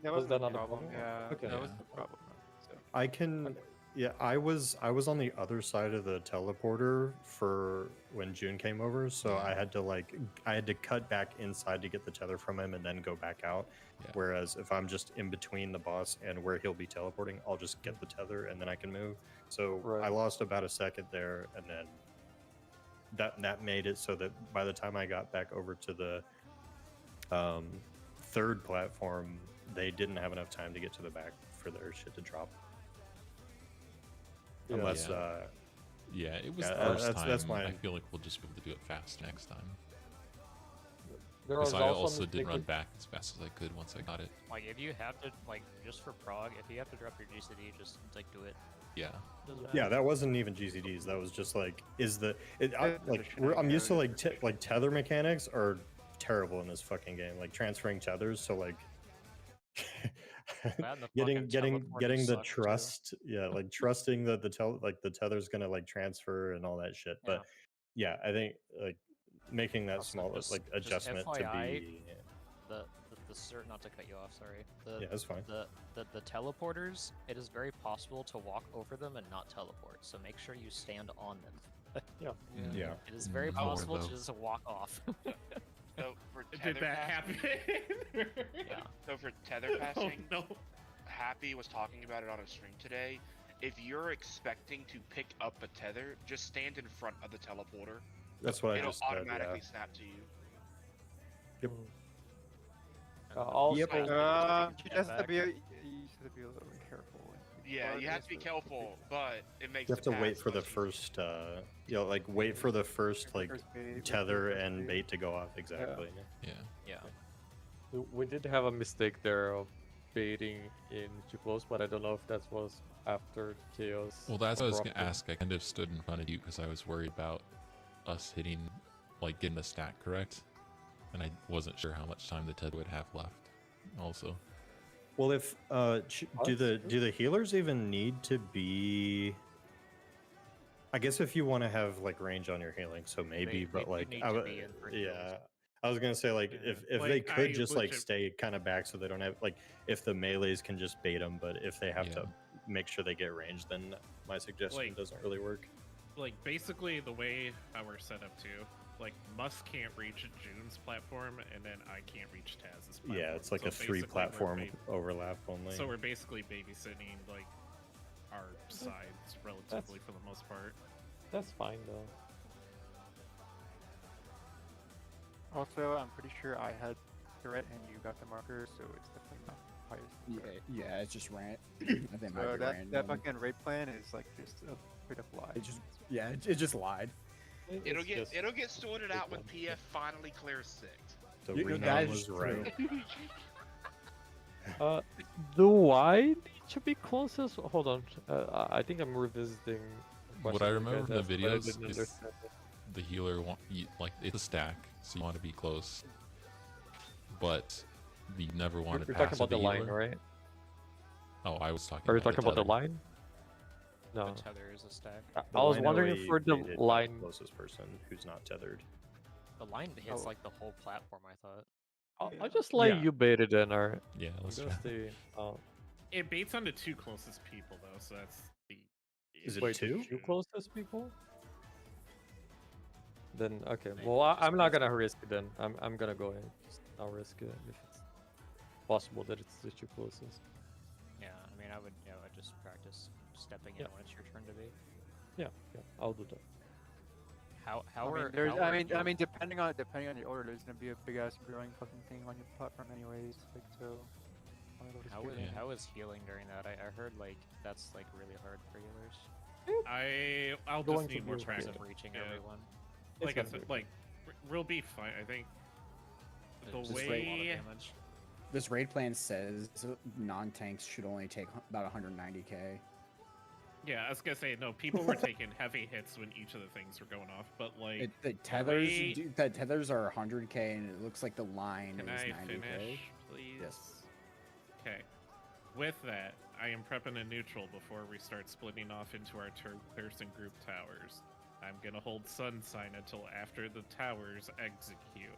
That Was was that the not the problem. problem? Yeah, Okay. that was Yeah. the problem. So. I can. Yeah, I was on the other side of the teleporter for when June came over, so I had to cut back inside to get the tether from him and then go back out. Yeah. Whereas if I'm just in between the boss and where he'll be teleporting, I'll just get the tether and then I can move. So Right. I lost about a second there, and then that made it so that by the time I got back over to the third platform, they didn't have enough time to get to the back for their shit to drop. Yeah. Unless Yeah, it was Yeah, the first that's time. my- I feel like we'll just be able to do it fast next time. There Because was I also also a did mistake run with- back as fast as I could once I got it. Like if you have to, like just for prog, if you have to drop your GCD, just like do it. Yeah. Doesn't yeah, matter. that wasn't even GCDs. That was just like Yeah, I'm used to like tether mechanics are terrible in this fucking game. Like transferring tethers, so like Bad, the getting fucking getting teleporters getting the suck, too. trust, yeah, like trusting that the tether's gonna like transfer and all that shit. But yeah, I think like making that Also, small just- like just adjustment to FYI, be The not to cut you off, sorry. yeah, that's fine. The teleporters, it is very possible to walk over them and not teleport. So make sure you stand on them. Yeah. It is very More, possible to though. just walk off. So for Did tether that passing, happen? Yeah. so for tether Oh passing, no. Happy was talking about it on a stream today. If you're expecting to pick up a tether, just stand in front of the teleporter. That's what I It'll just said. automatically Yeah. snap to you. Yep. Also, Yep. You just have to be a little careful when Yeah, you have to be careful, but it makes You have the to wait pass for the much easier. first, like wait for the first like First bait, tether first and bait. bait to go off. Exactly. Yeah. Yeah. We did have a mistake there of baiting in too close, but I don't know if that was after chaos. Well, that's what I was gonna erupted. ask. I kind of stood in front of you because I was worried about us hitting, like, getting the stack correct, and I wasn't sure how much time the tether would have left. Also, Well, if do the healers even need to be? I guess if you want to have like range on your healing, so maybe, but do like need I to would, be in for heals. yeah, I was gonna say like Yeah, if they like, could I just like legit- stay kind of back so they don't have like if the melees can just bait them, but if they have to Yeah. make sure they get range, then my suggestion Like- doesn't really work. like basically the way how we're set up too. Like Musk can't reach June's platform, and then I can't reach Taz's platform. Yeah, it's like So a three basically we're platform ba- overlap only. So we're basically babysitting like our sides relatively for the most part. That's fine though. Also, I'm pretty sure I had threat and you got the marker, so it's definitely not highest. Yeah, it's just ran. I think it might So be that random. fucking raid plan is like just a straight up lie. It just it just lied. It'll It's get just- it'll get sorted out when fun. PF finally clears 6. So You- Renan that was is right. Do I need to be closest? Hold on. I think I'm revisiting. what I questions you remember guys from the asked, but I videos didn't is understand it. the healer like it's a stack, so you want to be close, but you never want to You're pass talking about the with line, healer. right? Oh, I was talking. Are you about talking about the tether. line? No. The tether is a stack. I The was line wondering only if for the baited line. closest person who's not tethered. The line hits Oh. like the whole platform, I thought. I'll just let Yeah. you bait it in, or Yeah, let's I'm try. gonna stay. It baits on the two closest people though, so that's the. Is it Wait, two? two closest people? Then okay. Maybe Well, just I'm not close gonna risk it then. I'm gonna go in. Just I'll risk it if it's possible that it's the two closest. Yeah, I mean, I would just practice stepping in Yeah. when it's your turn to be. Yeah, I'll do that. How I mean, are there's, how I are mean, you- depending on the order, there's gonna be a big ass growing fucking thing on your platform anyways. Like so. one of those how good is ones. how is healing during that? I heard like that's like really hard for healers. I'll Going just to need more be In terms practice. of reaching Yeah. everyone. It's Like I gonna said, be like we'll be fine. I think the It's just, like, a lot of way damage. This raid plan says non-tanks should only take about 190k. Yeah, I was gonna say no. People were taking heavy hits when each of the things were going off, but like, The tethers, way- the tethers are 100k, and it looks like the line can is I 90k. finish, please? Yes. Okay. With that, I am prepping a neutral before we start splitting off into our person group towers. I'm gonna hold Sun Sign until after the towers execute.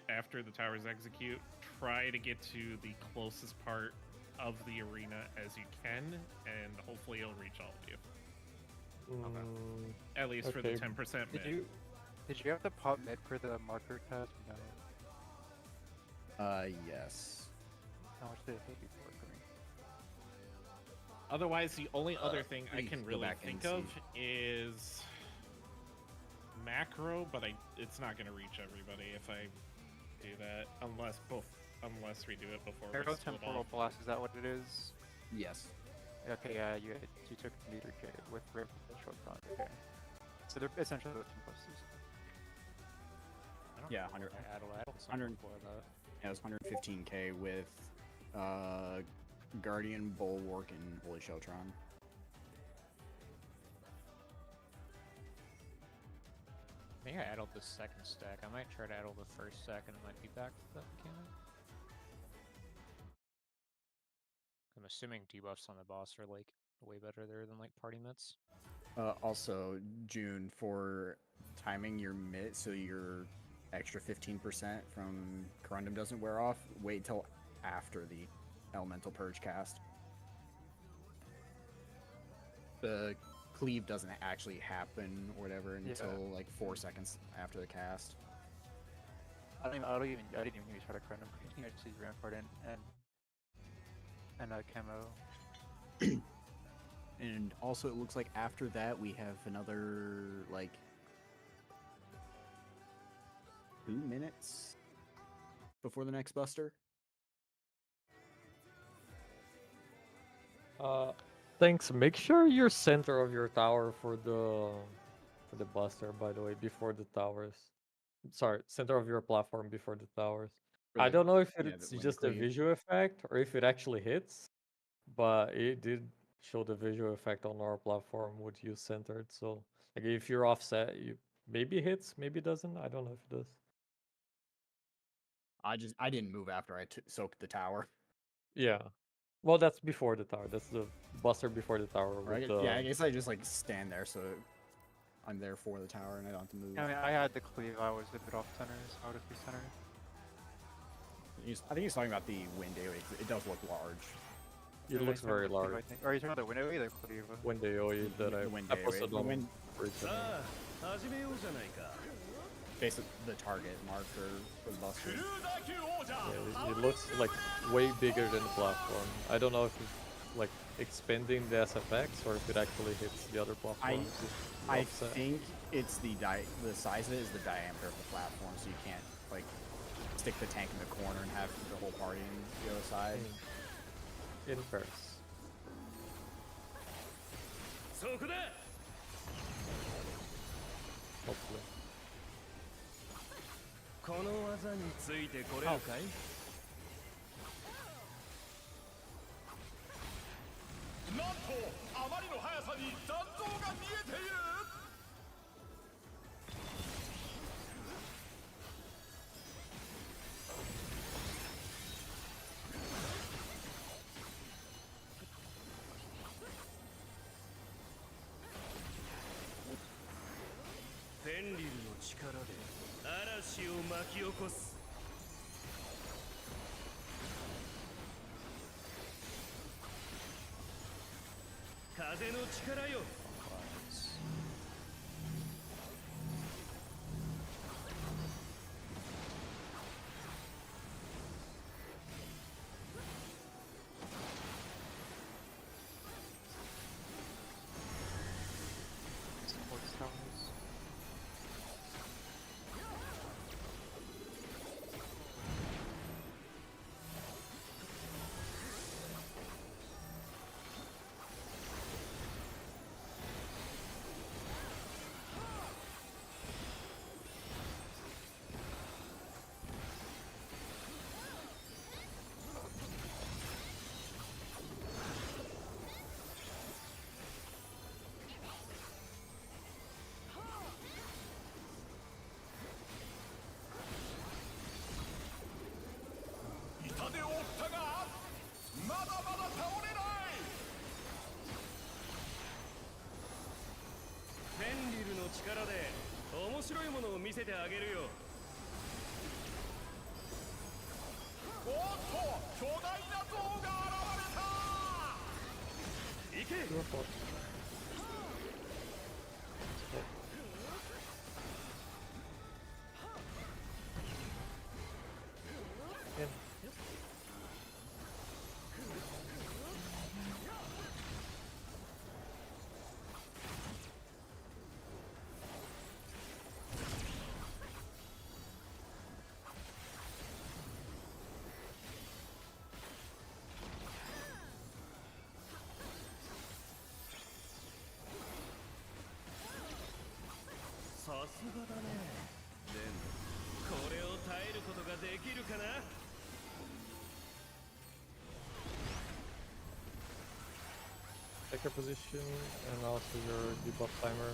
After the towers execute, try to get to the closest part of the arena as you can, and hopefully it'll reach all of you. Mm, At least for the Okay. 10% mid. Did you have to pop mid for the marker test? No. Yes. How much did it take before for me? Otherwise, the only other thing I please can go really back and think of is macro, but it's not going to reach everybody if I do that unless we do it before we Arrow split temporal off. blast, is that what it is? Yes. Okay, yeah, you took meter K with rip short front. Okay. So they're essentially both impulses. I don't Yeah, know 100 why I added something 100 before that. Yeah, it was 115k with Guardian, Bulwark, and Holy Sheltron. I think I added the second stack. I might try to add the first stack and it might be back to that mechanic. I'm assuming debuffs on the boss are like way better there than like party mitts. Also, June, for timing your mitt so your extra 15% from Corundum doesn't wear off, wait till after the Elemental Purge cast. The cleave doesn't actually happen or whatever until like 4 seconds after the cast. I didn't even use Shadow Crown. I just used Rampart and Camo. And also, it looks like after that we have another like 2 minutes before the next buster. Thanks. Make sure you're center of your tower for the buster, by the way, before the towers. Sorry, center of your platform before the towers. For I the- don't know if yeah, the- it's when just a cleave. visual effect or if it actually hits, but it did show the visual effect on our platform with you centered. So like if you're offset, you maybe hits, maybe doesn't. I don't know if it does. I didn't move after I soaked the tower. Yeah. Well, that's before the tower. That's the buster before the tower. Or With yeah, I guess I just like stand there so I'm there for the tower and I don't have to move. I mean, I had the cleave. I was a bit off center, so I would have centered. I think he's talking about the wind AoE. It does look large. It looks very large. I think. Or are you talking about the window or the cleave? Wind AoE that The wind I AoE. posted The on wind- さあ始めようじゃないか Basically, the target marker for the buster. クルーザー級王者 Yeah, it looks like way bigger than the platform. I don't know if it's like expanding the SFX or if it actually hits the other platforms. I think it's the size of it is the diameter of the platform, so you can't like stick the tank in the corner and have the whole party in the other side. In Paris. そこだ Hopefully. この技についてこれるかいなんとあまりの速さに残像が見えているフェンリルの力で嵐を巻き起こす風の力よ Supports towers.力で面白いものを見せてあげるよおっと巨大な像が現れた行け さすがだねでもこれを耐えることができるかな Take your position and also your debuff timer.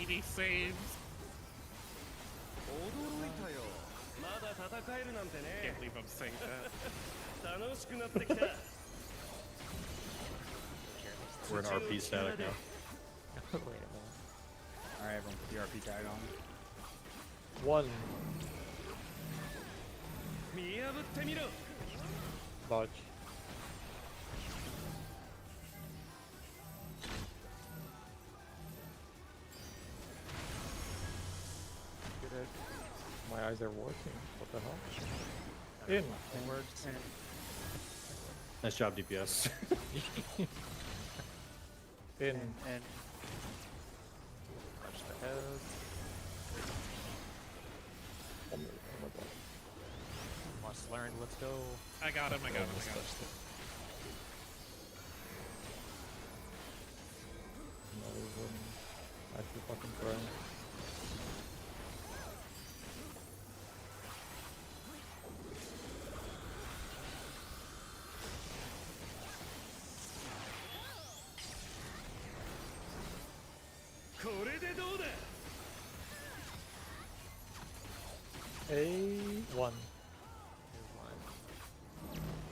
speedy saves. 驚いたよ。まだ戦えるなんてね。 Can't believe I'm saying that. 楽しくなってきた。 We're in RP static now. Wait a minute. Alright, everyone put the RP tag on. 1. 見破ってみろ。 Dodge. My eyes are working. What the hell? In. Works. Nice job, DPS. In. And Crush the head. Oh my god. Must learn. Let's go. I got him. I got him. Almost I got him. touched it. Not even actually fucking trying. A1. Here's one.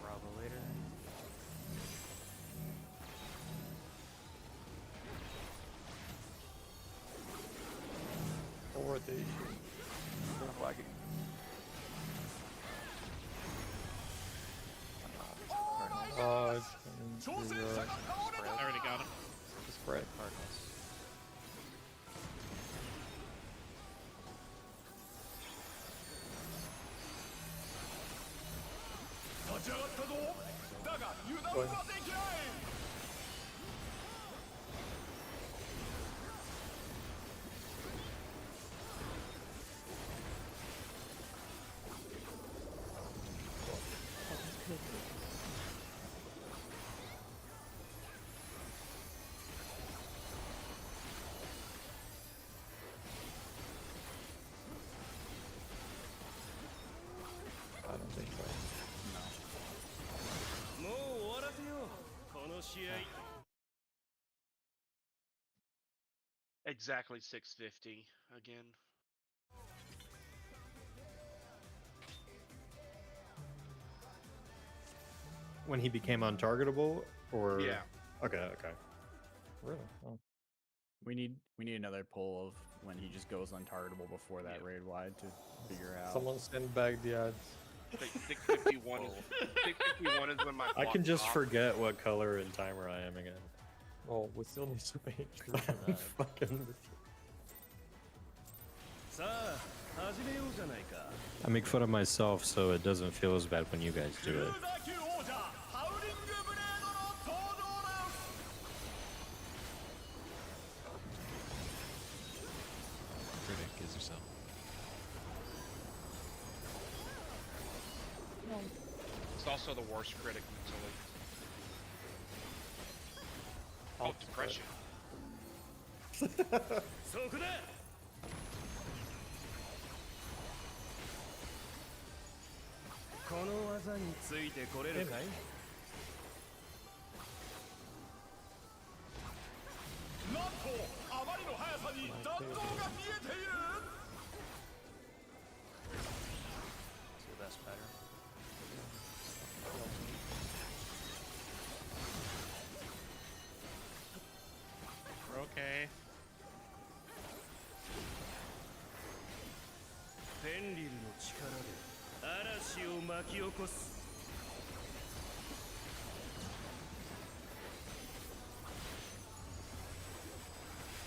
Bravo later. Over the I'm lagging. it's going to I already got him. spread. Cardinals. I don't think so. もう終わらせよう。この試合。 Exactly 650 again. When he became untargetable, or Yeah. Okay, okay. Really? Oh. We need another poll of when he just goes untargetable before that raid wide to figure out. Someone send back the ads. 651 is 651 is when my I clock can just stops. forget what color and timer I am again. Oh, we still need to make sure that. Fucking. さあ、始めようじゃないか。 I make fun of myself so it doesn't feel as bad when you guys do it. 打球王者ハウリングブレードの登場だ。 Critic is yourself. It's also the worst critic mentally. Oh, depression. そこだ。 この技についてこれるかい？ なんとあまりの速さに弾道が見えている。 See the best pattern. We're okay. フェンリルの力で嵐を巻き起こす。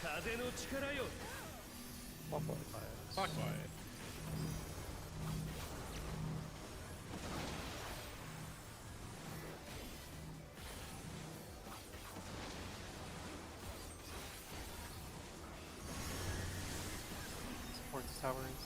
風の力よ。 Fuck quiet. Support the towers.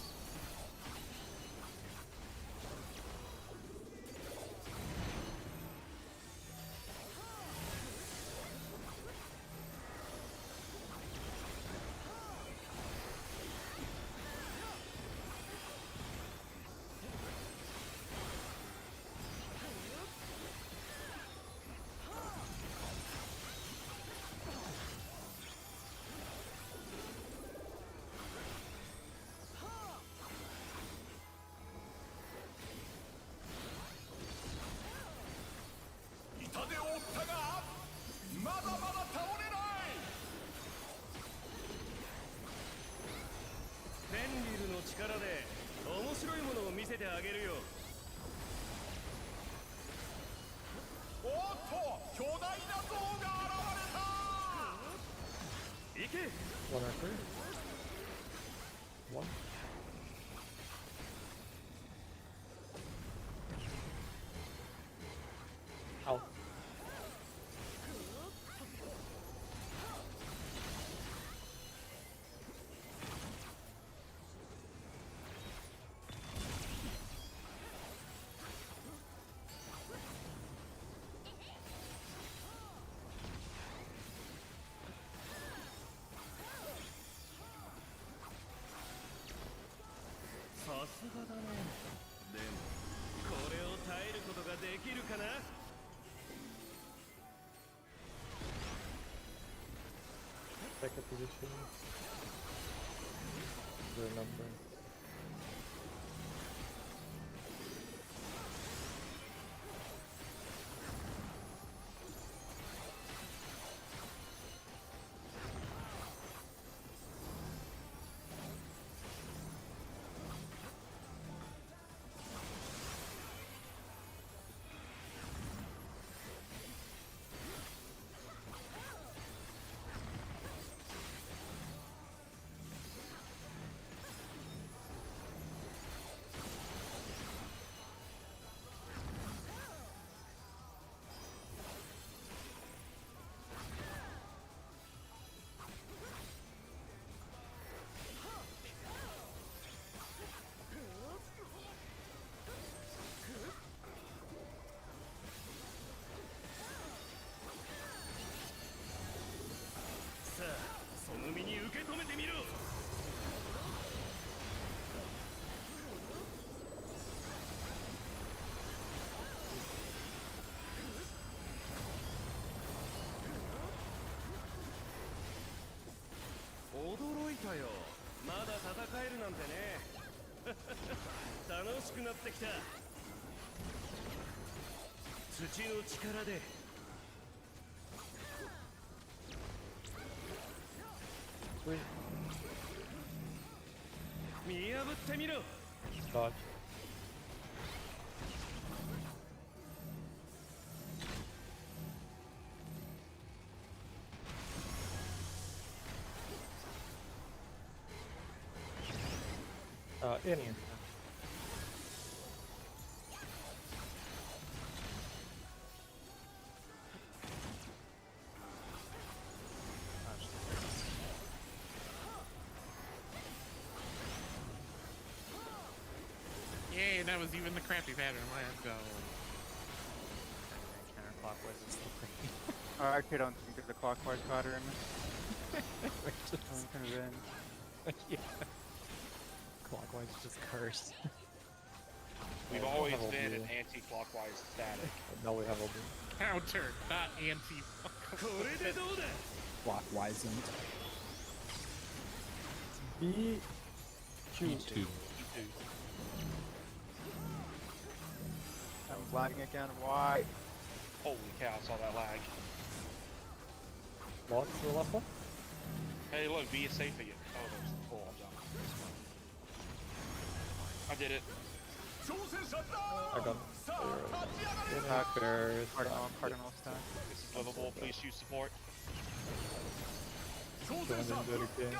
One or three. One. Ow.さすがだね。でもこれを耐えることができるかな。Second position. The number.驚いたよ。まだ戦えるなんてね。楽しくなってきた。土の力で。見破ってみろ。Dodge. In. Yay, that was even the crappy pattern. Let's go. Counterclockwise is the I actually don't think of the clockwise pattern. I'm convinced. yeah. Clockwise is just cursed. We've always been an anti-clockwise static. Now we have a Counter, not anti. Clockwise and B. E2. I'm lagging again. Why? Holy cow, I saw that lag. What's the last one? Hey, look, V is safe again. Oh, there's the full jump. I did it. I got Attack. Cardinal stack. This is livable. Please use support. Going into it again.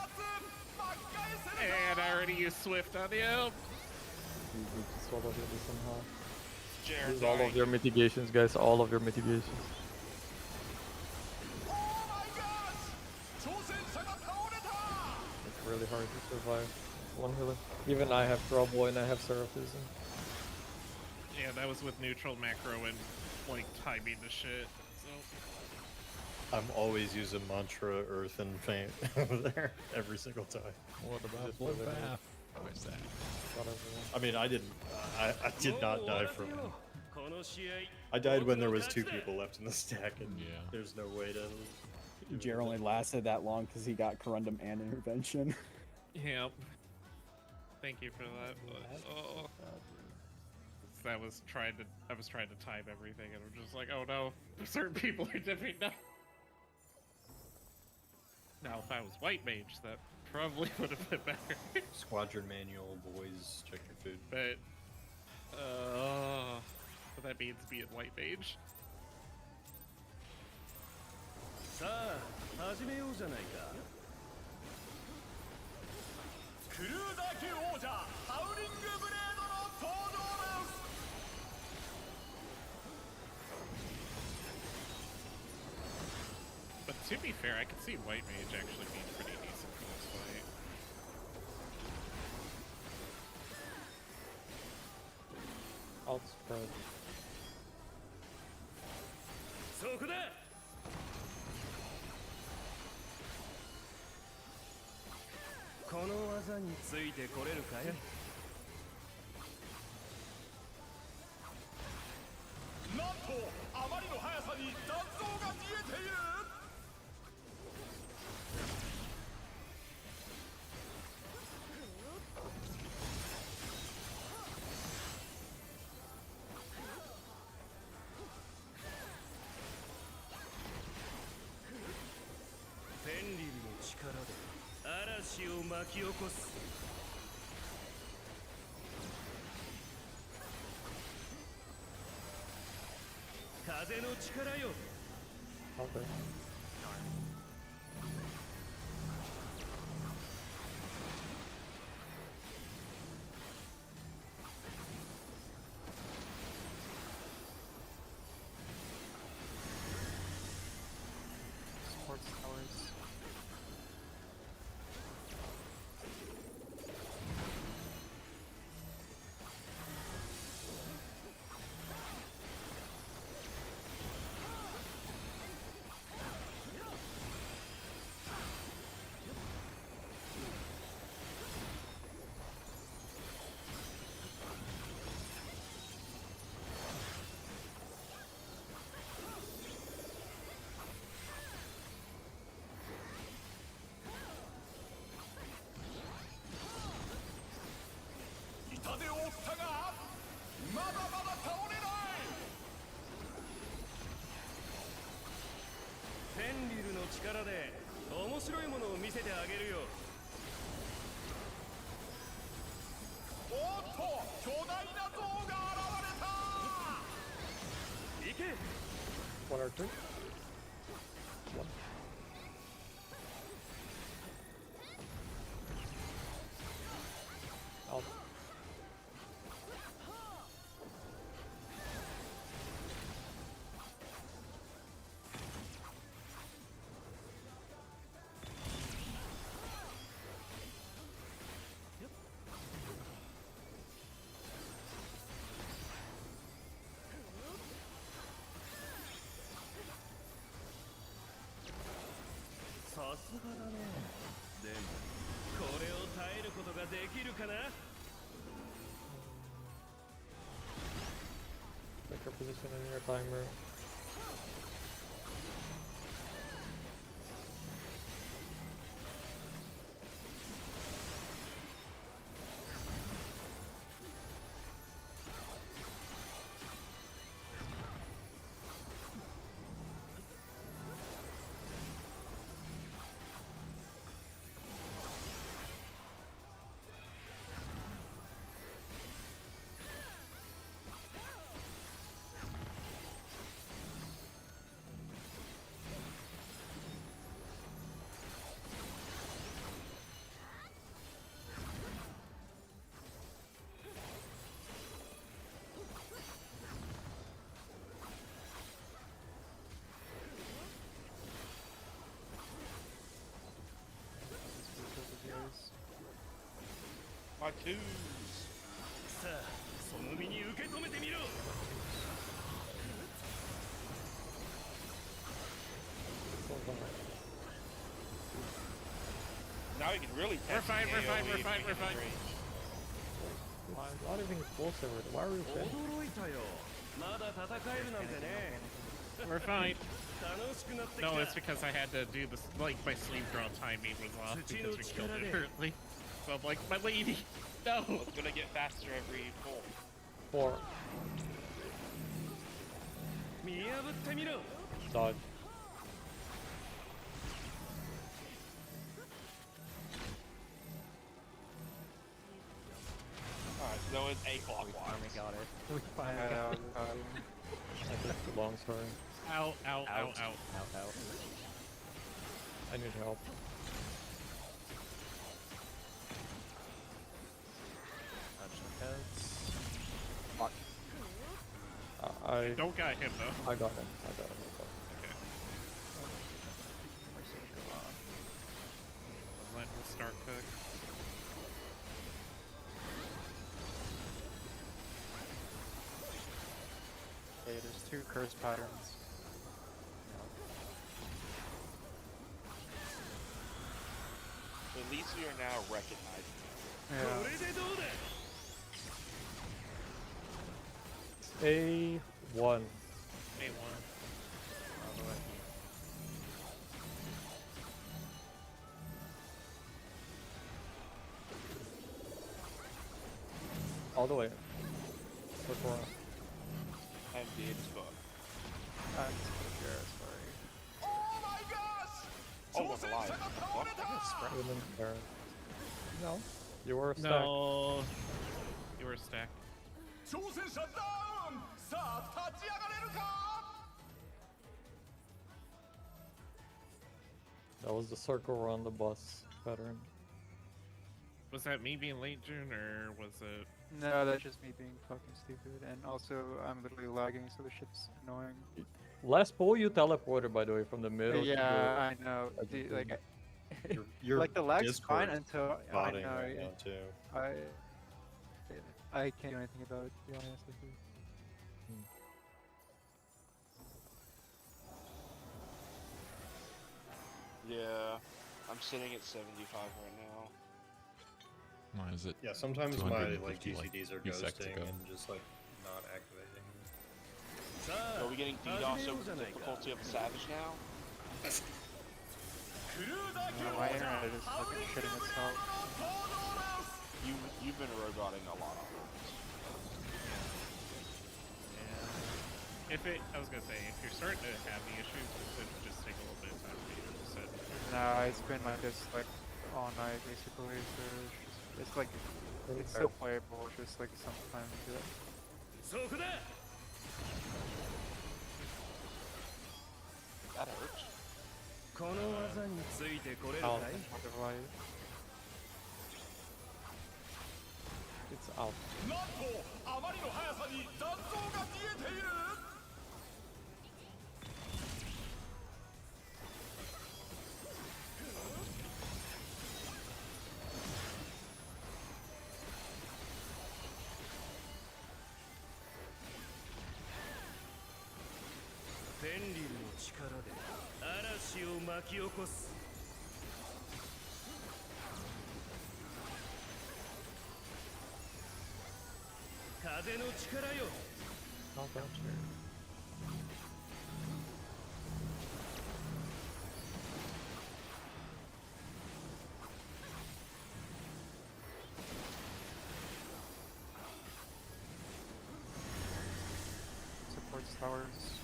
And I already used Swift on you. You need to swallow it somehow. Jared Use all of your mitigations, guys. All of your mitigations. It's really hard to survive. One healer. Even I have trouble and I have Seraphism. Yeah, that was with neutral macro and like timing the shit. So I'm always using mantra, earth, and faint there every single time. What about bloodbath? Where's that? I mean, I didn't. I did not die from. I died when there was 2 people left in the stack, and Yeah. there's no way to. Jer only lasted that long because he got Corundum and Intervention. Yep. Thank you for that. But, oh. I was trying to time everything, and I'm just like, oh no, certain people are dipping now. Now, if I was white mage, that probably would have been better. Squadron manual, boys, check your food. But that means being white mage. さあ始めようじゃないか。クルーザー級王者ハウリングブレードの登場です。 But to be fair, I could see White Mage actually being pretty decent for this fight. Outspread. そこだ。この技についてこれるかい？なんとあまりの速さに残像が見えている。フェンリルの力で嵐を巻き起こす。風の力よ。 Okay. Sports towers.力で面白いものを見せてあげるよ。おっと巨大な像が現れた。行け。 1 or 2? 1. Out.さすがだね。でもこれを耐えることができるかな。 Take your position in your timer. My twos. さあその身に受け止めてみろ。 Now we can really We're test fine, the we're fine, AoE we're if fine, we we're get fine. range. Why not even close to it? Why are we finished? 驚いたよ。まだ戦えるなんてね。 We're fine. 楽しくなってきた。 No, it's because I had to do this. Like my sleeve draw timing was off because we killed it early. So I'm like, my lady, no. It's gonna get faster every pull. 4. 見破ってみろ。 Dodge. Alright, so it's a clockwise. We got it. We finally got it. I left the long story. Ow, ow, ow, ow. Out. I need help. I Don't got him though. I got him. I got him. Okay. Mercy will go on. Let will start cook. Okay, there's 2 curse patterns. At least we are now recognizing it. Yeah. A1. A1. All the way. Circle around. I'm dead as fuck. I'm sorry. Oh my gosh! Oh, I'm alive. What? Women there. No. You were a stack. No. You were stacked. 挑戦者ダウンさあ立ち上がれるか That was the circle around the bus pattern. Was that me being late, June, or was it? No, that's just me being fucking stupid. And also, I'm literally lagging, so the shit's annoying. Last pull, you teleported, by the way, from the middle. Yeah, I know. I just Like, Your, your like the lag's Discord fine until I botting know. right now too. I can't do anything about it, to be honest with you. Yeah, I'm sitting at 75 right now. Mine is it? Yeah, sometimes my like 250, like, GCDs are few seconds ghosting ago. and just like not activating. Are we getting DDoS over the difficulty of a Savage now? クルーザー級 No, 王 my 者 internet is ハウ fucking リング shitting 船 itself. の登場です You've been roboting a lot on this. If it, I was gonna say, if you're starting to have the issues, it could just take a little bit of time for you to set. Nah, it's been like this like all night basically. So it's like it's still playable. Just like sometimes. Yeah. そこだ That hurts. この技についてこれる Out. かい Otherwise, it's out. なんとあまりの速さに残像が消えている ペンリルの力で嵐を巻き起こす風の力よ Not that sure. Supports towers.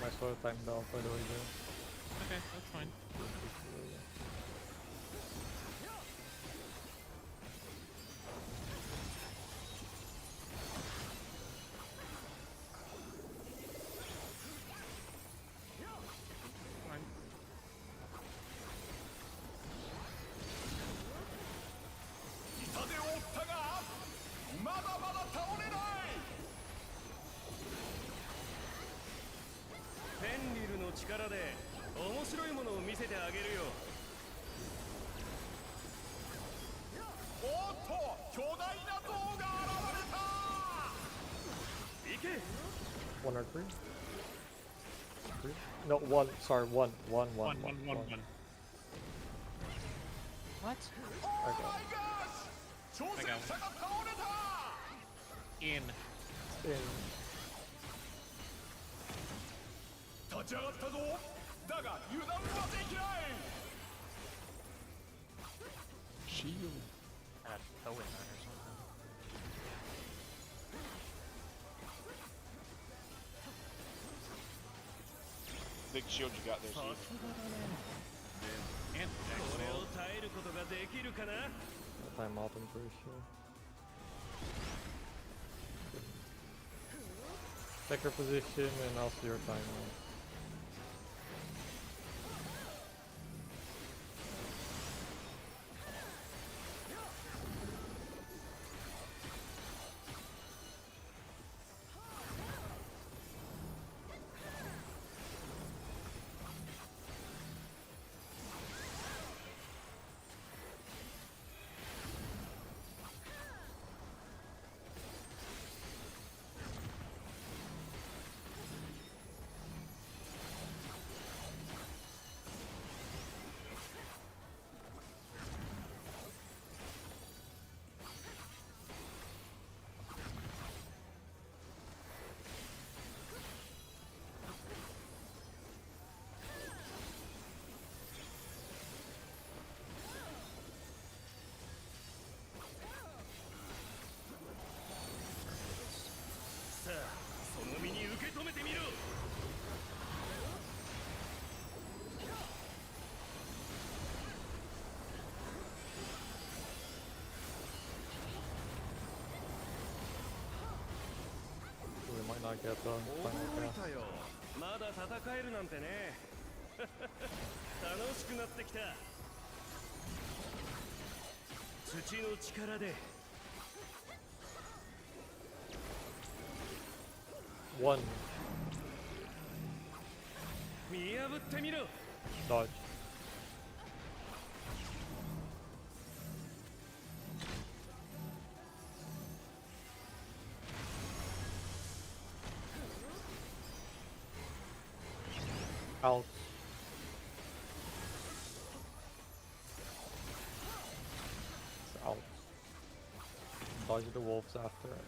My sort of timed out, by the way, there. Okay, that's fine. Fine. 痛手を負ったがまだまだ倒れない ペンリルの力で面白いものを見せてあげるよおっと巨大な像が現れた行け 1 or 3? 3? No, 1. Sorry, 1. 1, 1, 1. One, one, one, one. What? Oh my gosh 挑戦者が倒れた In. In. 立ち上がったぞだが油断はできない Shield. Had a Owen or something. Big shield you got there, さ Steve. すがだね And これ X を耐えることができるかな Time out, I'm pretty sure. Check your position and I'll see your time out. I get the final 驚い cast. たよ。まだ戦えるなんてね。楽しくなってきた。土の力で。 1. 見破ってみろ。 Dodge. Out. It's out. Dodge the wolves after it.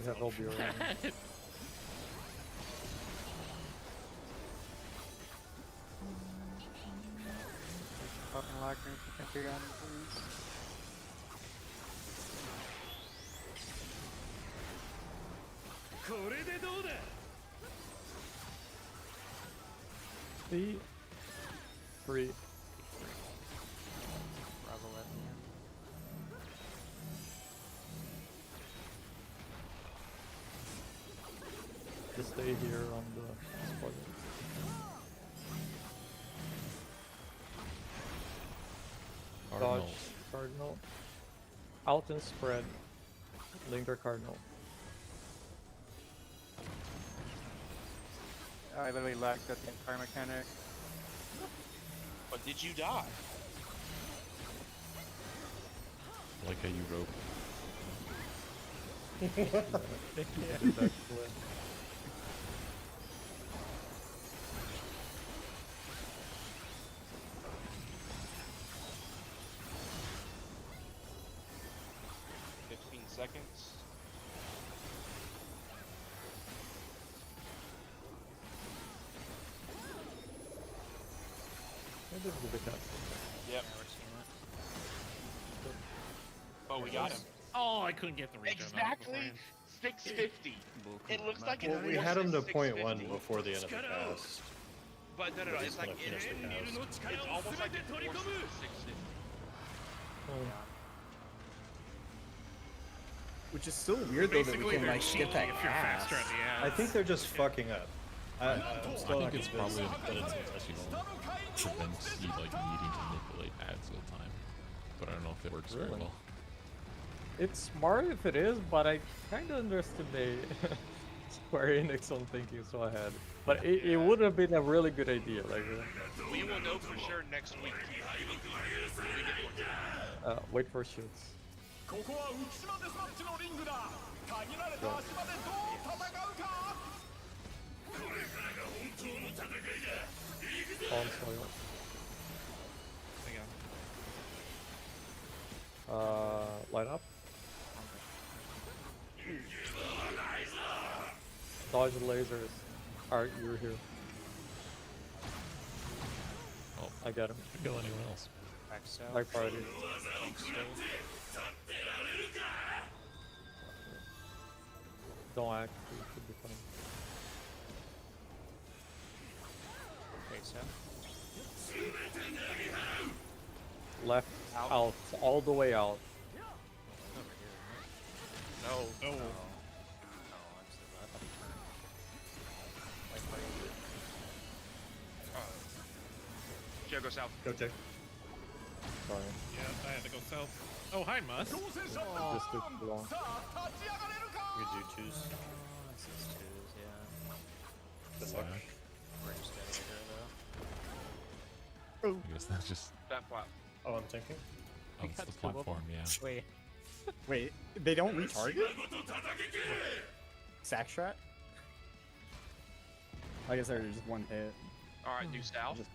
Yeah, he'll be around. Fucking lag me if you can figure out please. See? 3. Bravo at the end. Just stay here on the spot. Cardinal. Dodge. Cardinal. Out and spread. Linger Cardinal. I literally lagged at the entire mechanic. But did you die? Like how you rope. Did that flip. Seconds. Maybe it's a bit cut. Yep. Yeah, we're seeing it. Oh, we got him. Oh, I couldn't get the regen off Exactly beforehand. 650. It looks like it's Well, we had him to point 1 650. before the end of the cast. But no, But he's it's like gonna finish the cast. it's almost like it forces the 650. Which is still weird though that we Basically, can they're like skip cheating that if you're faster cast. at the end. I think they're just fucking up. I'm still I not think it's convinced probably that it's intentional. Prevents you like needing to manipulate ads all the time. But I don't know if it works very Really? well. It's smart if it is, but I kind of underestimate Square Enix on thinking so ahead. But it would have been a really good idea. Like, We will know for sure next week. wait for shoots. ここは浮島デスマッチのリングだ。限られた足場でどう戦うか。 On soil. Hang on. Line up. Dodge the lasers. Alright, you're here. Oh, I got him. could kill anyone else. Back south. Back party. Don't act. You should be fine. Okay, so. Left, Out. out, all the way out. Over here, right? No. Oh, Oh, I'm so bad. I thought he turned. Like, Joe, go south. Go take. Sorry. yeah, I had to go south. Oh, hi, Mus. 挑戦者 Just took too long. さあ立ち上がれるか。 We do twos. this is twos, yeah. Good luck. We're just dead over here, though. I guess that's just That flap. Oh, I'm thinking. oh, it's the platform, yeah. Wait. Wait, they don't retarget? Sack strat? I guess they're just one hit. Alright, due south. Just-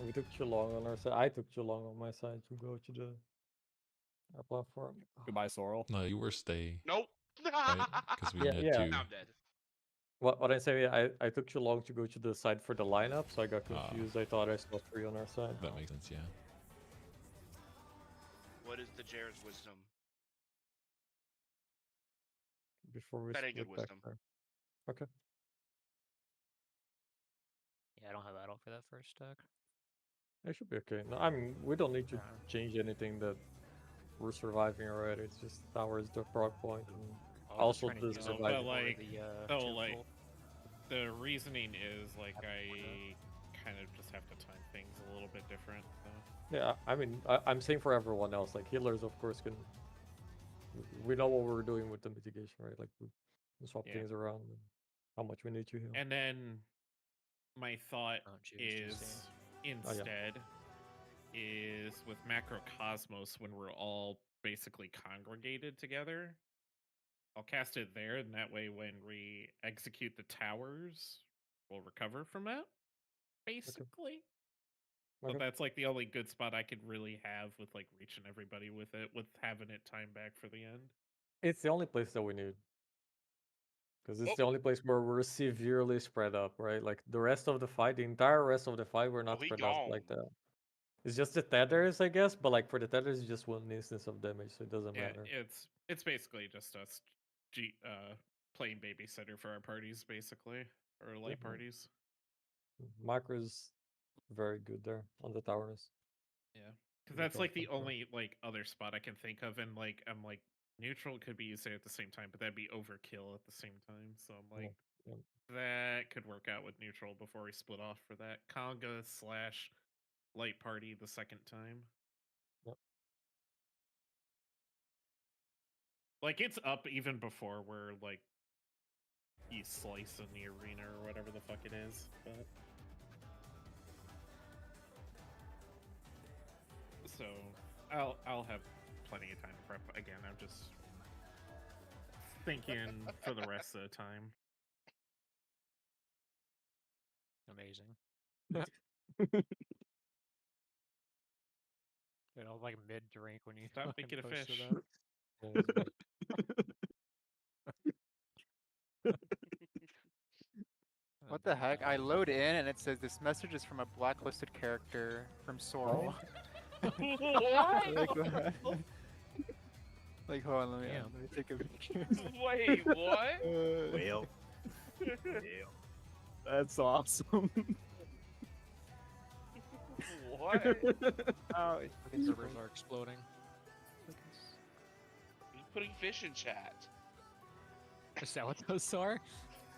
We took too long on our side. I took too long on my side to go to the platform. Goodbye, Sorrel. No, you were stay, Nope. right? Because we Yeah, had yeah. two. I'm dead. What I say, I took too long to go to the side for the lineup, so I got Ah. confused. I thought I saw 3 on our side. That makes sense, yeah. What is the Jared's wisdom? Before we That ain't split good back wisdom. there. Okay. Yeah, I don't have Adult for that first deck. It should be okay. No, I mean, we don't need to Yeah. change anything that we're surviving already. It's just towers the prog point and I was just also trying to the use it But surviving. for like, the oh, like Tearful. the reasoning is like I kind of just have to time things a little bit different. So. Yeah, I mean, I'm saying for everyone else, like healers, of course, can. We know what we're doing with the mitigation, right? Like we swap Yeah. things around and how much we need to heal. And then my thought Oh, Juice is GC. instead is with Macrocosmos when we're all basically congregated together. I'll cast it there, and that way when we execute the towers, we'll recover from it. Basically. But Okay. that's like the only good spot I could really have with like reaching everybody with it, with having it time back for the end. It's the only place that we need. Because it's Oh. the only place where we're severely spread up, right? Like the rest of the fight, the entire rest of the fight, we're not he spread out like gone. that. It's just the tethers, I guess, but like for the tethers, it's just one instance of damage, so it doesn't Yeah, matter. it's basically just us playing babysitter for our parties, basically. Or light Yeah. parties. Macro's very good there on the towers. Yeah. Because The that's like the constant, yeah. only like other spot I can think of, and like I'm like neutral could be used there at the same time, but that'd be overkill at the same time. So I'm like Yeah. that could work out with neutral before we split off for that conga / light party the second time. Yep. Like it's up even before we're like you slice in the arena or whatever the fuck it is. But so I'll have plenty of time to prep. Again, I'm just thinking for the rest of the time. Amazing. You know, like mid drink when you Stop fucking making a posted fish. that. Yeah, it's good. What the heck? I load in and it says this message is from a blacklisted character from Sorrel. Like, what? Like, hold on, let me take a picture. Wait, what? Well, that's awesome. What? Oh, it's Servers are exploding. He's putting fish in chat. Is that what those are?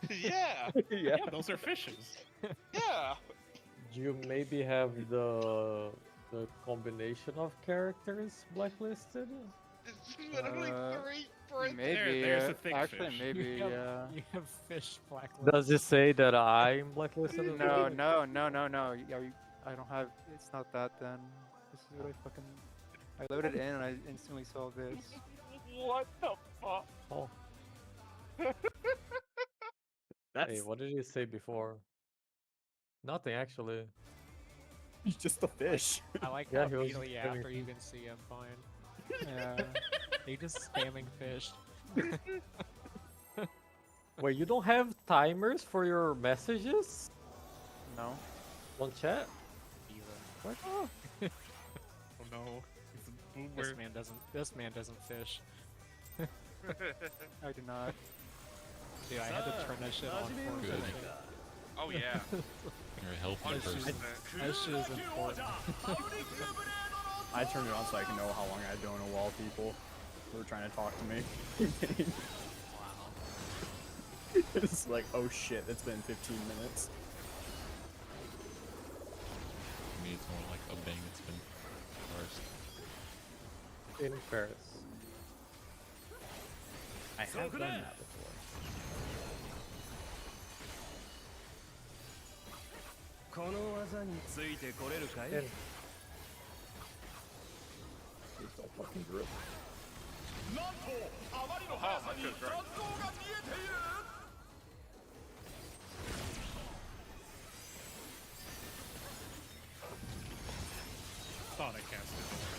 Yeah. Yeah. Yeah, those are fishes. Yeah. You maybe have the combination of characters blacklisted. It's literally three. Maybe. There's a thick Actually, fish. maybe. You have, Yeah. you have fish blacklisted. Does it say that I'm blacklisted? as No, well? no, no, no, no. I don't have. It's not that then. This is what I fucking. I loaded in and I instantly saw this. What the fuck? Oh. That's Hey, what did you say before? Nothing actually. just a fish. I like Yeah, how he was immediately spamming after you can see him fine. Yeah. He just spamming fish. Wait, you don't have timers for your messages No. on chat? What? Oh no, he's a boomer. This man doesn't fish. I do not. Dude, I had to turn that shit on for a Good. second. Oh yeah. You're a healthy 100%. person. That shit is important. I turned it on so I can know how long I don't know wall people who are trying to talk to me. Wow. It's like, oh shit, it's been 15 minutes. To me, it's more like a bang. It's been first. In Paris. I have done that before. In. Please don't fucking drip. なんとあまりの速さに雑草が見えている Thought I cast it.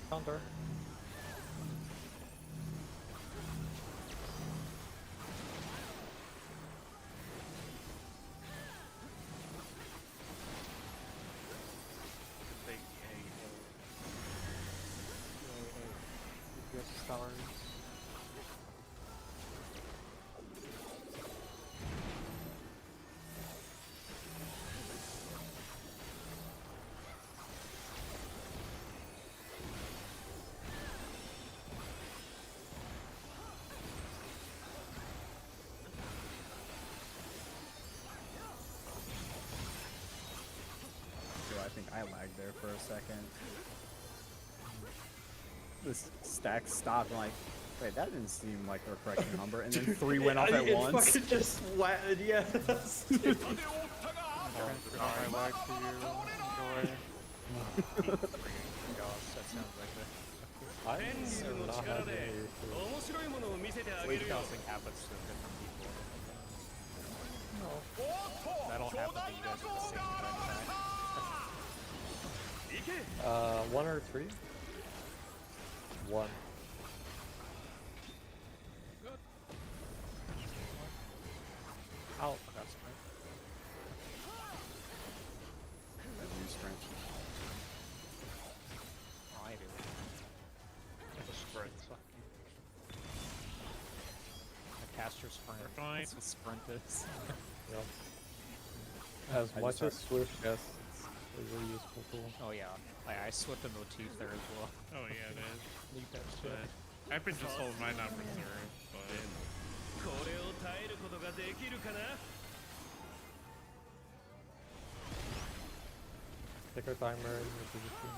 Counter. towers. So I think I lagged there for a second. This stack stopped. I'm like, wait, that didn't seem like the correct number. And then 3 went off at once. It's fucking just flat. Yeah. That's My lag to you. Enjoy. Gosh, that sounds like the I am not having any issue. 面白いものを見せてあげ weight るよ balancing happens to different people. No. That'll happen to you guys at the same time. 行け 1 or 3? 1. Oh, that's right. Oh, I do. The sprint. A caster sprint. We're fine. That's what sprint is. Yep. As I much just as Swift, yes, it's a really useful tool. Oh yeah, I swept the motif there as well. Oh yeah, it is. Need that shit. But I've been just holding mine on reserve, but これを耐えることができるかな Take our timer in your position.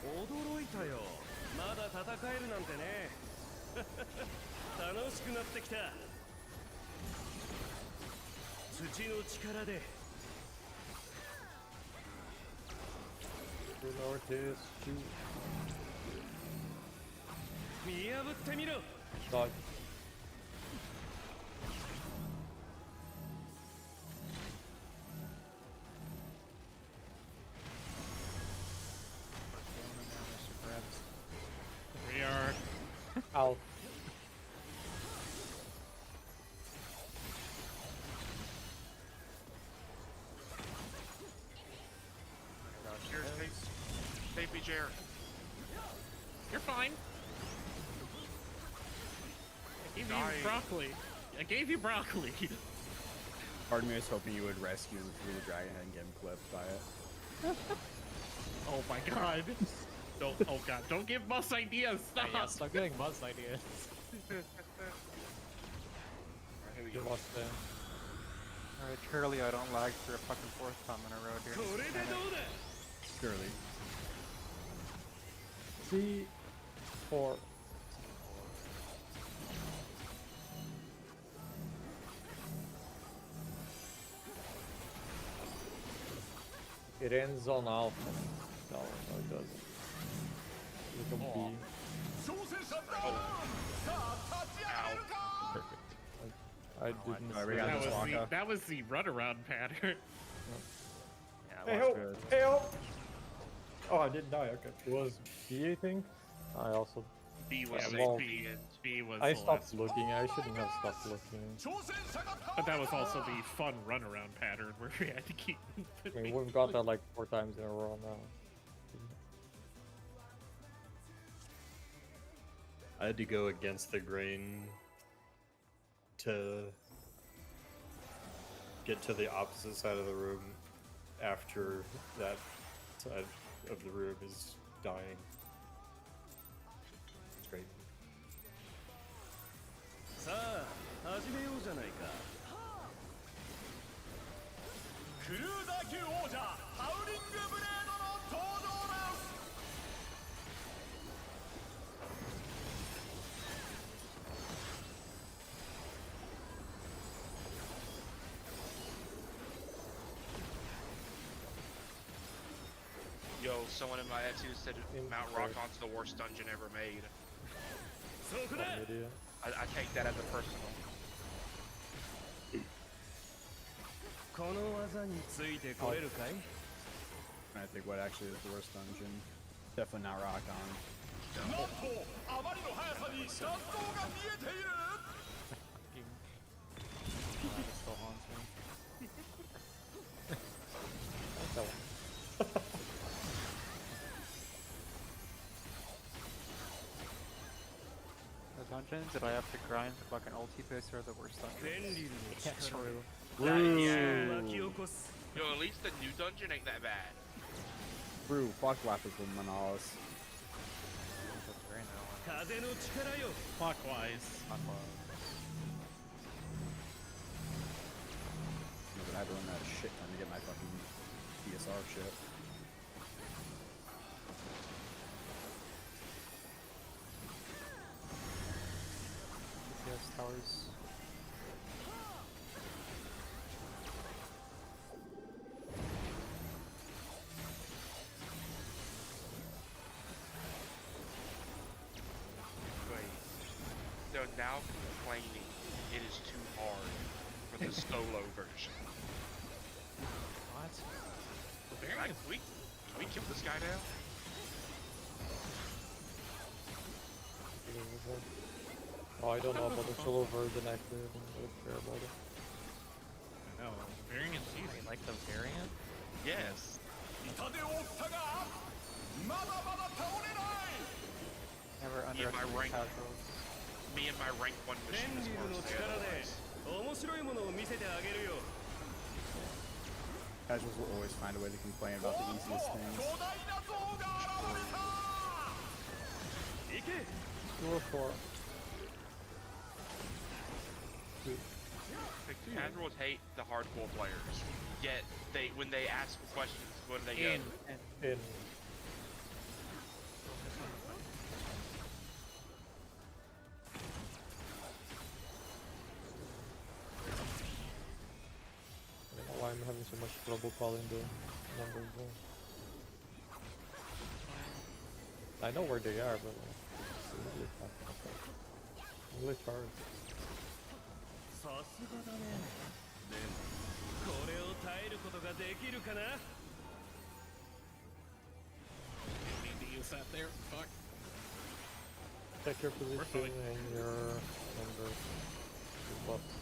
驚いたよまだ戦えるなんてね楽しくなってきた土の力で Northeast, shoot. 見破ってみろ Dodge. we are. Ow. Here's Baby Jer. You're fine. I gave you Nice. broccoli. I gave you broccoli. Part of me was hoping you would rescue him through the dragon and get him clipped by it. Oh my god. Don't. Oh god. Don't give Mus ideas. Stop. Yeah, stop getting Buzz ideas. Here we You go. lost them. Alright, surely I don't lag for a fucking 4th time in a row here. これでどうだ Surely. C4. It ends on alpha. No, it doesn't. Look at B. 挑戦者ださあ立ち上がれるか Perfect. I didn't. Alright, we see got That this was walk the up. that was the runaround pattern. Yeah, Hey, watch help! it. Hey, help! Oh, I didn't die. Okay. It was B, I think. I also. B was Yeah, safe. well, B, B was I the stopped last looking. I shouldn't have stopped looking. 挑戦者が But that was also the fun runaround pattern where we had to keep. I mean, we've got that like 4 times in a row now. I had to go against the grain to get to the opposite side of the room after that side of the room is dying. It's great. さあ始めようじゃないか。クルーザー級王者ハウリングブレードの登場です。Yo, someone in my Etsy said Mount Rockon's the worst dungeon ever made. そこだ。 Idiot. I take that as a personal. この技についてこれるかい？ I think what actually is the worst dungeon. Definitely not Rock On. なんとあまりの速さに残像が見えている。 That still haunts me. Like that one. The dungeons that I have to grind for fucking ulti picks are the worst dungeons. ベンリルの Yeah, 力 true. を大地を巻き起こす。 Yo, at least the new dungeon ain't that bad. Brew, fuck Lapis with Manalis. That's very now. 風の力よ。 Clockwise. But I had to run that shit ton to get my fucking DSR shit. Yes, towers. Wait. They're now complaining it is too hard for the solo version. What? Like, can we kill this guy now? Oh, I don't know about the solo version actually. I don't really care about it. No, variant's You easy. like the variant? Yes. 痛手を負ったがまだまだ倒れない。 Never Yeah, my underestimate rank. casuals. Me and my rank 1ベ mission ン is リルの worse 力 than で otherwise. 面白いものを見せてあげるよ。 Casuals will always find a way to complain about the easiest 巨 things. 大な像が現れた。行け。 2 or 4. The casuals hate the hardcore players. Yet when they ask for questions, what do they go? In. I don't know why I'm having so much trouble calling the numbers though. I know where they are, but it's really tough. Really hard. さすがだね。でもこれを耐えることができるかな？ Need to use that there. Fuck. Check your position and your numbers. Your buffs.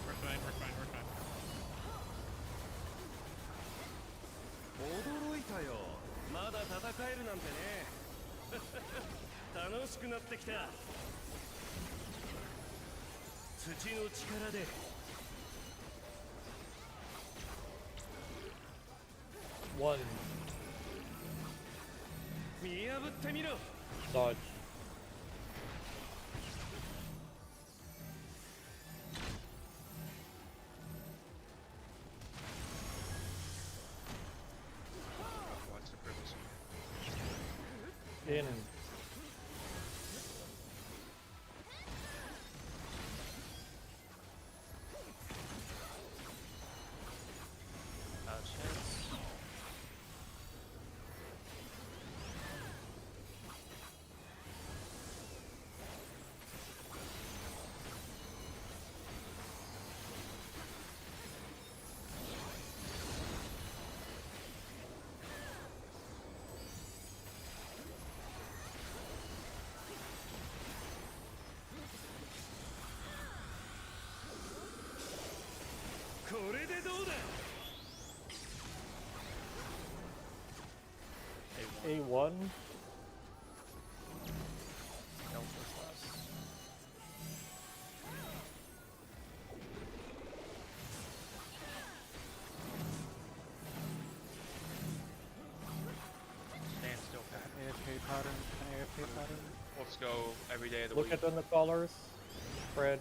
We're fine, we're fine, we're fine. 驚いたよ。まだ戦えるなんてね。楽しくなってきた。土の力で。 1. 見破ってみろ Dodge. What's the purpose? In. Dodge hits. A1. No first less. Stand still, Pat. AFK pattern. AFK pattern. Let's go every day of the Look week. at the colors. Spread.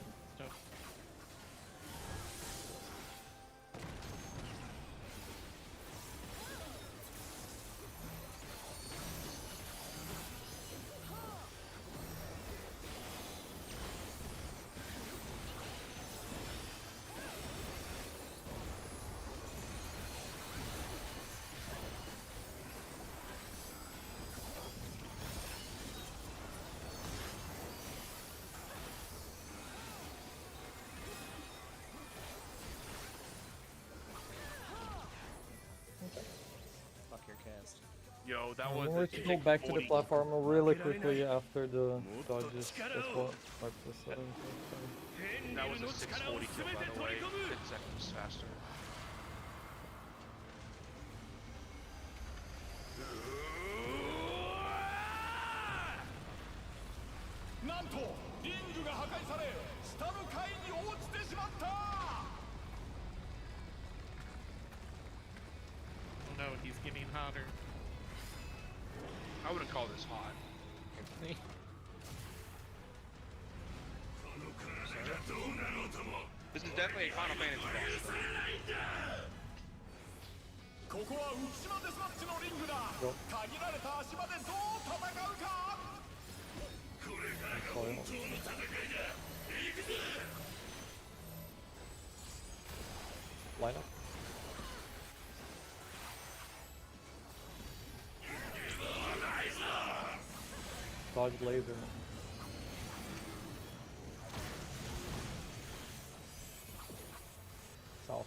Fuck your cast. Yo, that I'm was going a to go back to the 640. platform really quickly after the dodges. That's what like the southern. That was a 640 kill, by the way. 10 seconds faster. Oh no, he's getting hotter. I wouldn't call this hot. This is definitely a Final Fantasy boss. ここは浮島デスマッチのリングだ限られた足場でどう戦うかこれが本当の戦いだ行くぞ Line up. Dodge laser. South.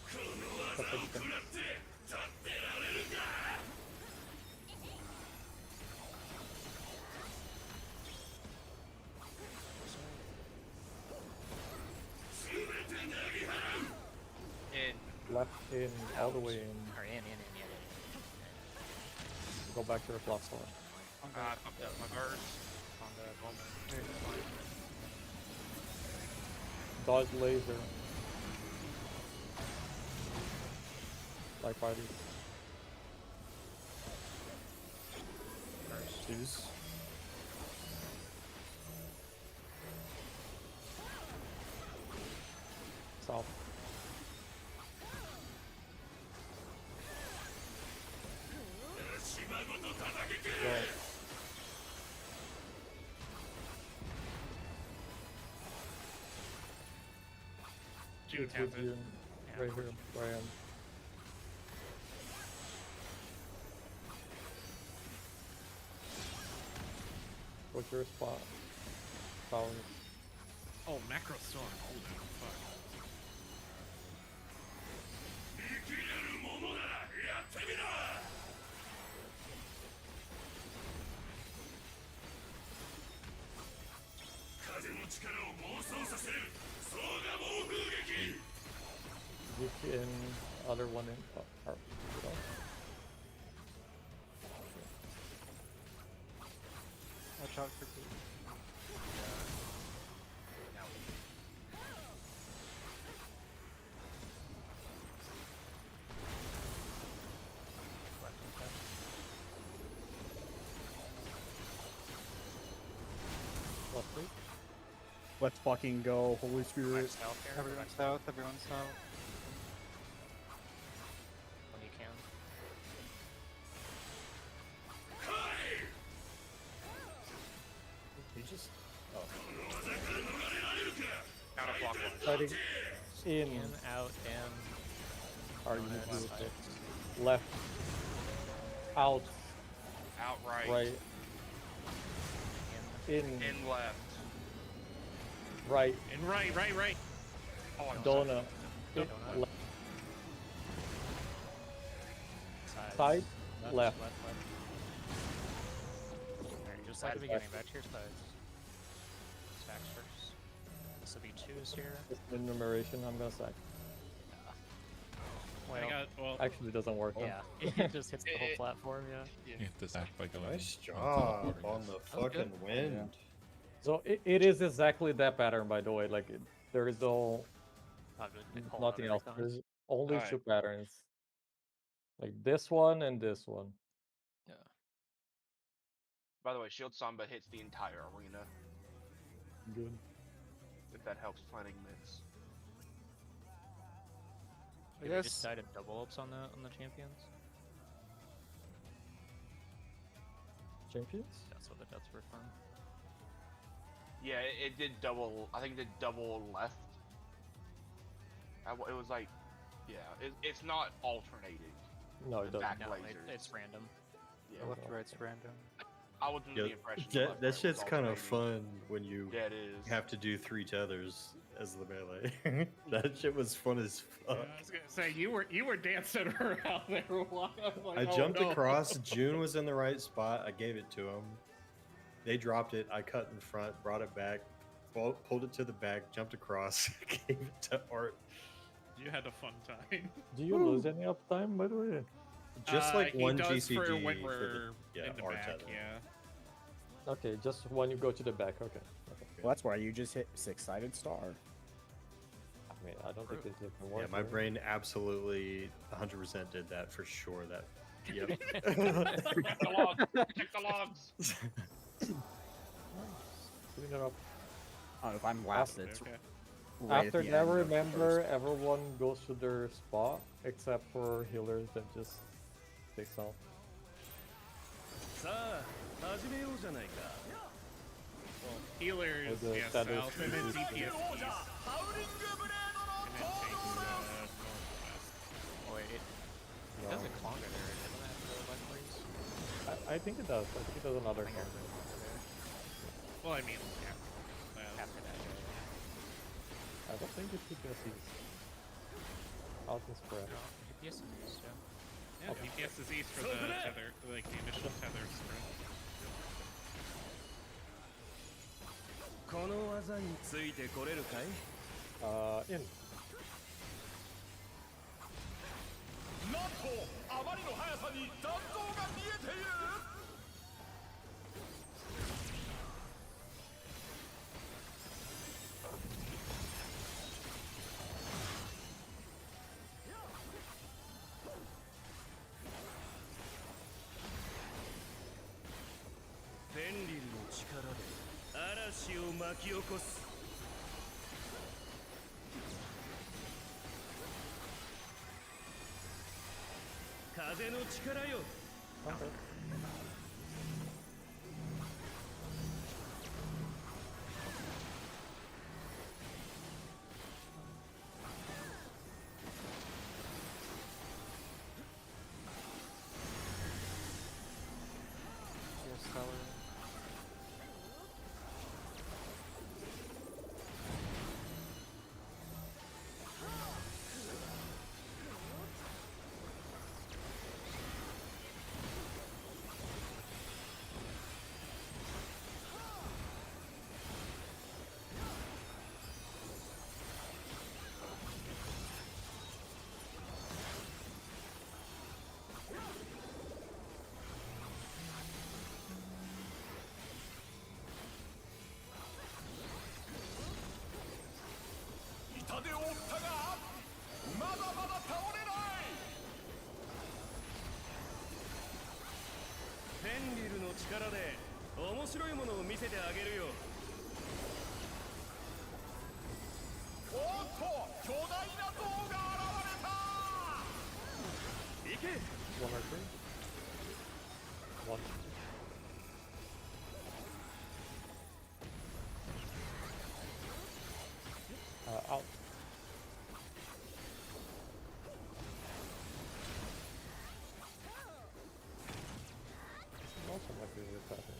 Perfect. In. Left in, all the way in. Or in. Go back to the platform. I fucked up my verse. On the moment. Dodge laser. Like parties. Twos. South. Go. June With Tempest. you, right here, where I am. What's your spot? Powers. Oh, Macro Storm. Holy fuck. 生きれるものならやってみろ風の力を暴走させる総が暴風撃 Weak in, other one in. Watch out for blue. Let's fucking go, Holy Spirit. South here. Everyone south, everyone south. When you can. You just. Oh. Counterclockwise. Fighting in. In, out, in. Are you Left, moving side. left, out, Outright. right, In. in, In left. right, And right. Oh, I'm donut, in, Donut. left, Sides. side, left. Alright, just like the beginning, back to your sides. Stacks first. This will be 2s here. Just enumeration, I'm gonna sack. Well, Actually, it doesn't work though. yeah, it just hits the whole platform, yeah. You have to sack by going. Nice onto the job border. on the was fucking good. wind. So it is exactly that pattern, by the way. Like there is no nothing else. There's only Alright. 2 patterns. Like this one and this one. Yeah. By the way, Shield Samba hits the entire arena, Good. if that helps planning myths. Did we just died in double ups on the champions? Champions? That's what the deaths were from. Yeah, it did double. I think it did double left. It was like, yeah, it's not alternating. No, it The doesn't. back No, lasers. it's random. Yeah, Left to right's random. I was under Yeah, the impression that left, that right shit's was kind of alternating. fun when you Yeah, it is. have to do 3 tethers as the melee. That shit was fun as Yeah, fuck. I was gonna say you were dancing around there a while. I was like, I oh, jumped no. across. June was in the right spot. I gave it to him. They dropped it. I cut in front, brought it back, pulled it to the back, jumped across, gave it to Art. You had a fun time. Do you lose any uptime, by the way? Just like he one does GCG for when for we're the, in the Art back. tether. Yeah. Okay, just when you go to the back. Okay. Well, that's why you just hit 6-sided star. I mean, I don't think it can Yeah, work. my right? brain absolutely 100% did that for sure. That, yep. Check the logs. Check the logs. Putting it up. Oh, if I'm last, Okay, it's okay. right After at the that, end of the remember, first. everyone goes to their spot, except for healers that just takes off. さあ始めようじゃないか Well, healers, Or the yes, shadows south, and then can do DPS east, 王者ハウリングブレードの and then takes northwest. Oh wait, it No. doesn't Conga there, doesn't it have the left wings? I think it does. I think it does another I think one. there's a Conga there. Well, I mean, yeah. After that, yeah. I don't think it's DPS east. Out and spread. No, DPS is east, yeah. Yeah, DPS is east for the tether, like the initial tether spread. この技についてこれるかい In. なんとあまりの速さに残像が見えている フェンリルの力で嵐を巻き起こす風の力よ Okay. Yes, Stellar. と巨大な像が現れた。行け。 One or two. One. Out. Also might be attacking.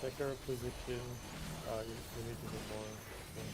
Check our position. You need to do more. Okay.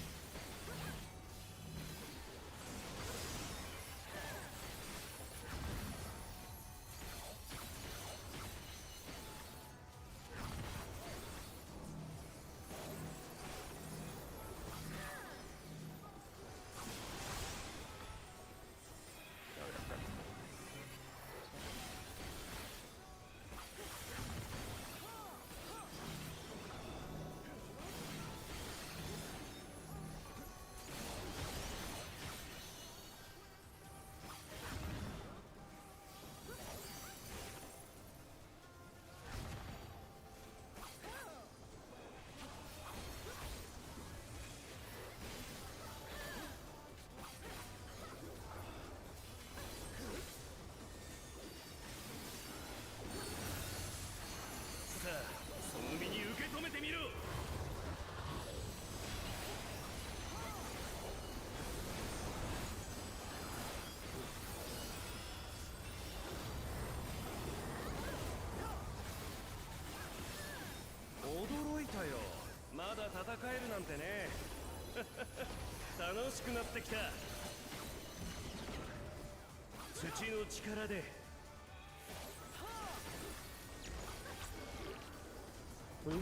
Please.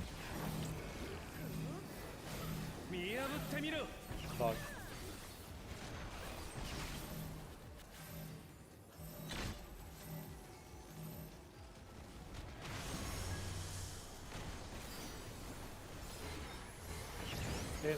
Dog. In.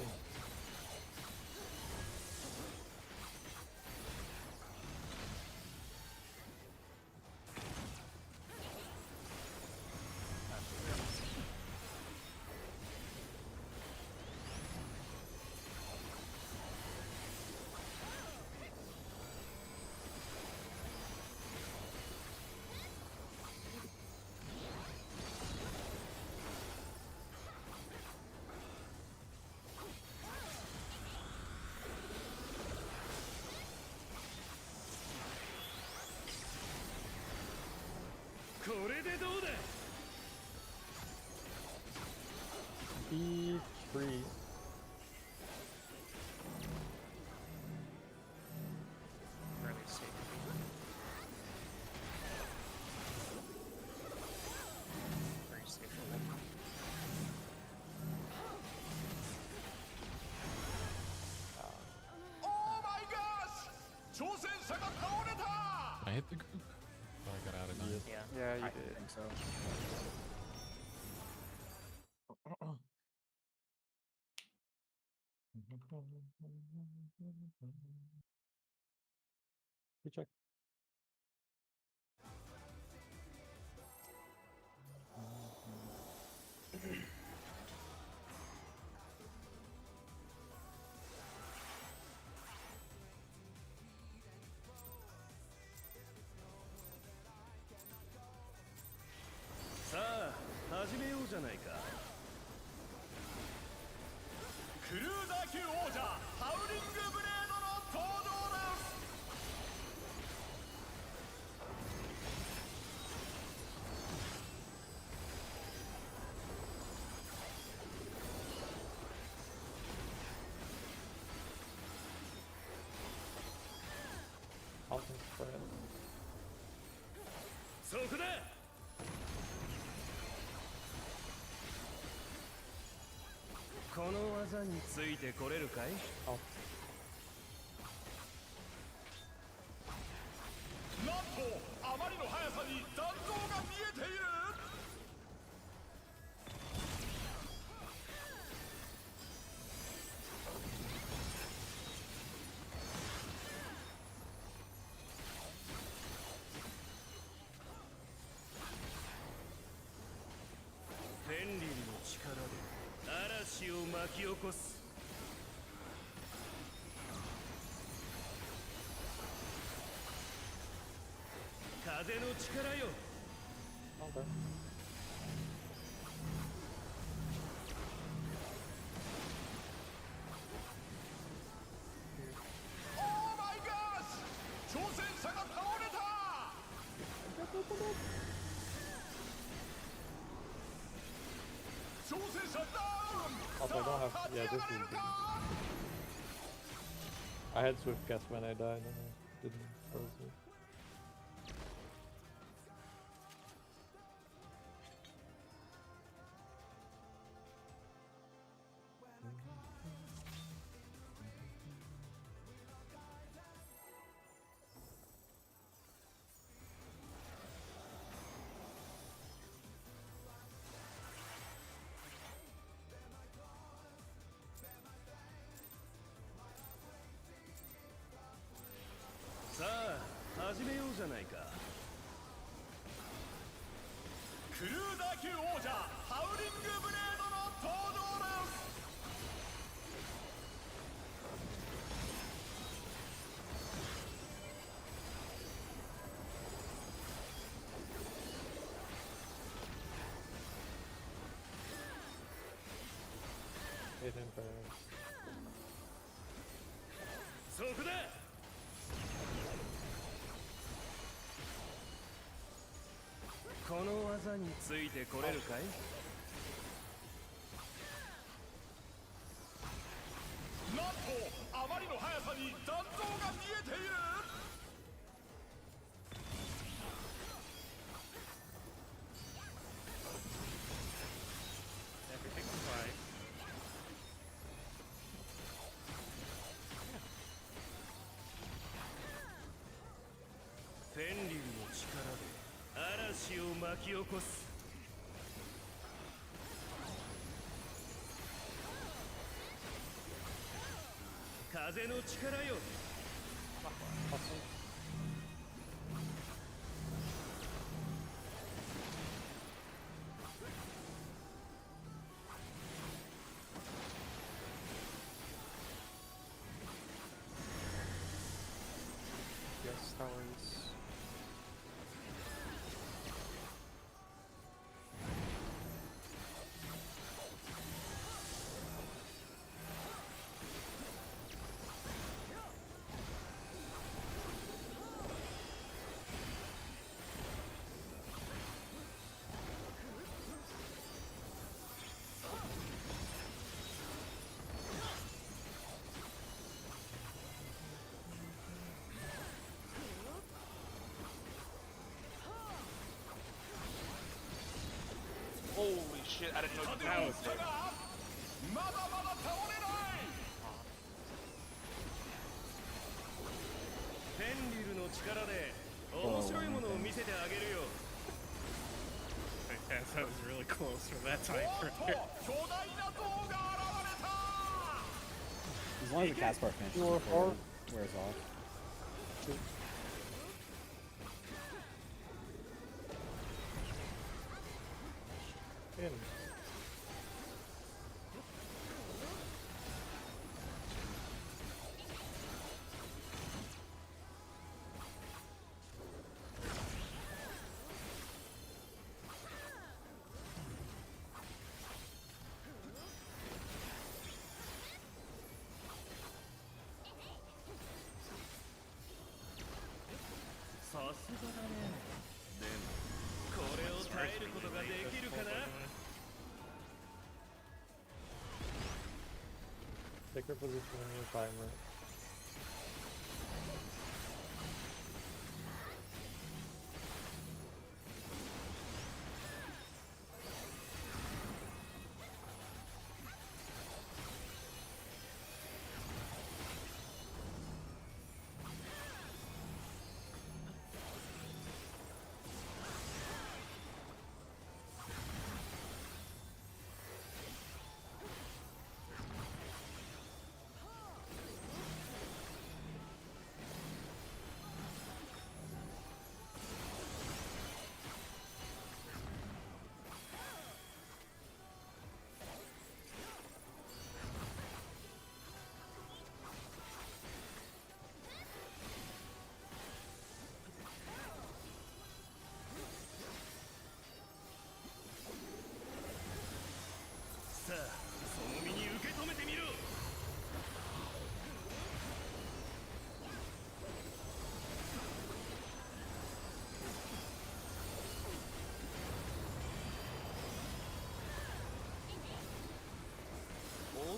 E3. Really safe. Very safe for one. Oh my gosh! 挑戦者が倒れた。 I hit the group. Oh, I got out of nine. Yeah. Yeah, you I did. think so. You check. Sa, 始めようじゃないか。クルーザー級王者ハウリングブレードの登場です。 Awesome spread. そこだ。この技についてこれるかい？ Out. なんとあまり巻き起こす。風の力よ。 Okay. Oh my gosh! 挑戦者が倒れた。挑戦者ダウン。 Also, I don't have. Yeah, this is. I had Swift Cast when I died, and I didn't. Frozen.さあ始めようじゃないか。クルーダー級王者ハウリングブレードの登場です。 Hit him first. そこだ。この技についてこれるかい。なんとあまりの速さに残像が見えている。 Everything's fine. フェンリルの力で嵐を巻き起こす。風の力よ。 Yes, towers. Holy shit, I didn't know that was there. まだまだ倒れない。 フェンリルの力で面白いものを見せてあげるよ。 That was really close for that time おっと frame. 巨大な像が現れた。 As long as the cast bar finishes You are before far. it wears off. In. Take your position on your timer.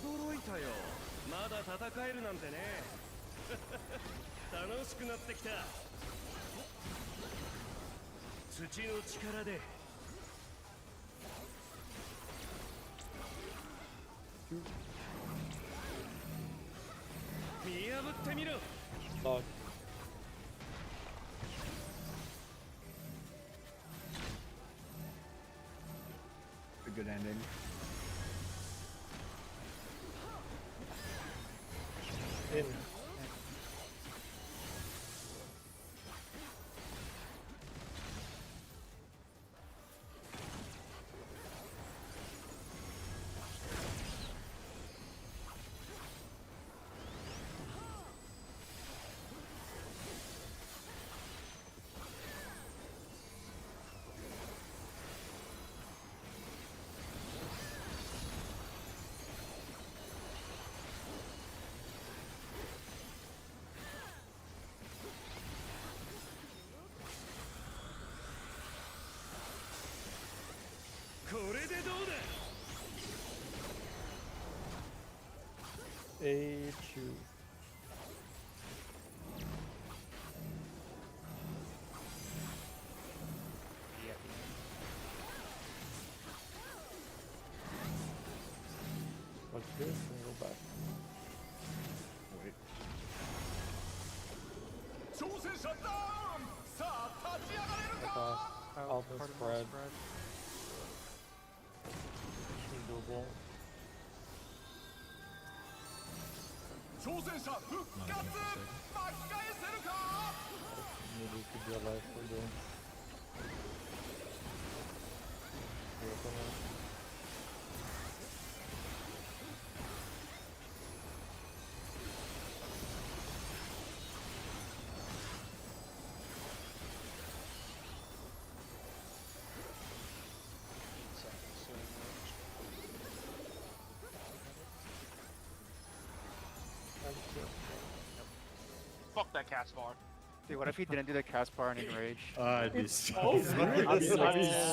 驚いたよ。まだ戦えるなんてね。楽しくなってきた。土の力で。見破ってみろ。Dog. A good ending. In. A two. What's this? And go back. Wait. 挑戦者ダウン。さあ立ち上がれる Across. か。 Alpha Part of my spread. spread. Double. 挑戦者復活。巻き返せるか。 Maybe it could be alive for the. The opponent. Fuck that cast bar. Dude, what if he didn't do the cast bar and enrage? I'd be It's so so weird. I'd be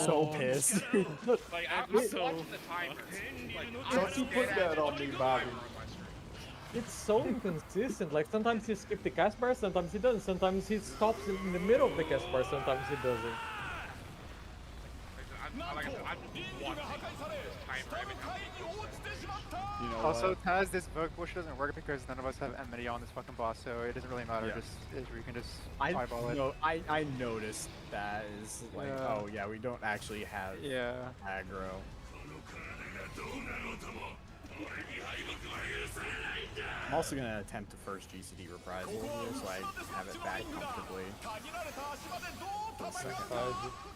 so pissed. Like I'm watching the timer. Like, Don't you put that on me, Bobby. On my screen. It's so inconsistent. Like sometimes he skips the cast bar, sometimes he doesn't. Sometimes he stops in the middle of the cast bar, sometimes he doesn't. Like I said, I'm just watching this timer every time. You know Also, what? Taz, this Vogue push doesn't work because none of us have enmity on this fucking boss, so it doesn't really matter. Yeah. Just we can just I eyeball it. no, I noticed that is like, Yeah. oh yeah, we don't actually have Yeah. aggro. I'm also gonna attempt the first GCD reprisal here, so I have it back comfortably. 限られた足場でどう戦う Side. か。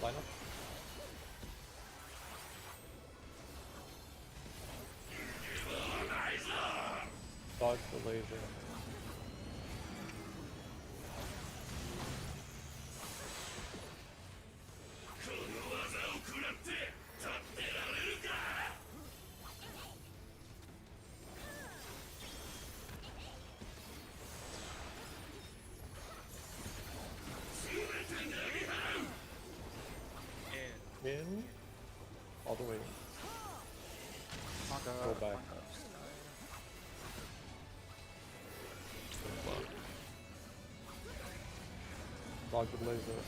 Line up. Dodge the laser. In. All the way. Manga, Go back. manga. Dodge the laser.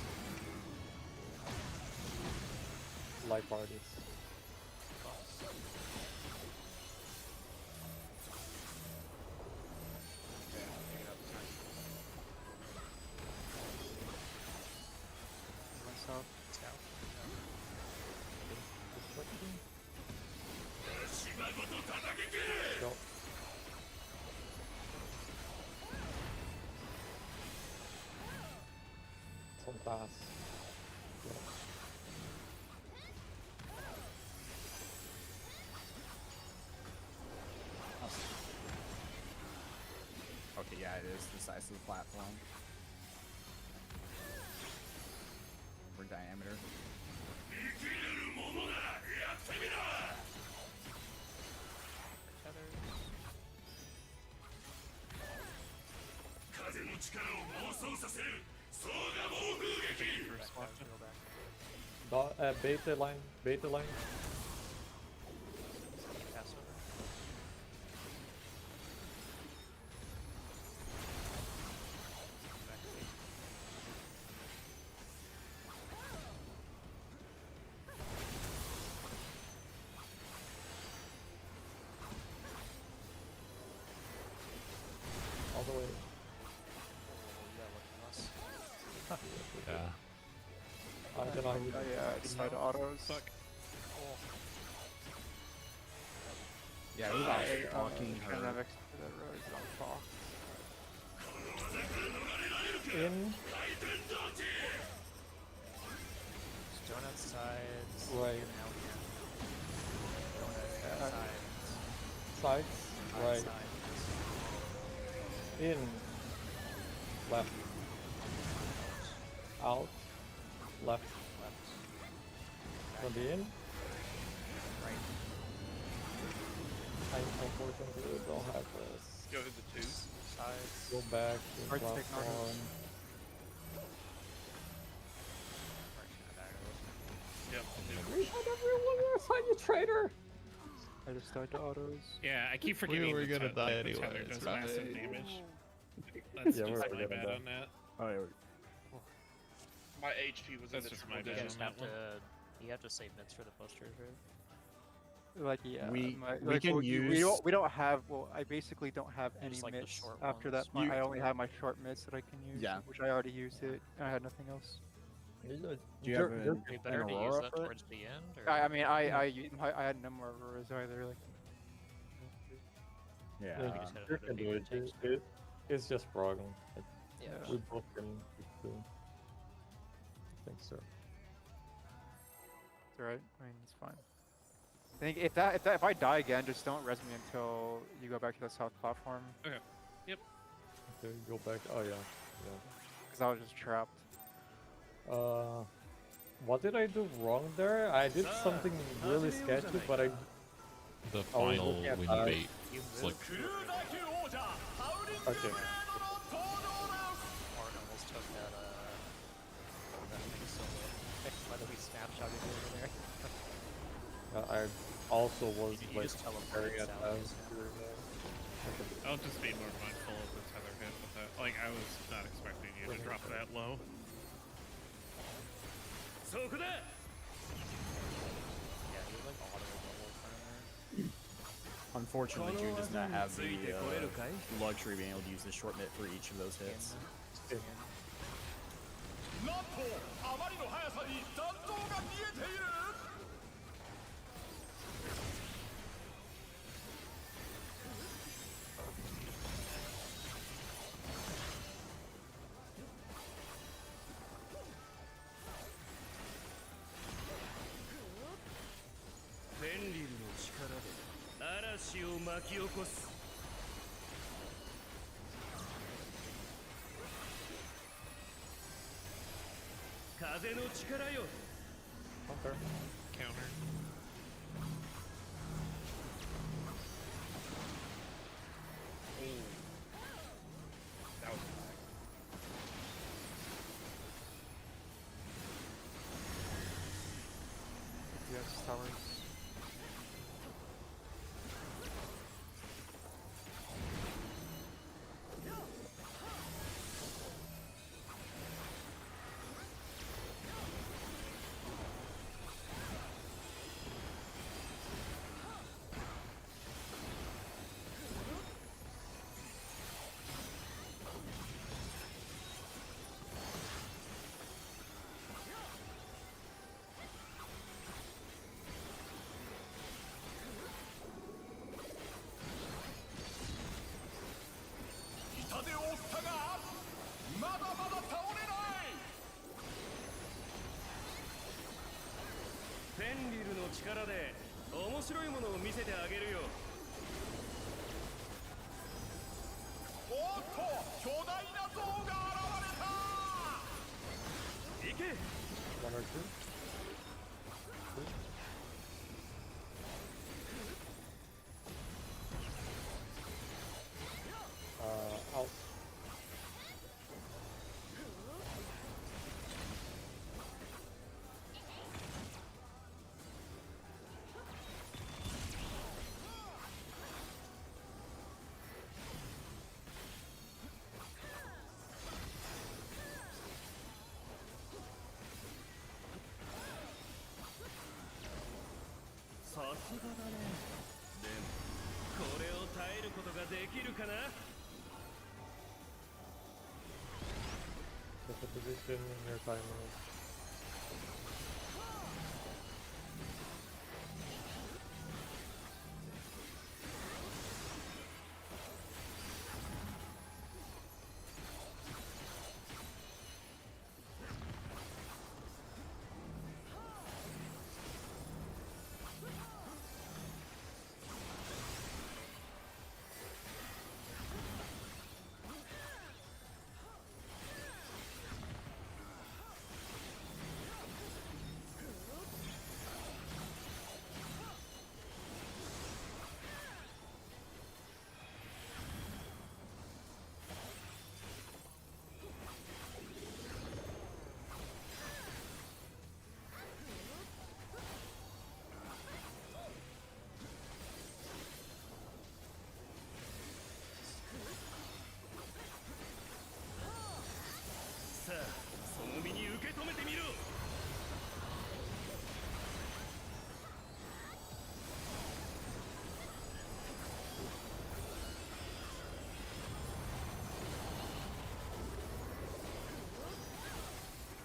Light parties. Myself. Destruction. Go. Son pass. Go. Okay, yeah, it is the size of the platform. For diameter. First Back, watch. Go back. Bait the line. Bait the line. Pass over. Back to All the way. Yeah. I don't know. Yeah, it's side autos. Fuck. Yeah, who's I fucking kind of hurt? expected that road is on Fox. In. donut sides. Right. And out here. Donut Yeah. sides. Sides. Right. Side. In. Left. Out. Left. Left. From the in. Right. I unfortunately don't have this. Go to the 2. Sides. Go back to Hard to take platform. Yep. Refund everyone find you traitor! I just died to autos. Yeah, I keep forgetting were the gonna die the tether anyways, does right? massive damage. That's Yeah, just we're my gonna bad die. on that. Oh, yeah. My HP was That's in just its my full bad. You damage. just that have to. You have to save bits for the posters, right? Like yeah, We like, can we use- we don't have I basically don't have any Just like the mitts short after ones. that point. You- I only have my short mitts that I can use. Yeah. Which I already used it. And I had nothing else. Do you have It'd be an better to use Aurora that for it? towards the end, or I mean I had no more auroras either. Like Yeah. we just gotta You do can the do big it. tanks. It's just prog. Yeah. Yeah. We both can do. I think so. it's alright. I mean it's fine. I think if I die again, just don't res me until you go back to the south platform. Okay, go back. Oh yeah. Because I was just trapped. What did I do wrong there? I did something really sketchy, but I The was final looking at when that. you bait, You it's like Cruiser 級王者ハウリング Okay. 登場だ Martin almost took that thing solo. Whether we snapshotted it over there. I also was You like just teleported staring at south, that. so. I'll just be more mindful of the tether hit with that. Like, I was not expecting you to drop that low. そこだ Yeah, he was like auto the whole time there. Unfortunately, June does not have the luxury of being able to use the short mitt for each of those hits. なんとあまりの速さに残像が見えている フェンリルの力で嵐を巻き起こす 風の力よ Okay. Counter. That was Yes, towers.の力で面白いものを見せてあげるよ。おっと巨大な像が現れた。行け。 One or two. Out. がだね。でもこれを耐えることができるかな。 Set the position in your timer.さあ、その身に受け止めてみろ。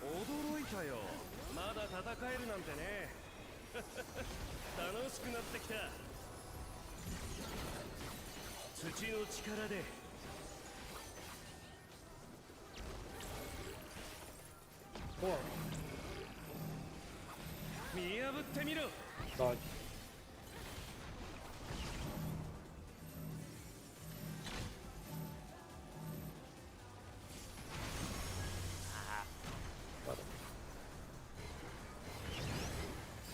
驚いたよ。まだ戦えるなんてね。楽しくなってきた。土の力で。 見破ってみろ。 Dodge. Got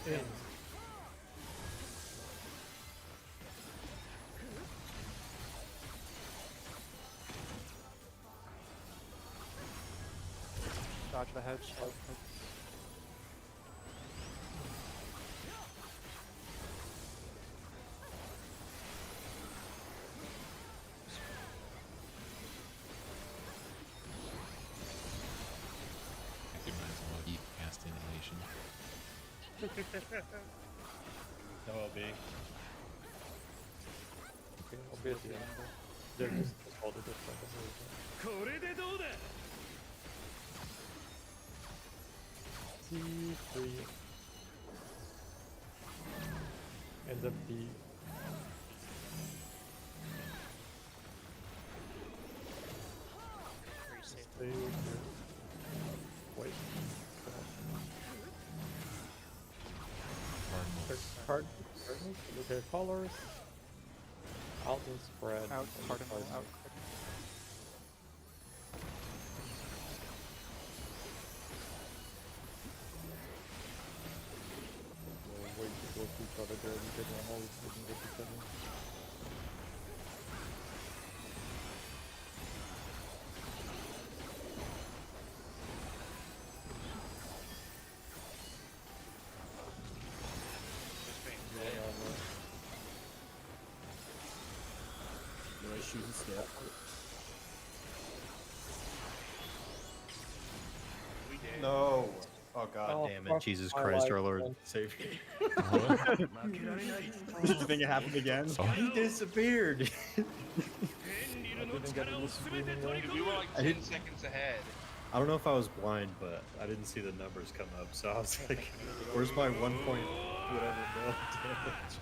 it. In. Dodge the hedge. I could might as well keep casting animation. OLB. Okay, I'll be at the end. They're just all the different. これでどうだ。 C3 ends up D. Stay with your wait. Cardinals. Look at colors. Out and spread. Out, cardinal, out. Wait to go to each other there and get them all looking at each other. Do I shoot and skip? We did. No. Oh god Oh, damn it. fuck Jesus my Christ, life, our Lord man. save me. Did you think it happened again? He disappeared. Didn't get any screaming there. We were like I 10 didn't- seconds ahead. I don't know if I was blind, but I didn't see the numbers come up, so I was like, where's my 1 point whatever mil damage?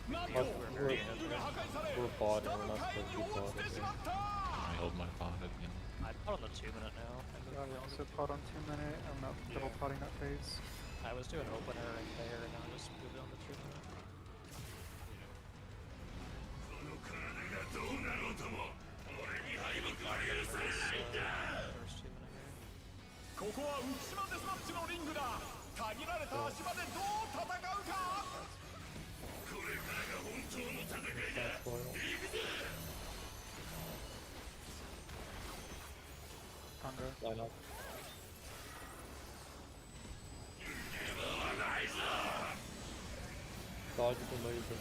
なんと We're, リングが破壊され we're bot 下 and の we're not 階 supposed に to be 落ち bot. てしまった I held my thought at the end. I put on the 2 minute now. Yeah, we also pot on 2 minute. I'm not double potting that phase. I was doing opener and there, and now I just moved on to 2 minute. どうなろうとも俺に敗北は許されないんだ First 2 minute here. ここは浮島デスマッチのリングだ限られた足場でどう戦うかこれからが本当の戦いだ Spoil. Conga. Line up. Dodge the laser.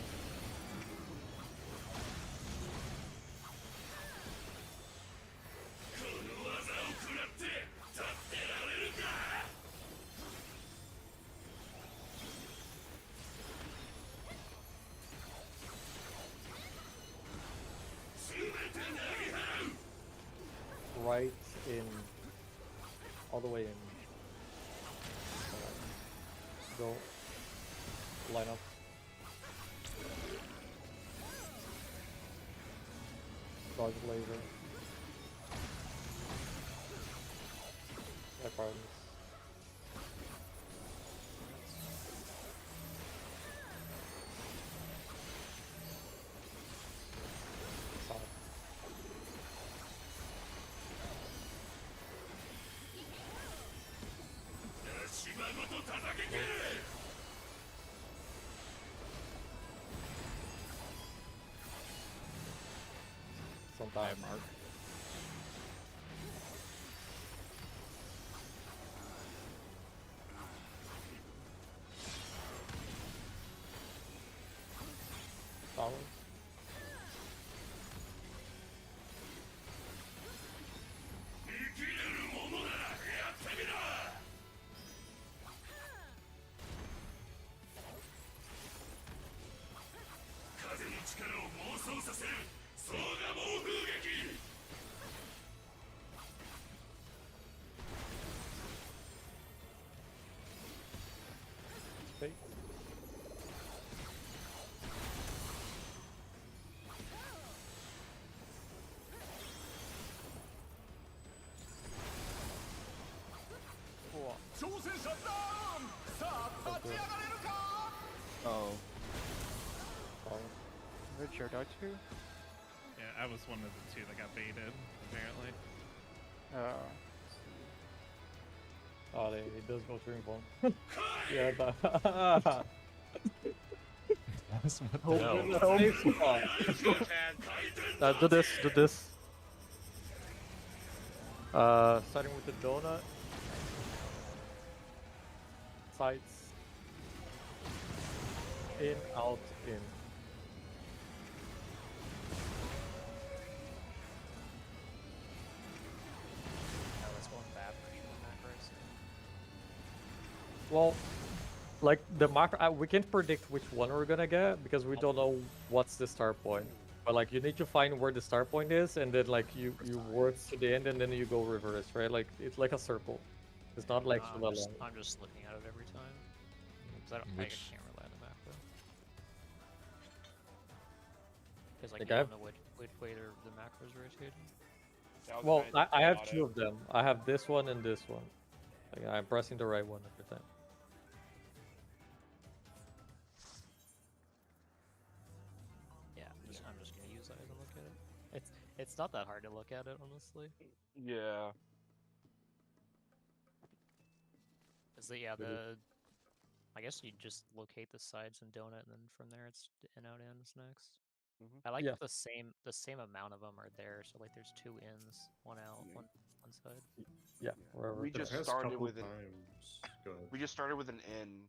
right in, all the way in. Go. Line up. Dodge laser. My pardons. Sorry. Sometimes. Mark. Towers. Fake. Cool. 挑戦者ダウンさあ立ち上がれるか Oh. Towers. Where'd your dart to? Yeah, I was one of the two that got baited, apparently. Oh, it does go to inform. Yeah, that. That's what the Hold hell. it, hold it. Go, Tad. Do this. Starting with the donut. Sights. In, out, in. Now let's go in bad version of macros. Well, like the macro, we can't predict which one we're gonna get because we don't know what's the start point. But like you need to find where the start point is, and then like you work to the end, and then you go reverse, right? Like it's like a circle. It's not like I'm so just, long. I'm just looking at it every time. Because I Which- can't rely on the macro. Because like, Like, you I don't have- know which way the macro's rotating. Well, I have two of them. I have this one and this one. Like, I'm pressing the right one every time. Yeah, I'm just gonna use eyes and look at it. It's not that hard to look at it, honestly. Yeah. Cause I guess you just locate the sides and donut, and then from there it's in out ins next. Mhm. I like Yeah. the same amount of them are there, so like there's 2 ins, 1 out, Yeah. one side. Yeah, wherever. We The just past started couple with an times. Go ahead. we just started with an N